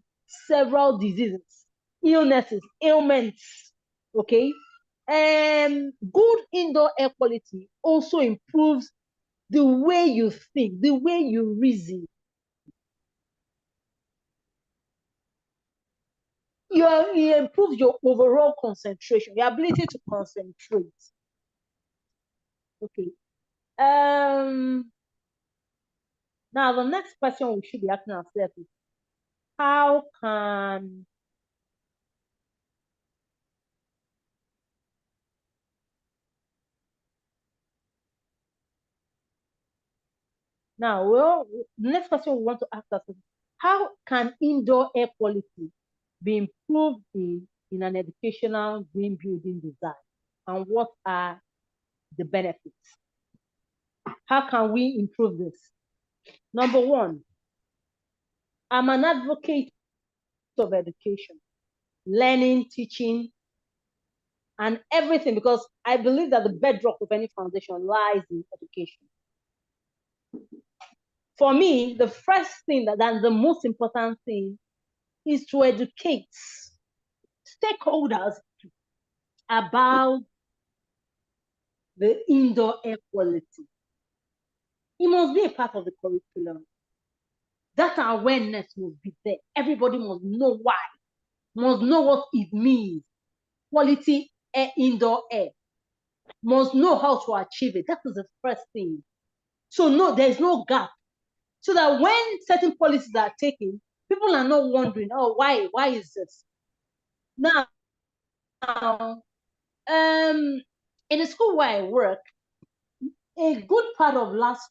several diseases, illnesses, ailments, okay? And good indoor air quality also improves the way you think, the way you reason. It improves your overall concentration, your ability to concentrate. Okay. Now, the next question we should be asking ourselves is, how can the next question we want to ask ourselves, how can indoor air quality be improved in an educational green building design? And what are the benefits? How can we improve this? Number one, I'm an advocate of education, learning, teaching, and everything, because I believe that the bedrock of any foundation lies in education. For me, the first thing and the most important thing is to educate stakeholders about the indoor air quality. It must be a part of the curriculum. That awareness must be there. Everybody must know why, must know what it means. Quality air, indoor air, must know how to achieve it. That is the first thing. So no, there's no gap. So that when certain policies are taken, people are not wondering, oh, why is this? Now, in the school where I work, a good part of last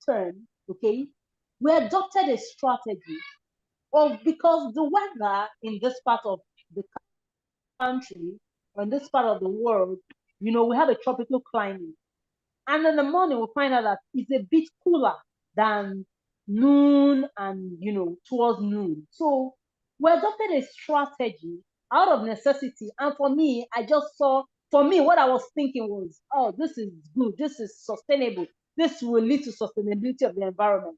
term, okay, we adopted a strategy because the weather in this part of the country, or in this part of the world, we have a tropical climate. And in the morning, we find out that it's a bit cooler than noon and, towards noon. So we adopted a strategy out of necessity. And for me, what I was thinking was, oh, this is good. This is sustainable. This will lead to sustainability of the environment.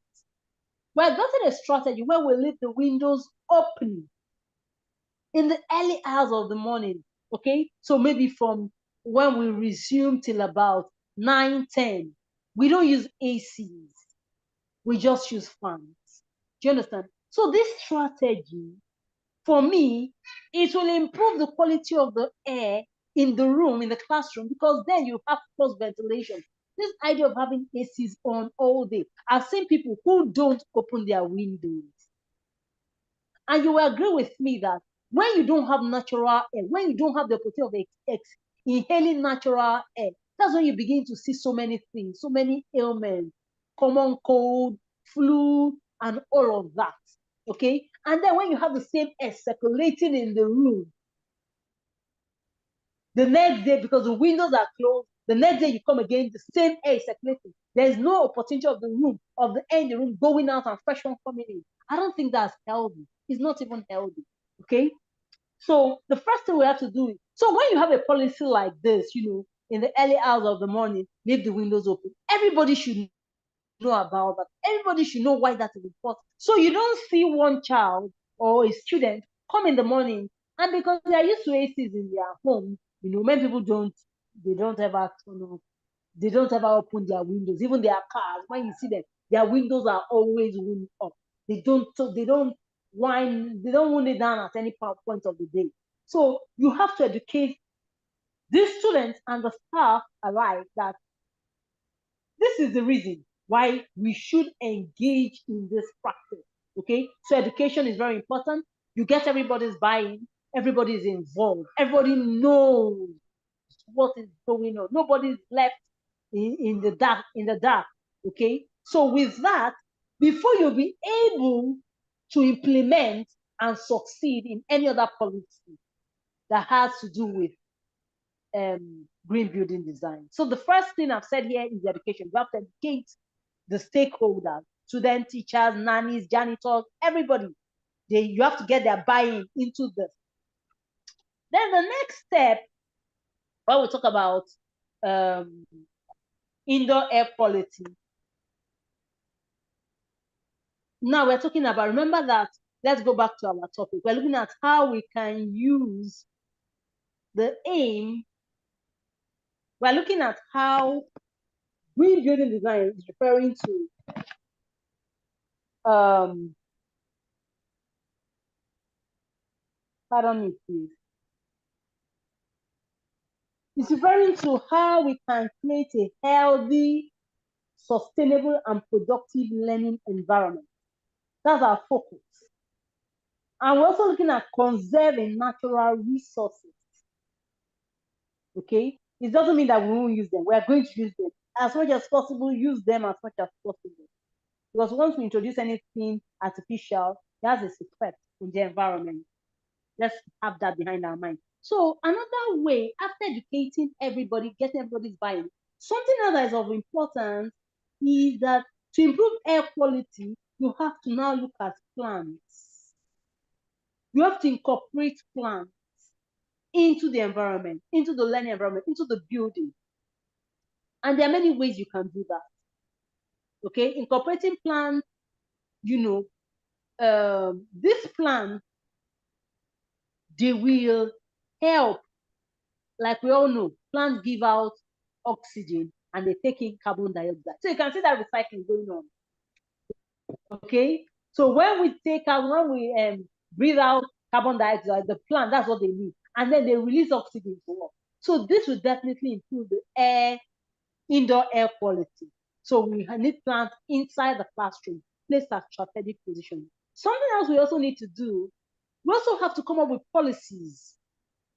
We adopted a strategy where we leave the windows open in the early hours of the morning, okay? So maybe from when we resume till about 9, 10, we don't use ACs. We just use fans. Do you understand? So this strategy, for me, it will improve the quality of the air in the room, in the classroom, because then you have cross ventilation. This idea of having ACs on all day. I've seen people who don't open their windows. And you will agree with me that when you don't have natural air, when you don't have the opportunity of inhaling natural air, that's when you begin to see so many things, so many ailments, common cold, flu, and all of that. Okay? And then when you have the same air circulating in the room, the next day, because the windows are closed, the next day you come again, the same air is circulating. There's no opportunity of the air in the room going out and fresh one coming in. I don't think that's healthy. It's not even healthy. Okay? So the first thing we have to do is, so when you have a policy like this, in the early hours of the morning, leave the windows open. Everybody should know about that. Everybody should know why that is important. So you don't see one child or a student come in the morning, and because they are used to ACs in their home, many people don't ever turn off. They don't ever open their windows. Even their cars, when you see them, their windows are always wound up. They don't wind it down at any point of the day. So you have to educate these students and the staff alike that this is the reason why we should engage in this practice. Okay, so education is very important. You get everybody's buy-in, everybody is involved, everybody knows what is going on. Nobody's left in the dark. Okay, so with that, before you'll be able to implement and succeed in any other policy that has to do with green building design. So the first thing I've said here is education. You have to educate the stakeholders, students, teachers, nannies, janitors, everybody. You have to get their buy-in into this. Then the next step, when we talk about indoor air quality, now we're talking about, remember that, let's go back to our topic. We're looking at how we can use the aim. We're looking at how green building design is referring to pardon me, please. It's referring to how we can create a healthy, sustainable, and productive learning environment. That's our focus. And we're also looking at conserving natural resources. Okay? It doesn't mean that we won't use them. We are going to use them as much as possible, use them as much as possible. Because once we introduce anything artificial, that's a effect in the environment. Let's have that behind our mind. So another way, after educating everybody, getting everybody's buy-in, something else that is of importance is that to improve air quality, you have to now look at plants. You have to incorporate plants into the environment, into the learning environment, into the building. And there are many ways you can do that. Okay, incorporating plants, this plant, they will help. Like we all know, plants give out oxygen and they take in carbon dioxide. So you can see that recycling going on. Okay, so when we breathe out carbon dioxide, the plant, that's what they need. And then they release oxygen to us. So this will definitely improve the indoor air quality. So we need plants inside the classroom, placed at strategic position. Something else we also need to do, we also have to come up with policies.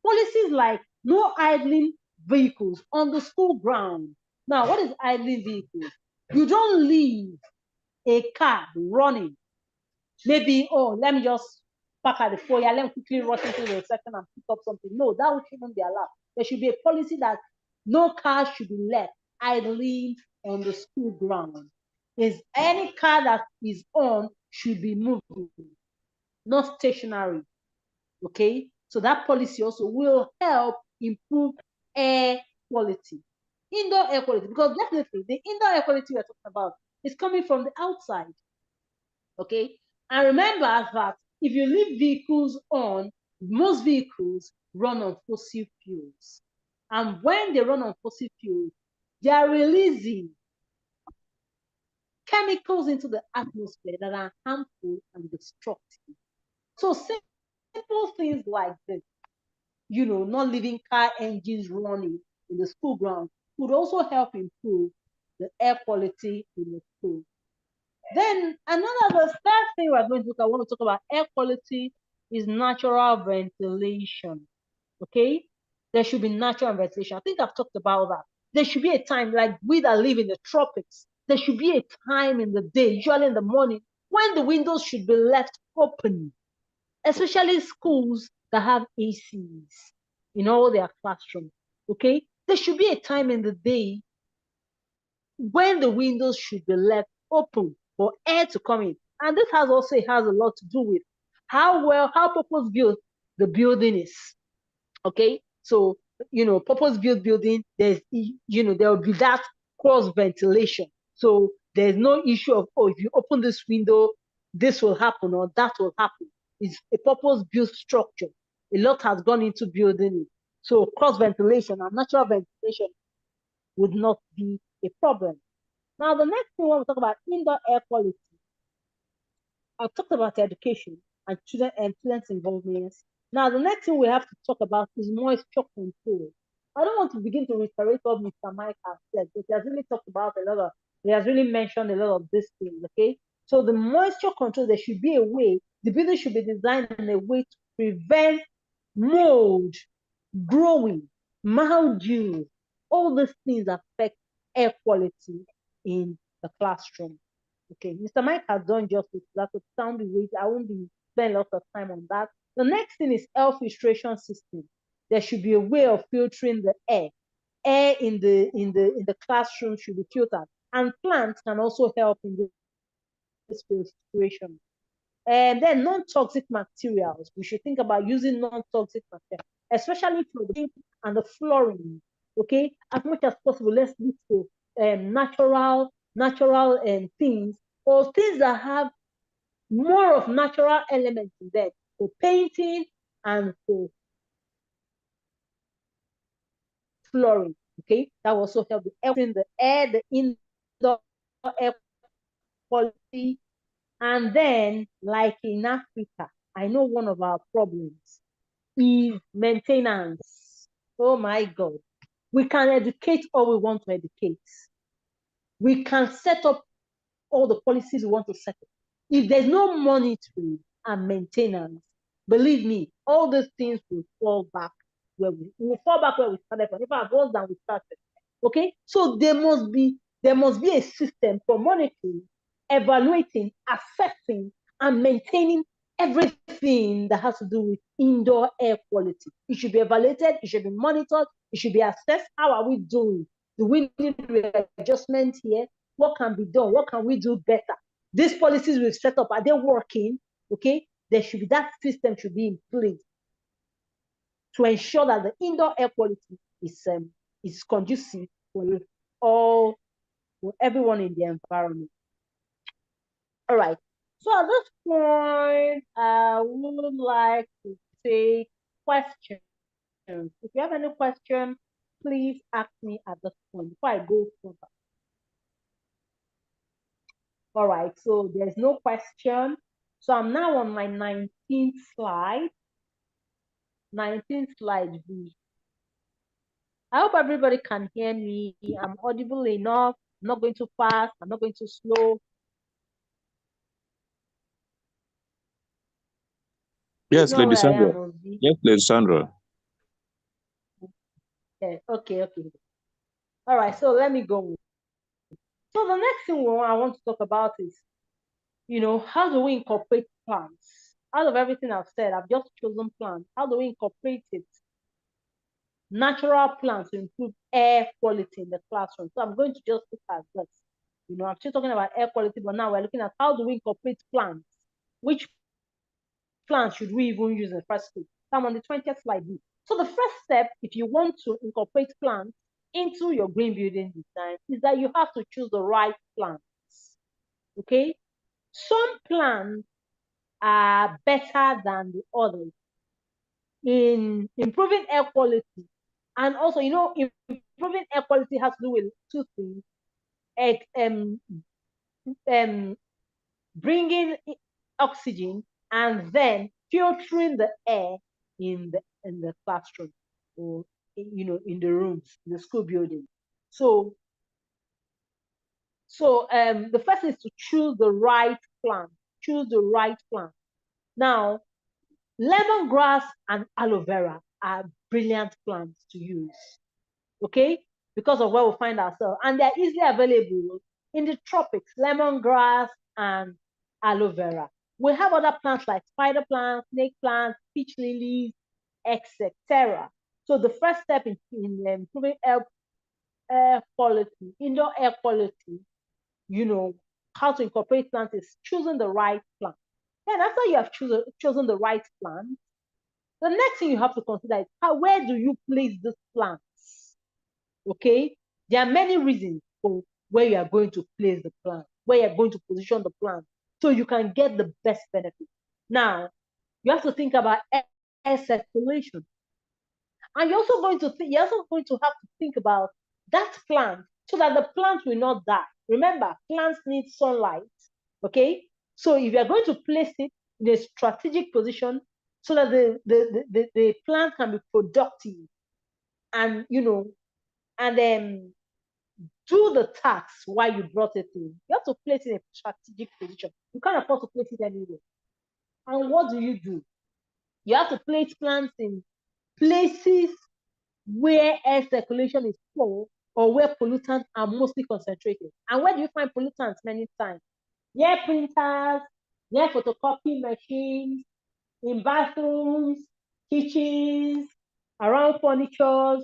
Policies like no idling vehicles on the school ground. Now, what is idling vehicles? You don't leave a car running. Maybe, let me just park at the foyer, let me quickly rush into the section and pick up something. No, that shouldn't be allowed. There should be a policy that no car should be left idling on the school ground. is any car that is on should be moving, not stationary. Okay, so that policy also will help improve air quality, indoor air quality, because definitely the indoor air quality we're talking about is coming from the outside. Okay, and remember that if you leave vehicles on, most vehicles run on fossil fuels, and when they run on fossil fuels, they are releasing chemicals into the atmosphere that are harmful and destructive. So simple things like this, not leaving car engines running in the school ground could also help improve the air quality in the school. Then the third thing I want to talk about air quality is natural ventilation. Okay, there should be natural ventilation. I think I've talked about that. There should be a time, like we that live in the tropics, there should be a time in the day, usually in the morning, when the windows should be left open, especially schools that have ACs in all their classrooms. Okay, there should be a time in the day when the windows should be left open for air to come in. And this has a lot to do with how purpose-built the building is. Okay, so purpose-built building, there will be that cross ventilation. So there's no issue of, if you open this window, this will happen or that will happen. It's a purpose-built structure. A lot has gone into building it. So cross ventilation and natural ventilation would not be a problem. Now, the next thing we want to talk about indoor air quality. I've talked about education and students' involvement. Now, the next thing we have to talk about is moisture control. I don't want to begin to reiterate what Mr. Mike has said, but he has really talked about he has really mentioned a lot of these things, okay? So the moisture control, there should be a way, the building should be designed in a way to prevent mold growing, mildew, all these things affect air quality in the classroom. Okay, Mr. Mike has done justice to that, so sound weight. I won't be spending lots of time on that. The next thing is air filtration system. There should be a way of filtering the air. Air in the classroom should be filtered, and plants can also help in this filtration. And then non-toxic materials. We should think about using non-toxic materials, especially for the paint and the flooring. Okay, as much as possible, let's look for natural things, or things that have more of natural elements in them for painting and for flooring. Okay, that will also help the air, the indoor air quality. And then, like in Africa, I know one of our problems is maintenance. Oh my God. We can educate all we want to educate. We can set up all the policies we want to set up. If there's no monitoring and maintenance, believe me, all those things will fall back where we started from. In fact, worse than we started. Okay, so there must be a system for monitoring, evaluating, assessing, and maintaining everything that has to do with indoor air quality. It should be evaluated, it should be monitored, it should be assessed. How are we doing? Do we need readjustment here? What can be done? What can we do better? These policies we've set up, are they working? Okay, that system should be in place to ensure that the indoor air quality is conducive for everyone in the environment. All right. So at this point, I would like to take questions. If you have any question, please ask me at this point before I go further. All right, so there's no question. So I'm now on my 19th slide. 19th slide B. I hope everybody can hear me. I'm audible enough. I'm not going too fast. I'm not going too slow. Yes, Lady Sandra. Yes, Lady Sandra. Yeah, okay. All right, so let me go. So the next thing I want to talk about is, how do we incorporate plants? Out of everything I've said, I've just chosen plants. How do we incorporate it? Natural plants to improve air quality in the classroom. So I'm going to just look at this. You know, I'm still talking about air quality, but now we're looking at how do we incorporate plants? Which plants should we even use in the first place? I'm on the 20th slide. So the first step, if you want to incorporate plants into your green building design, is that you have to choose the right plants. Okay? Some plants are better than the others in improving air quality. And also, you know, improving air quality has to do with two things. Bringing oxygen and then filtering the air in the classroom, or you know, in the rooms, in the school building. So the first is to choose the right plant. Choose the right plant. Now, lemongrass and aloe vera are brilliant plants to use, okay? Because of where we find ourselves. And they're easily available in the tropics, lemongrass and aloe vera. We have other plants like spider plants, snake plants, peach lilies, etc. So the first step in improving air quality, indoor air quality, you know, how to incorporate plants is choosing the right plant. Then after you have chosen the right plant, the next thing you have to consider is where do you place these plants? Okay, there are many reasons for where you are going to place the plant, where you're going to position the plant, so you can get the best benefit. Now, you have to think about air circulation, and you're also going to have to think about that plant so that the plant will not die. Remember, plants need sunlight. Okay, so if you are going to place it in a strategic position so that the plant can be productive, and you know, and then do the tasks while you brought it in. You have to place it in a strategic position. You can't afford to place it anywhere. And what do? You have to place plants in places where air circulation is poor or where pollutants are mostly concentrated. And where do you find pollutants many times? Near printers, near photocopy machines, in bathrooms, kitchens, around furniture,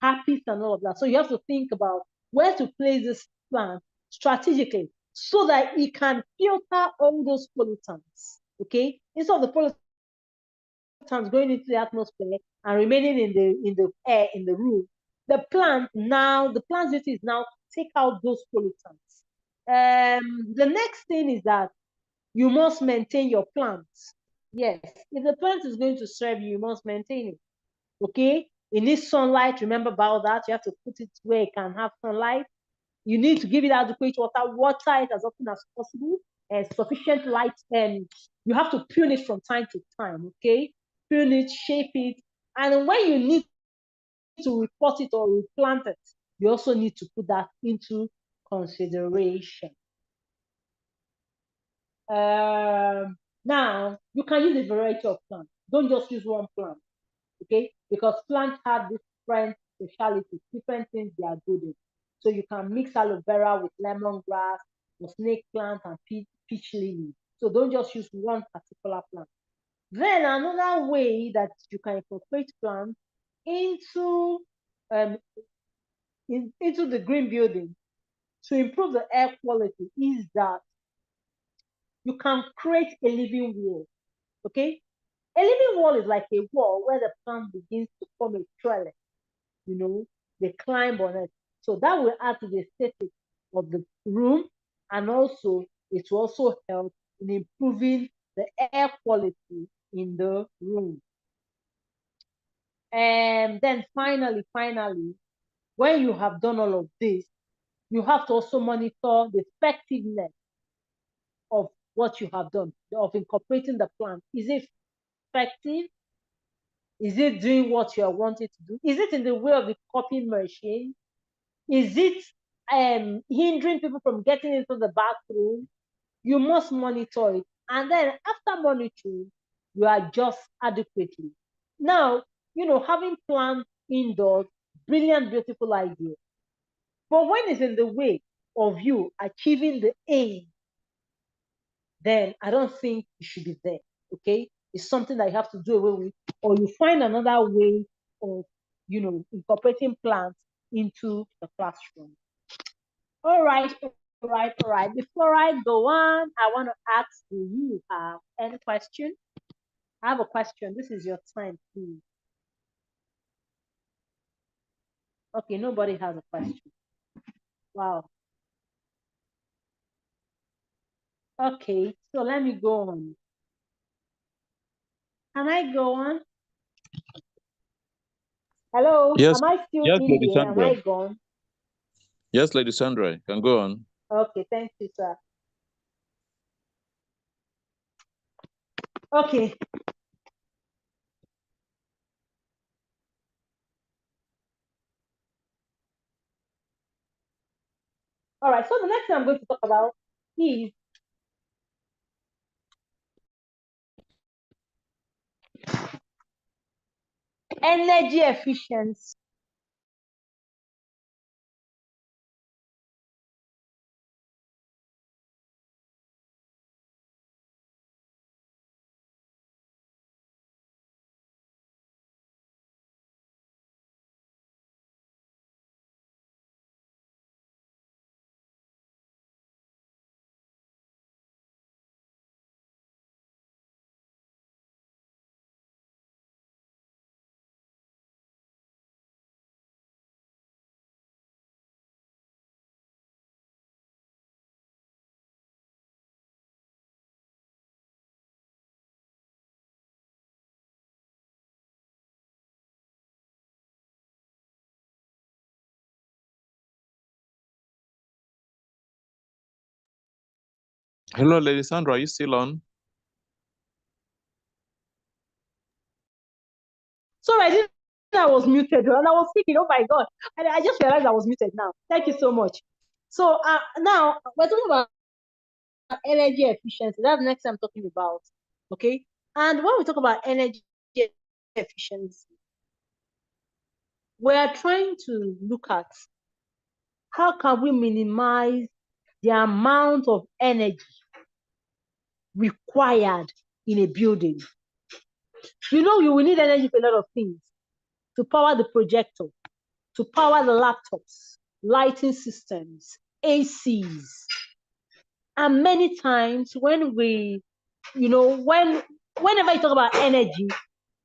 carpets, and all of that. So you have to think about where to place this plant strategically so that it can filter all those pollutants. Okay, instead of the pollutants going into the atmosphere and remaining in the air in the room, the plant's duty is now to take out those pollutants. The next thing is that you must maintain your plants. Yes, if the plant is going to serve you, you must maintain it. Okay, it needs sunlight. Remember about that. You have to put it where it can have sunlight. You need to give it adequate water it as often as possible, and sufficient light. And you have to prune it from time to time. Okay, prune it, shape it, and when you need to repot it or replant it, you also need to put that into consideration. Now, you can use a variety of plants. Don't just use one plant, okay? Because plants have different specialties, different things they are good in. So you can mix aloe vera with lemongrass, or snake plant, and peach lily. So don't just use one particular plant. Then another way that you can incorporate plants into the green building to improve the air quality is that you can create a living wall. Okay, a living wall is like a wall where the plant begins to form a trellis. You know, they climb on it. So that will add to the aesthetic of the room, and also it will also help in improving the air quality in the room. And then finally, when you have done all of this, you have to also monitor the effectiveness of what you have done, of incorporating the plant. Is it effective? Is it doing what you are wanting to do? Is it in the way of the copying machine? Is it hindering people from getting into the bathroom? You must monitor it. And then after monitoring, you adjust adequately. Now, you know, having plants indoors, brilliant, beautiful idea. But when it's in the way of you achieving the aim, then I don't think it should be there. Okay, it's something that you have to do away with, or you find another way of, you know, incorporating plants into the classroom. All right, All right. Before I go on, I want to ask, do you have any question? I have a question. This is your time, please. Okay, nobody has a question. Wow. Okay, so let me go on. Can I go on? Hello, Yes, am I still yes, in Lady here? Am Sandra. I gone? Yes, Lady Sandra, you can go on. Okay, thank you, sir. Okay. All right, so the next thing I'm going to talk about is energy efficiency. Hello, Lady Sandra, are you still on? So I didn't know I was muted, and I was thinking, oh my God, and I just realized I was muted now. Thank you so much. So now we're talking about energy efficiency. That's the next thing I'm talking about. Okay. And when we talk about energy efficiency, we are trying to look at how can we minimize the amount of energy required in a building. You know, you will need energy for a lot of things: to power the projector, to power the laptops, lighting systems, ACs. And many times when we, whenever you talk about energy,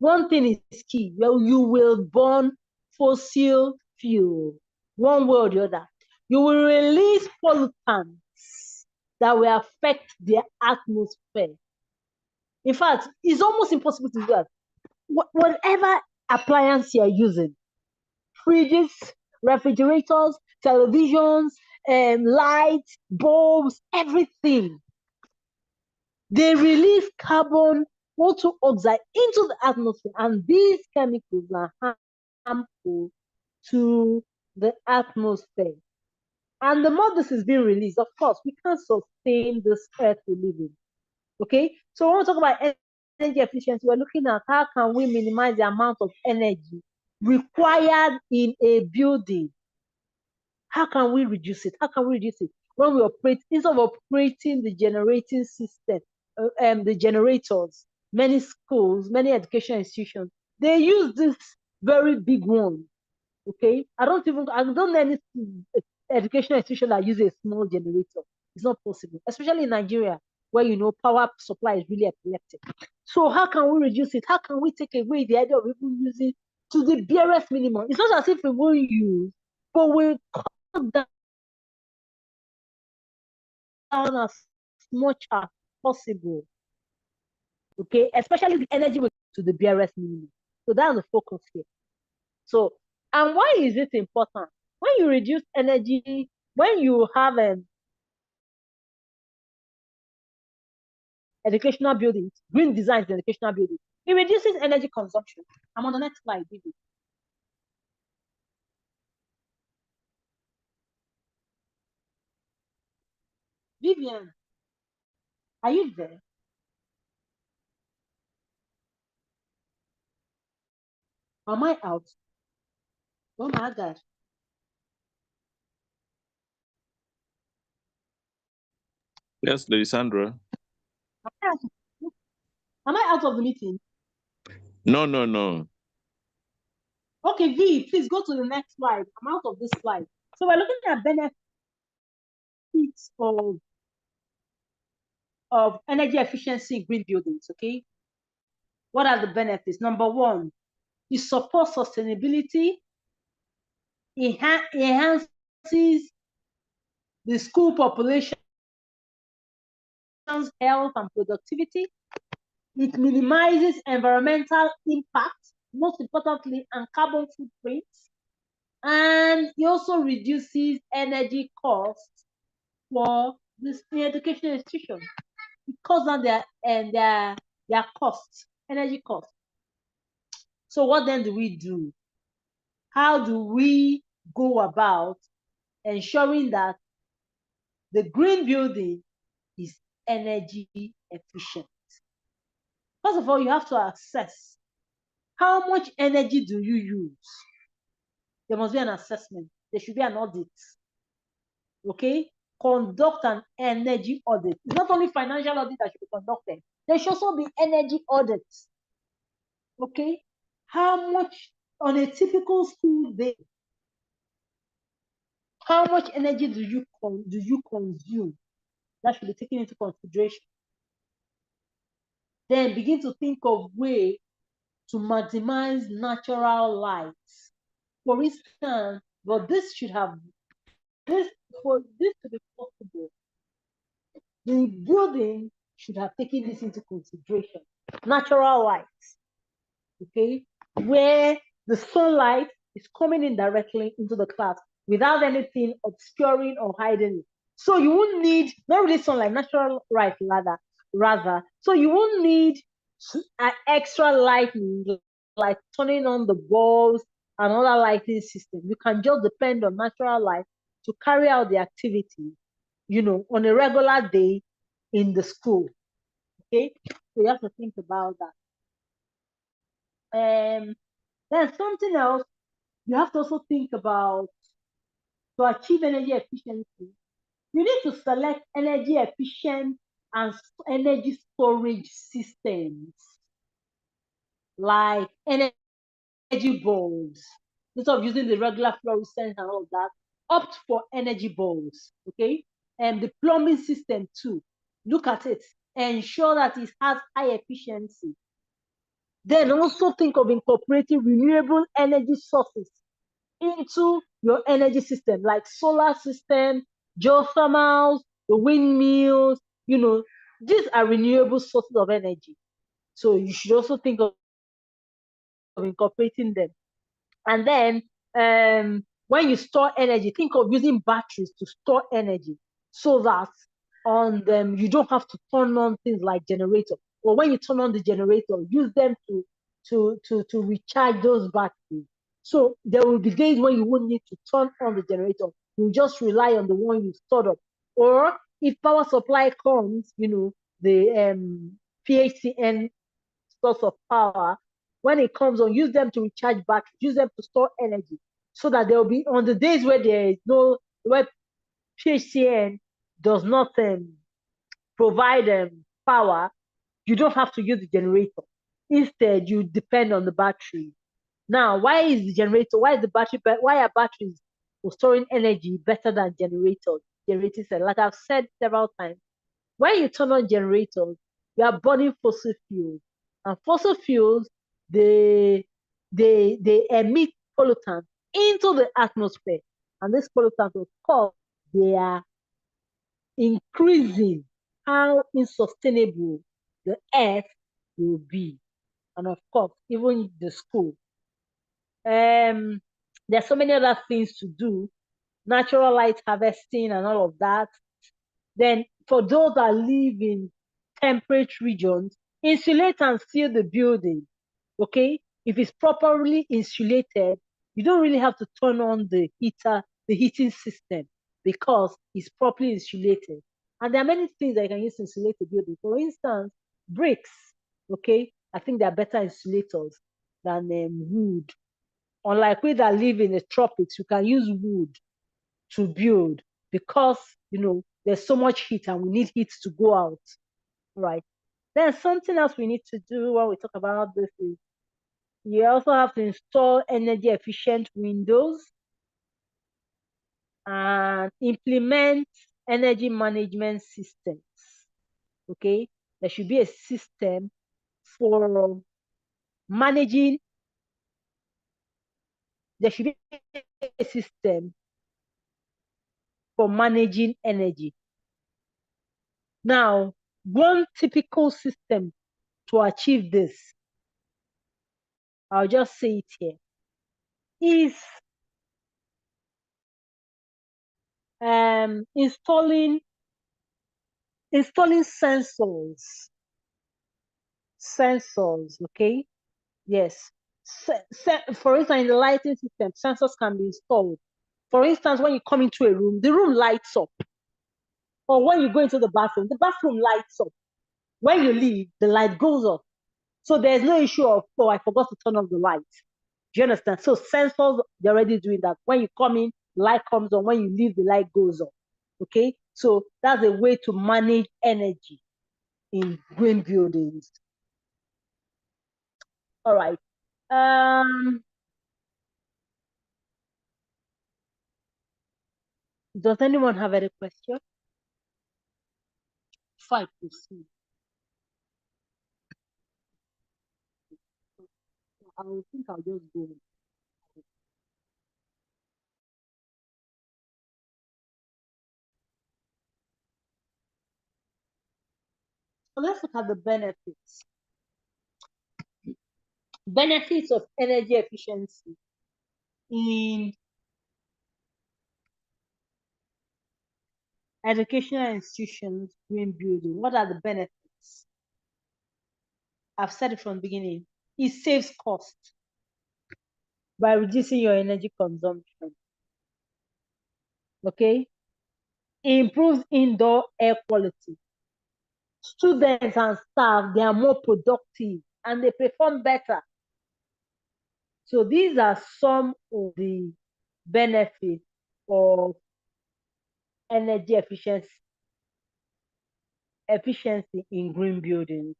one thing is key. Well, you will burn fossil fuel, one way or the other. You will release pollutants that will affect the atmosphere. In fact, it's almost impossible to do that. Whatever appliance you're using, fridges, refrigerators, televisions, lights, bulbs, everything, they release carbon monoxide into the atmosphere, and these chemicals are harmful to the atmosphere. And the more this is being released, of course, we can't sustain this earth we live in. Okay, so when we talk about energy efficiency, we're looking at how can we minimize the amount of energy required in a building. How can we reduce it? How can we reduce it? When we operate, instead of operating the generating system, the generators, many schools, many education institutions, they use this very big one. Okay, I don't know any educational institution that uses a small generator. It's not possible, especially in Nigeria, where power supply is really epileptic. So how can we reduce it? How can we take away the idea of people using to the barest minimum? It's not as if we won't use, but we cut down as much as possible. Okay, especially the energy to the barest minimum. So that's the focus here. So, and why is it important? When you reduce energy, when you have educational buildings, green designs in educational buildings, it reduces energy consumption. I'm on the next slide, Vivian. Vivian, are you there? Am I out? Oh my God. Yes, Lady Sandra. Am I out of the meeting? No, no, no. Okay, V, please go to the next slide. I'm out of this slide. So we're looking at benefits benefits of energy efficiency in green buildings, okay? What are the benefits? Number one, it supports sustainability, enhances the school population's health and productivity. It minimizes environmental impact, most importantly, and carbon footprints. And it also reduces energy costs for this education institution because of their costs, energy costs. So what then do we do? How do we go about ensuring that the green building is energy efficient? First of all, you have to assess how much energy do you use. There must be an assessment. There should be an audit. Okay? Conduct an energy audit. It's not only financial audit that should be conducted. There should also be energy audits. Okay? How much on a typical school day? How much energy do you consume? That should be taken into consideration. Then begin to think of ways to maximize natural light. For instance, but this should have for this to be possible, the building should have taken this into consideration. Natural light, okay, where the sunlight is coming in directly into the class without anything obscuring or hiding it. So you won't need, not really sunlight, natural light rather. So you won't need an extra lighting, like turning on the bulbs and other lighting system. You can just depend on natural light to carry out the activity, on a regular day in the school. Okay, so you have to think about that. Then something else you have to also think about to achieve energy efficiency. You need to select energy efficient and energy storage systems like energy bulbs. Instead of using the regular fluorescent and all of that, opt for energy bulbs, okay? And the plumbing system too. Look at it. Ensure that it has high efficiency. Then also think of incorporating renewable energy sources into your energy system, like solar system, geothermals, the windmills. These are renewable sources of energy. So you should also think of incorporating them. And then when you store energy, think of using batteries to store energy so that on them you don't have to turn on things like generator. Or when you turn on the generator, use them to recharge those batteries. So there will be days when you won't need to turn on the generator. You just rely on the one you stored up. Or if power supply comes, the PHCN source of power, when it comes on, use them to recharge batteries, use them to store energy, so that there will be on the days where there is where PHCN does not provide power, you don't have to use the generator. Instead, you depend on the battery. Now, why is are batteries for storing energy better than generators? Generators, like I've said several times, when you turn on generators, you are burning fossil fuels. And fossil fuels, they emit pollutants into the atmosphere. And these pollutants, of course, they are increasing how unsustainable the earth will be. And of course, even the school. There's so many other things to do, natural light harvesting and all of that. Then for those that live in temperate regions, insulate and seal the building. Okay, if it's properly insulated, you don't really have to turn on the heating system, because it's properly insulated. And there are many things that you can use to insulate the building. For instance, bricks. Okay, I think they are better insulators than wood. Unlike we that live in the tropics, you can use wood to build, because there's so much heat and we need heat to go out, right? Then something else we need to do when we talk about this is you also have to install energy efficient windows and implement energy management systems. Okay, there should be a system for managing. There should be a system for managing energy. Now, one typical system to achieve this, I'll just say it here, is installing sensors. Okay? Yes. For instance, in the lighting system, sensors can be installed. For instance, when you come into a room, the room lights up. Or when you go into the bathroom lights up. When you leave, the light goes off. So there's no issue of, oh, I forgot to turn off the light. Do you understand? So sensors, they're already doing that. When you come in, light comes on. When you leave, the light goes off. Okay? So that's a way to manage energy in green buildings. All right. Does anyone have any question? Fine, proceed. I think I'll just go. So let's look at the benefits. Benefits of energy efficiency in educational institutions, green building. What are the benefits? I've said it from the beginning. It saves cost by reducing your energy consumption. Okay? It improves indoor air quality. Students and staff, they are more productive and they perform better. So these are some of the benefits of energy efficiency in green buildings.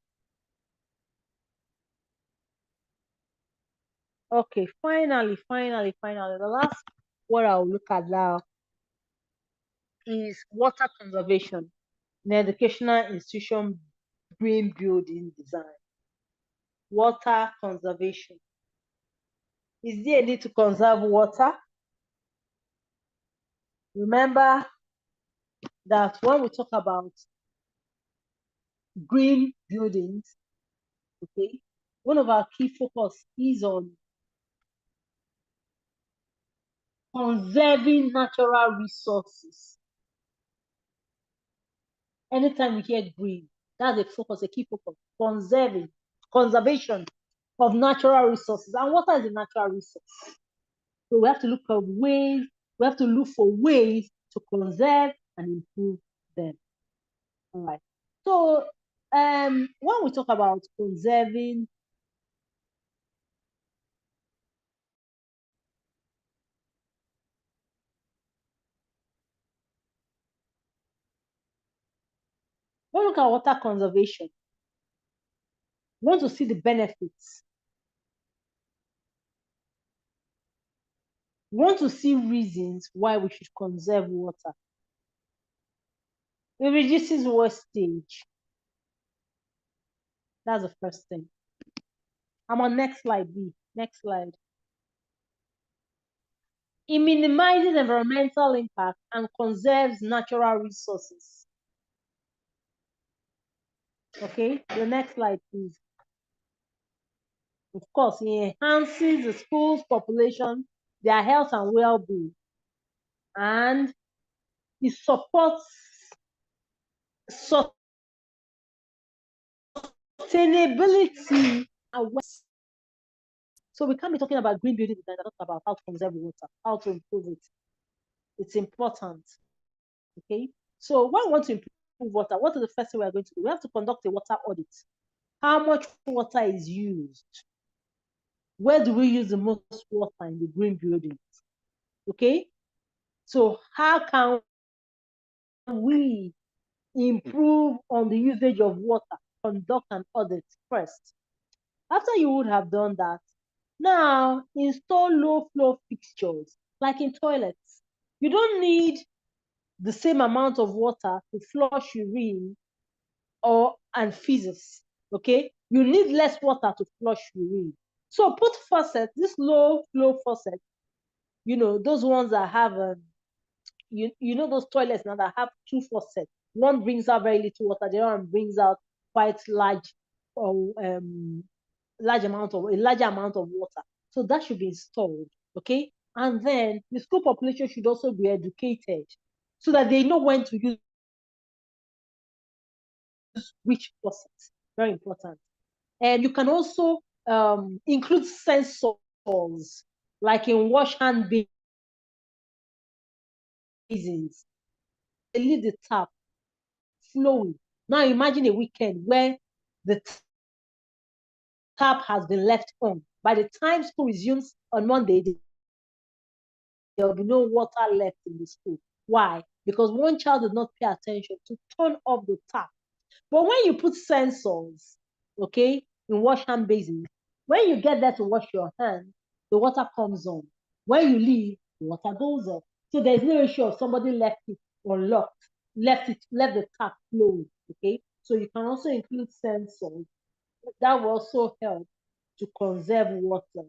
Okay, finally, the last what I'll look at now is water conservation in educational institution green building design. Water conservation. Is there a need to conserve water? Remember that when we talk about green buildings, okay, one of our key focus is on conserving natural resources. Anytime we hear green, that's a focus, a key focus. Conservation of natural resources. And water is a natural resource. So we have to look for ways, to conserve and improve them. All right. So when we talk about conserving, when we look at water conservation, we want to see the benefits. We want to see reasons why we should conserve water. It reduces wastage. That's the first thing. I'm on next slide, B. Next slide. It minimizes environmental impact and conserves natural resources. Okay, the next slide, please. Of course, it enhances the school's population, their health and well-being, and it supports sustainability awareness. So we can't be talking about green building design and talk about how to conserve water, how to improve it. It's important. Okay. So when we want to improve water, what is the first thing we are going to do? We have to conduct a water audit. How much water is used? Where do we use the most water in the green buildings? Okay. So how can we improve on the usage of water? Conduct an audit first. After you would have done that, now install low flow fixtures, like in toilets. You don't need the same amount of water to flush urine and feces. Okay, you need less water to flush urine. So put faucet, this low flow faucet, those ones that have those toilets now that have two faucets. One brings out very little water, the other one brings out quite large larger amount of water. So that should be installed. Okay, and then the school population should also be educated so that they know when to use which faucets. Very important. And you can also include sensors like in wash hand basins. They leave the tap flowing. Now imagine a weekend where the tap has been left on. By the time school resumes on Monday, there will be no water left in the school. Why? Because one child did not pay attention to turn off the tap. But when you put sensors, okay, in wash hand basins, when you get there to wash your hands, the water comes on. When you leave, the water goes off. So there's no issue of somebody left it unlocked, left the tap flowing. Okay, so you can also include sensors. That will also help to conserve water.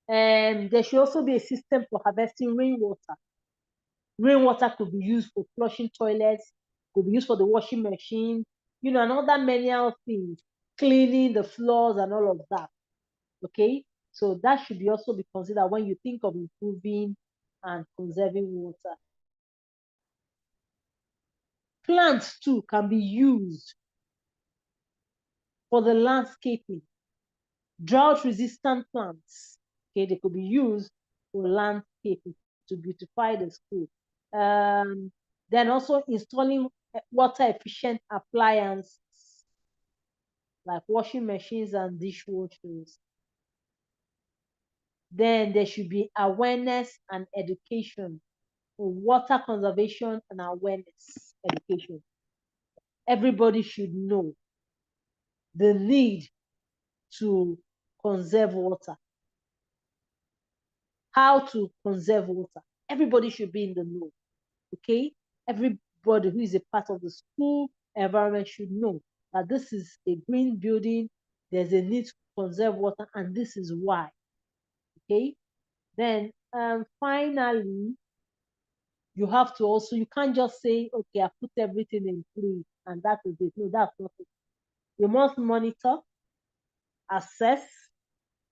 And there should also be a system for harvesting rainwater. Rainwater could be used for flushing toilets, could be used for the washing machine, and other many other things, cleaning the floors and all of that. Okay, so that should also be considered when you think of improving and conserving water. Plants too can be used for the landscaping. Drought-resistant plants, okay, they could be used for landscaping to beautify the school. Then also installing water-efficient appliances like washing machines and dishwashers. Then there should be awareness and education for water conservation and awareness education. Everybody should know the need to conserve water, how to conserve water. Everybody should be in the know, okay? Everybody who is a part of the school environment should know that this is a green building, there's a need to conserve water, and this is why, okay? Then finally, you have to also, you can't just say, okay, I put everything in place and that is it. No, that's not it. You must monitor, assess,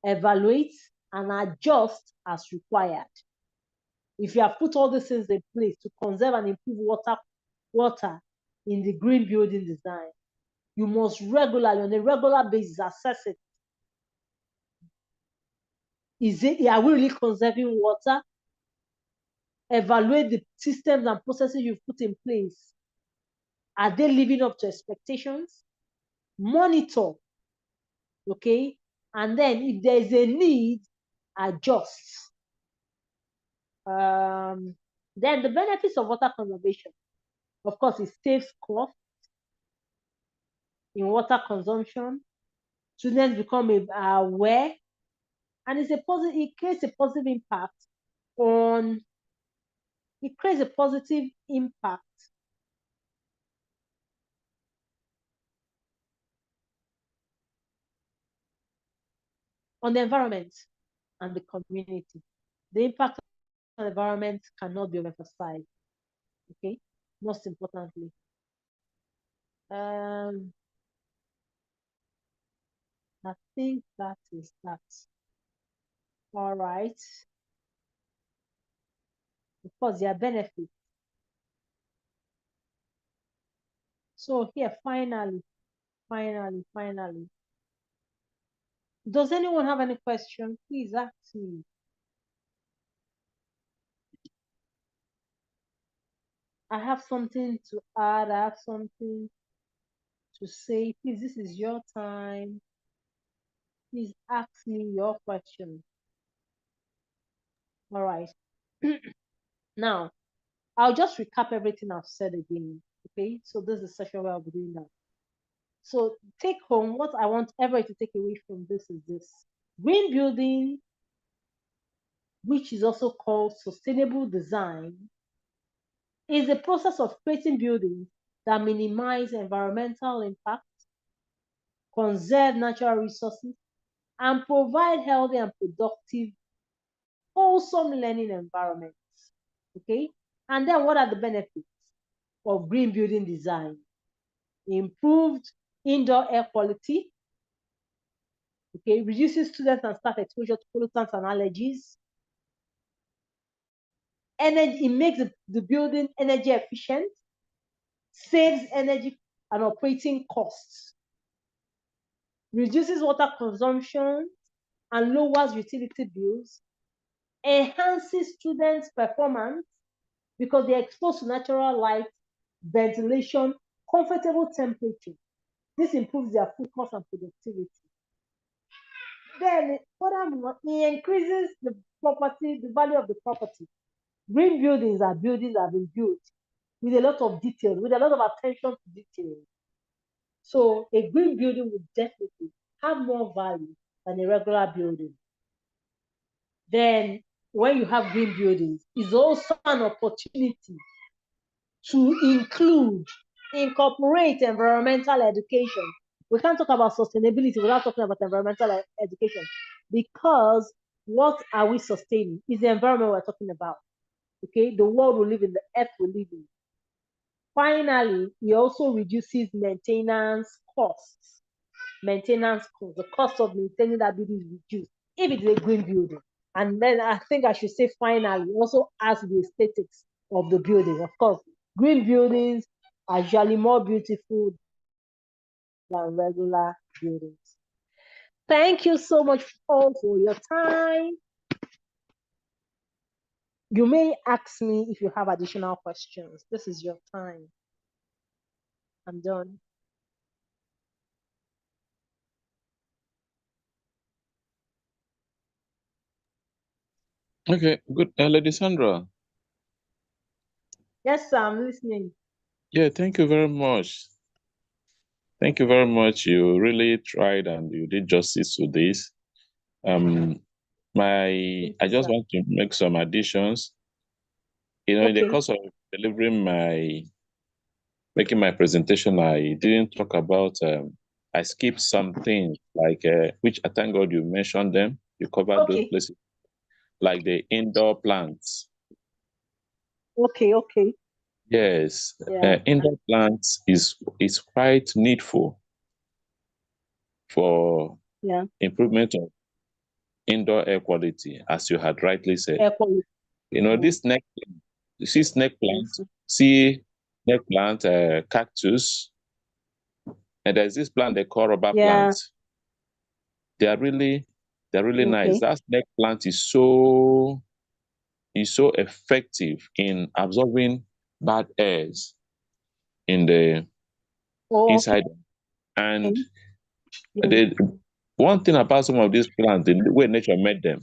evaluate, and adjust as required. If you have put all these things in place to conserve and improve water in the green building design, you must regularly, on a regular basis, assess it. Are we really conserving water? Evaluate the systems and processes you've put in place. Are they living up to expectations? Monitor, okay? And then if there is a need, adjust. Then the benefits of water conservation. Of course, it saves costs in water consumption. Students become aware, and it creates a positive impact on on the environment and the community. The impact on the environment cannot be overemphasized. Okay, most importantly. I think that is that. All right. Of course, there are benefits. So here, finally. Does anyone have any question? Please ask me. I have something to add. I have something to say. Please, this is your time. Please ask me your question. All right. Now, I'll just recap everything I've said again. Okay, so this is the session where I'll be doing that. So take home, what I want everybody to take away from this is this. Green building, which is also called sustainable design, is the process of creating buildings that minimize environmental impact, conserve natural resources, and provide healthy and productive, wholesome learning environments. Okay? And then what are the benefits of green building design? Improved indoor air quality, okay, reduces students and staff exposure to pollutants and allergies. Energy, it makes the building energy efficient, saves energy and operating costs, reduces water consumption and lowers utility bills, enhances students' performance because they're exposed to natural light, ventilation, comfortable temperature. This improves their focus and productivity. Then, furthermore, it increases the value of the property. Green buildings are buildings that have been built with a lot of detail, with a lot of attention to detail. So a green building would definitely have more value than a regular building. Then when you have green buildings, it's also an opportunity to incorporate environmental education. We can't talk about sustainability without talking about environmental education, because what are we sustaining? Is the environment we're talking about. Okay, the world we live in, the earth we live in. Finally, it also reduces maintenance costs. The cost of maintaining that building is reduced if it's a green building. And then I think I should say finally, also adds the aesthetics of the building. Of course, green buildings are usually more beautiful than regular buildings. Thank you so much all for your time. You may ask me if you have additional questions. This is your time. I'm done. Okay, good. Lady Sandra. Yes, sir, I'm listening. Yeah, thank you very much. Thank you very much. You really tried and you did justice to this. I just want to make some additions. You know, in the course of making my presentation, I didn't talk about, I skipped some things like, which I thank God you mentioned them. You covered those places, like the indoor plants. Okay. Yes, Yeah. indoor plants is quite needful for improvement of indoor air quality, as you had rightly said. Air quality. You know, this snake plant, cactus, and there's this plant they call rubber plant. They are really nice. That snake plant is so effective in absorbing bad airs in the inside. And one thing about some of these plants, the way nature made them,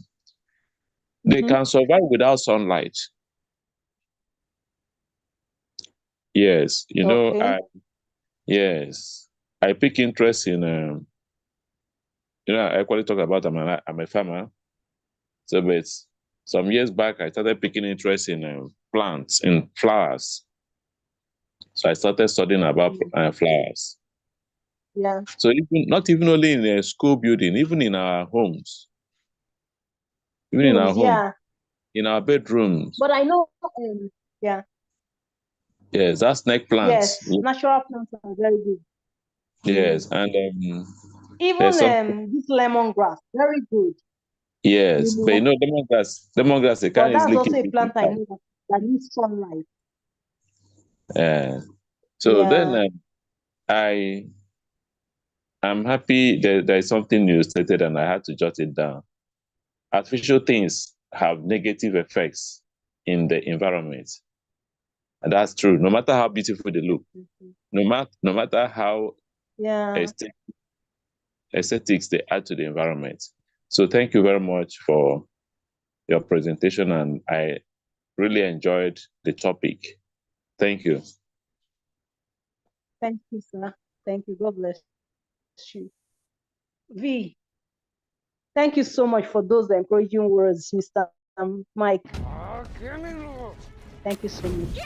they can survive without sunlight. Yes, you know, I pick interest in, you know, I actually talk about I'm a farmer. So, but some years back, I started picking interest in plants, in flowers. So I started studying about flowers. Yeah. So not even only in a school building, even in our homes. Even in our home, in our bedrooms. But I know, Yes, that's snake plants. Yes, natural plants are very good. Yes, and even this lemongrass, very good. Yes, but you know, lemongrass, they can't easily. But that's also a plant I know that needs sunlight. So then I'm happy that there is something you stated and I had to jot it down. Artificial things have negative effects in the environment. And that's true. No matter how beautiful they look, no matter how aesthetics they add to the environment. So thank you very much for your presentation, and I really enjoyed the topic. Thank you. Thank you, sir. Thank you. God bless you. V, thank you so much for those encouraging words, Mr. Mike. Thank you so much.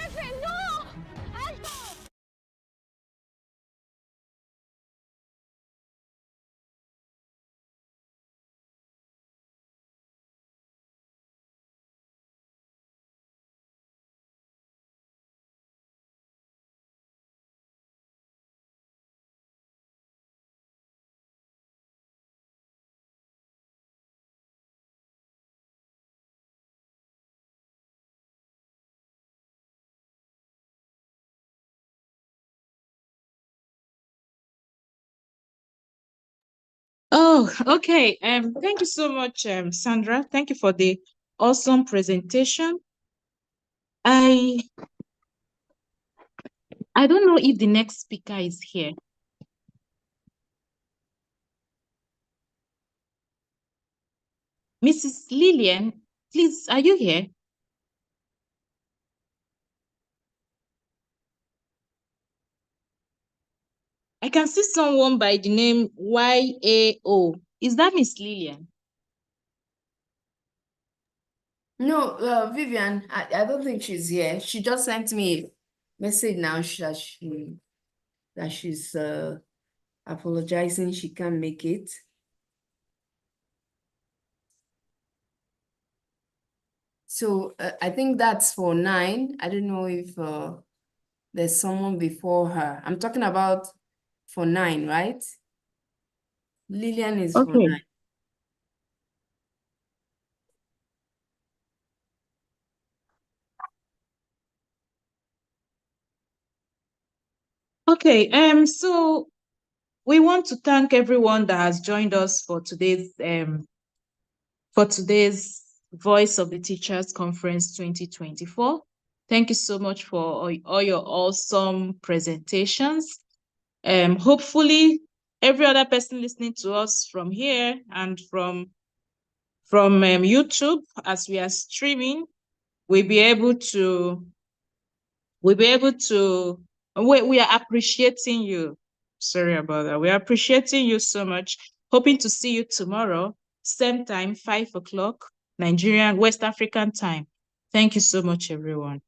Oh, okay. Thank you so much, Sandra. Thank you for the awesome presentation. I don't know if the next speaker is here. Mrs. Lillian, please, are you here? I can see someone by the name YAO. Is that Miss Lillian? No, Vivian, I don't think she's here. She just sent me a message now that she's apologizing she can't make it. So I think that's for 9. I don't know if there's someone before her. I'm talking about for 9, right? Lillian is for Okay. 9. Okay, so we want to thank everyone that has joined us for today's Voice of the Teachers Conference 2024. Thank you so much for all your awesome presentations. Hopefully every other person listening to us from here and from YouTube as we are streaming, we are appreciating you. Sorry about that. We are appreciating you so much. Hoping to see you tomorrow, same time, 5 o'clock, Nigerian, West African time. Thank you so much, everyone.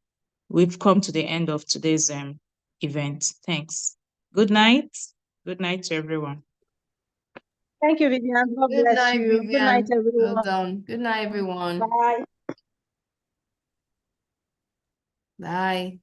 We've come to the end of today's event. Thanks. Good night. Good night to everyone. Thank you, Vivian. God Good bless night, you. Good night, Vivian. everyone. Well done. Good night, everyone. Bye. Bye.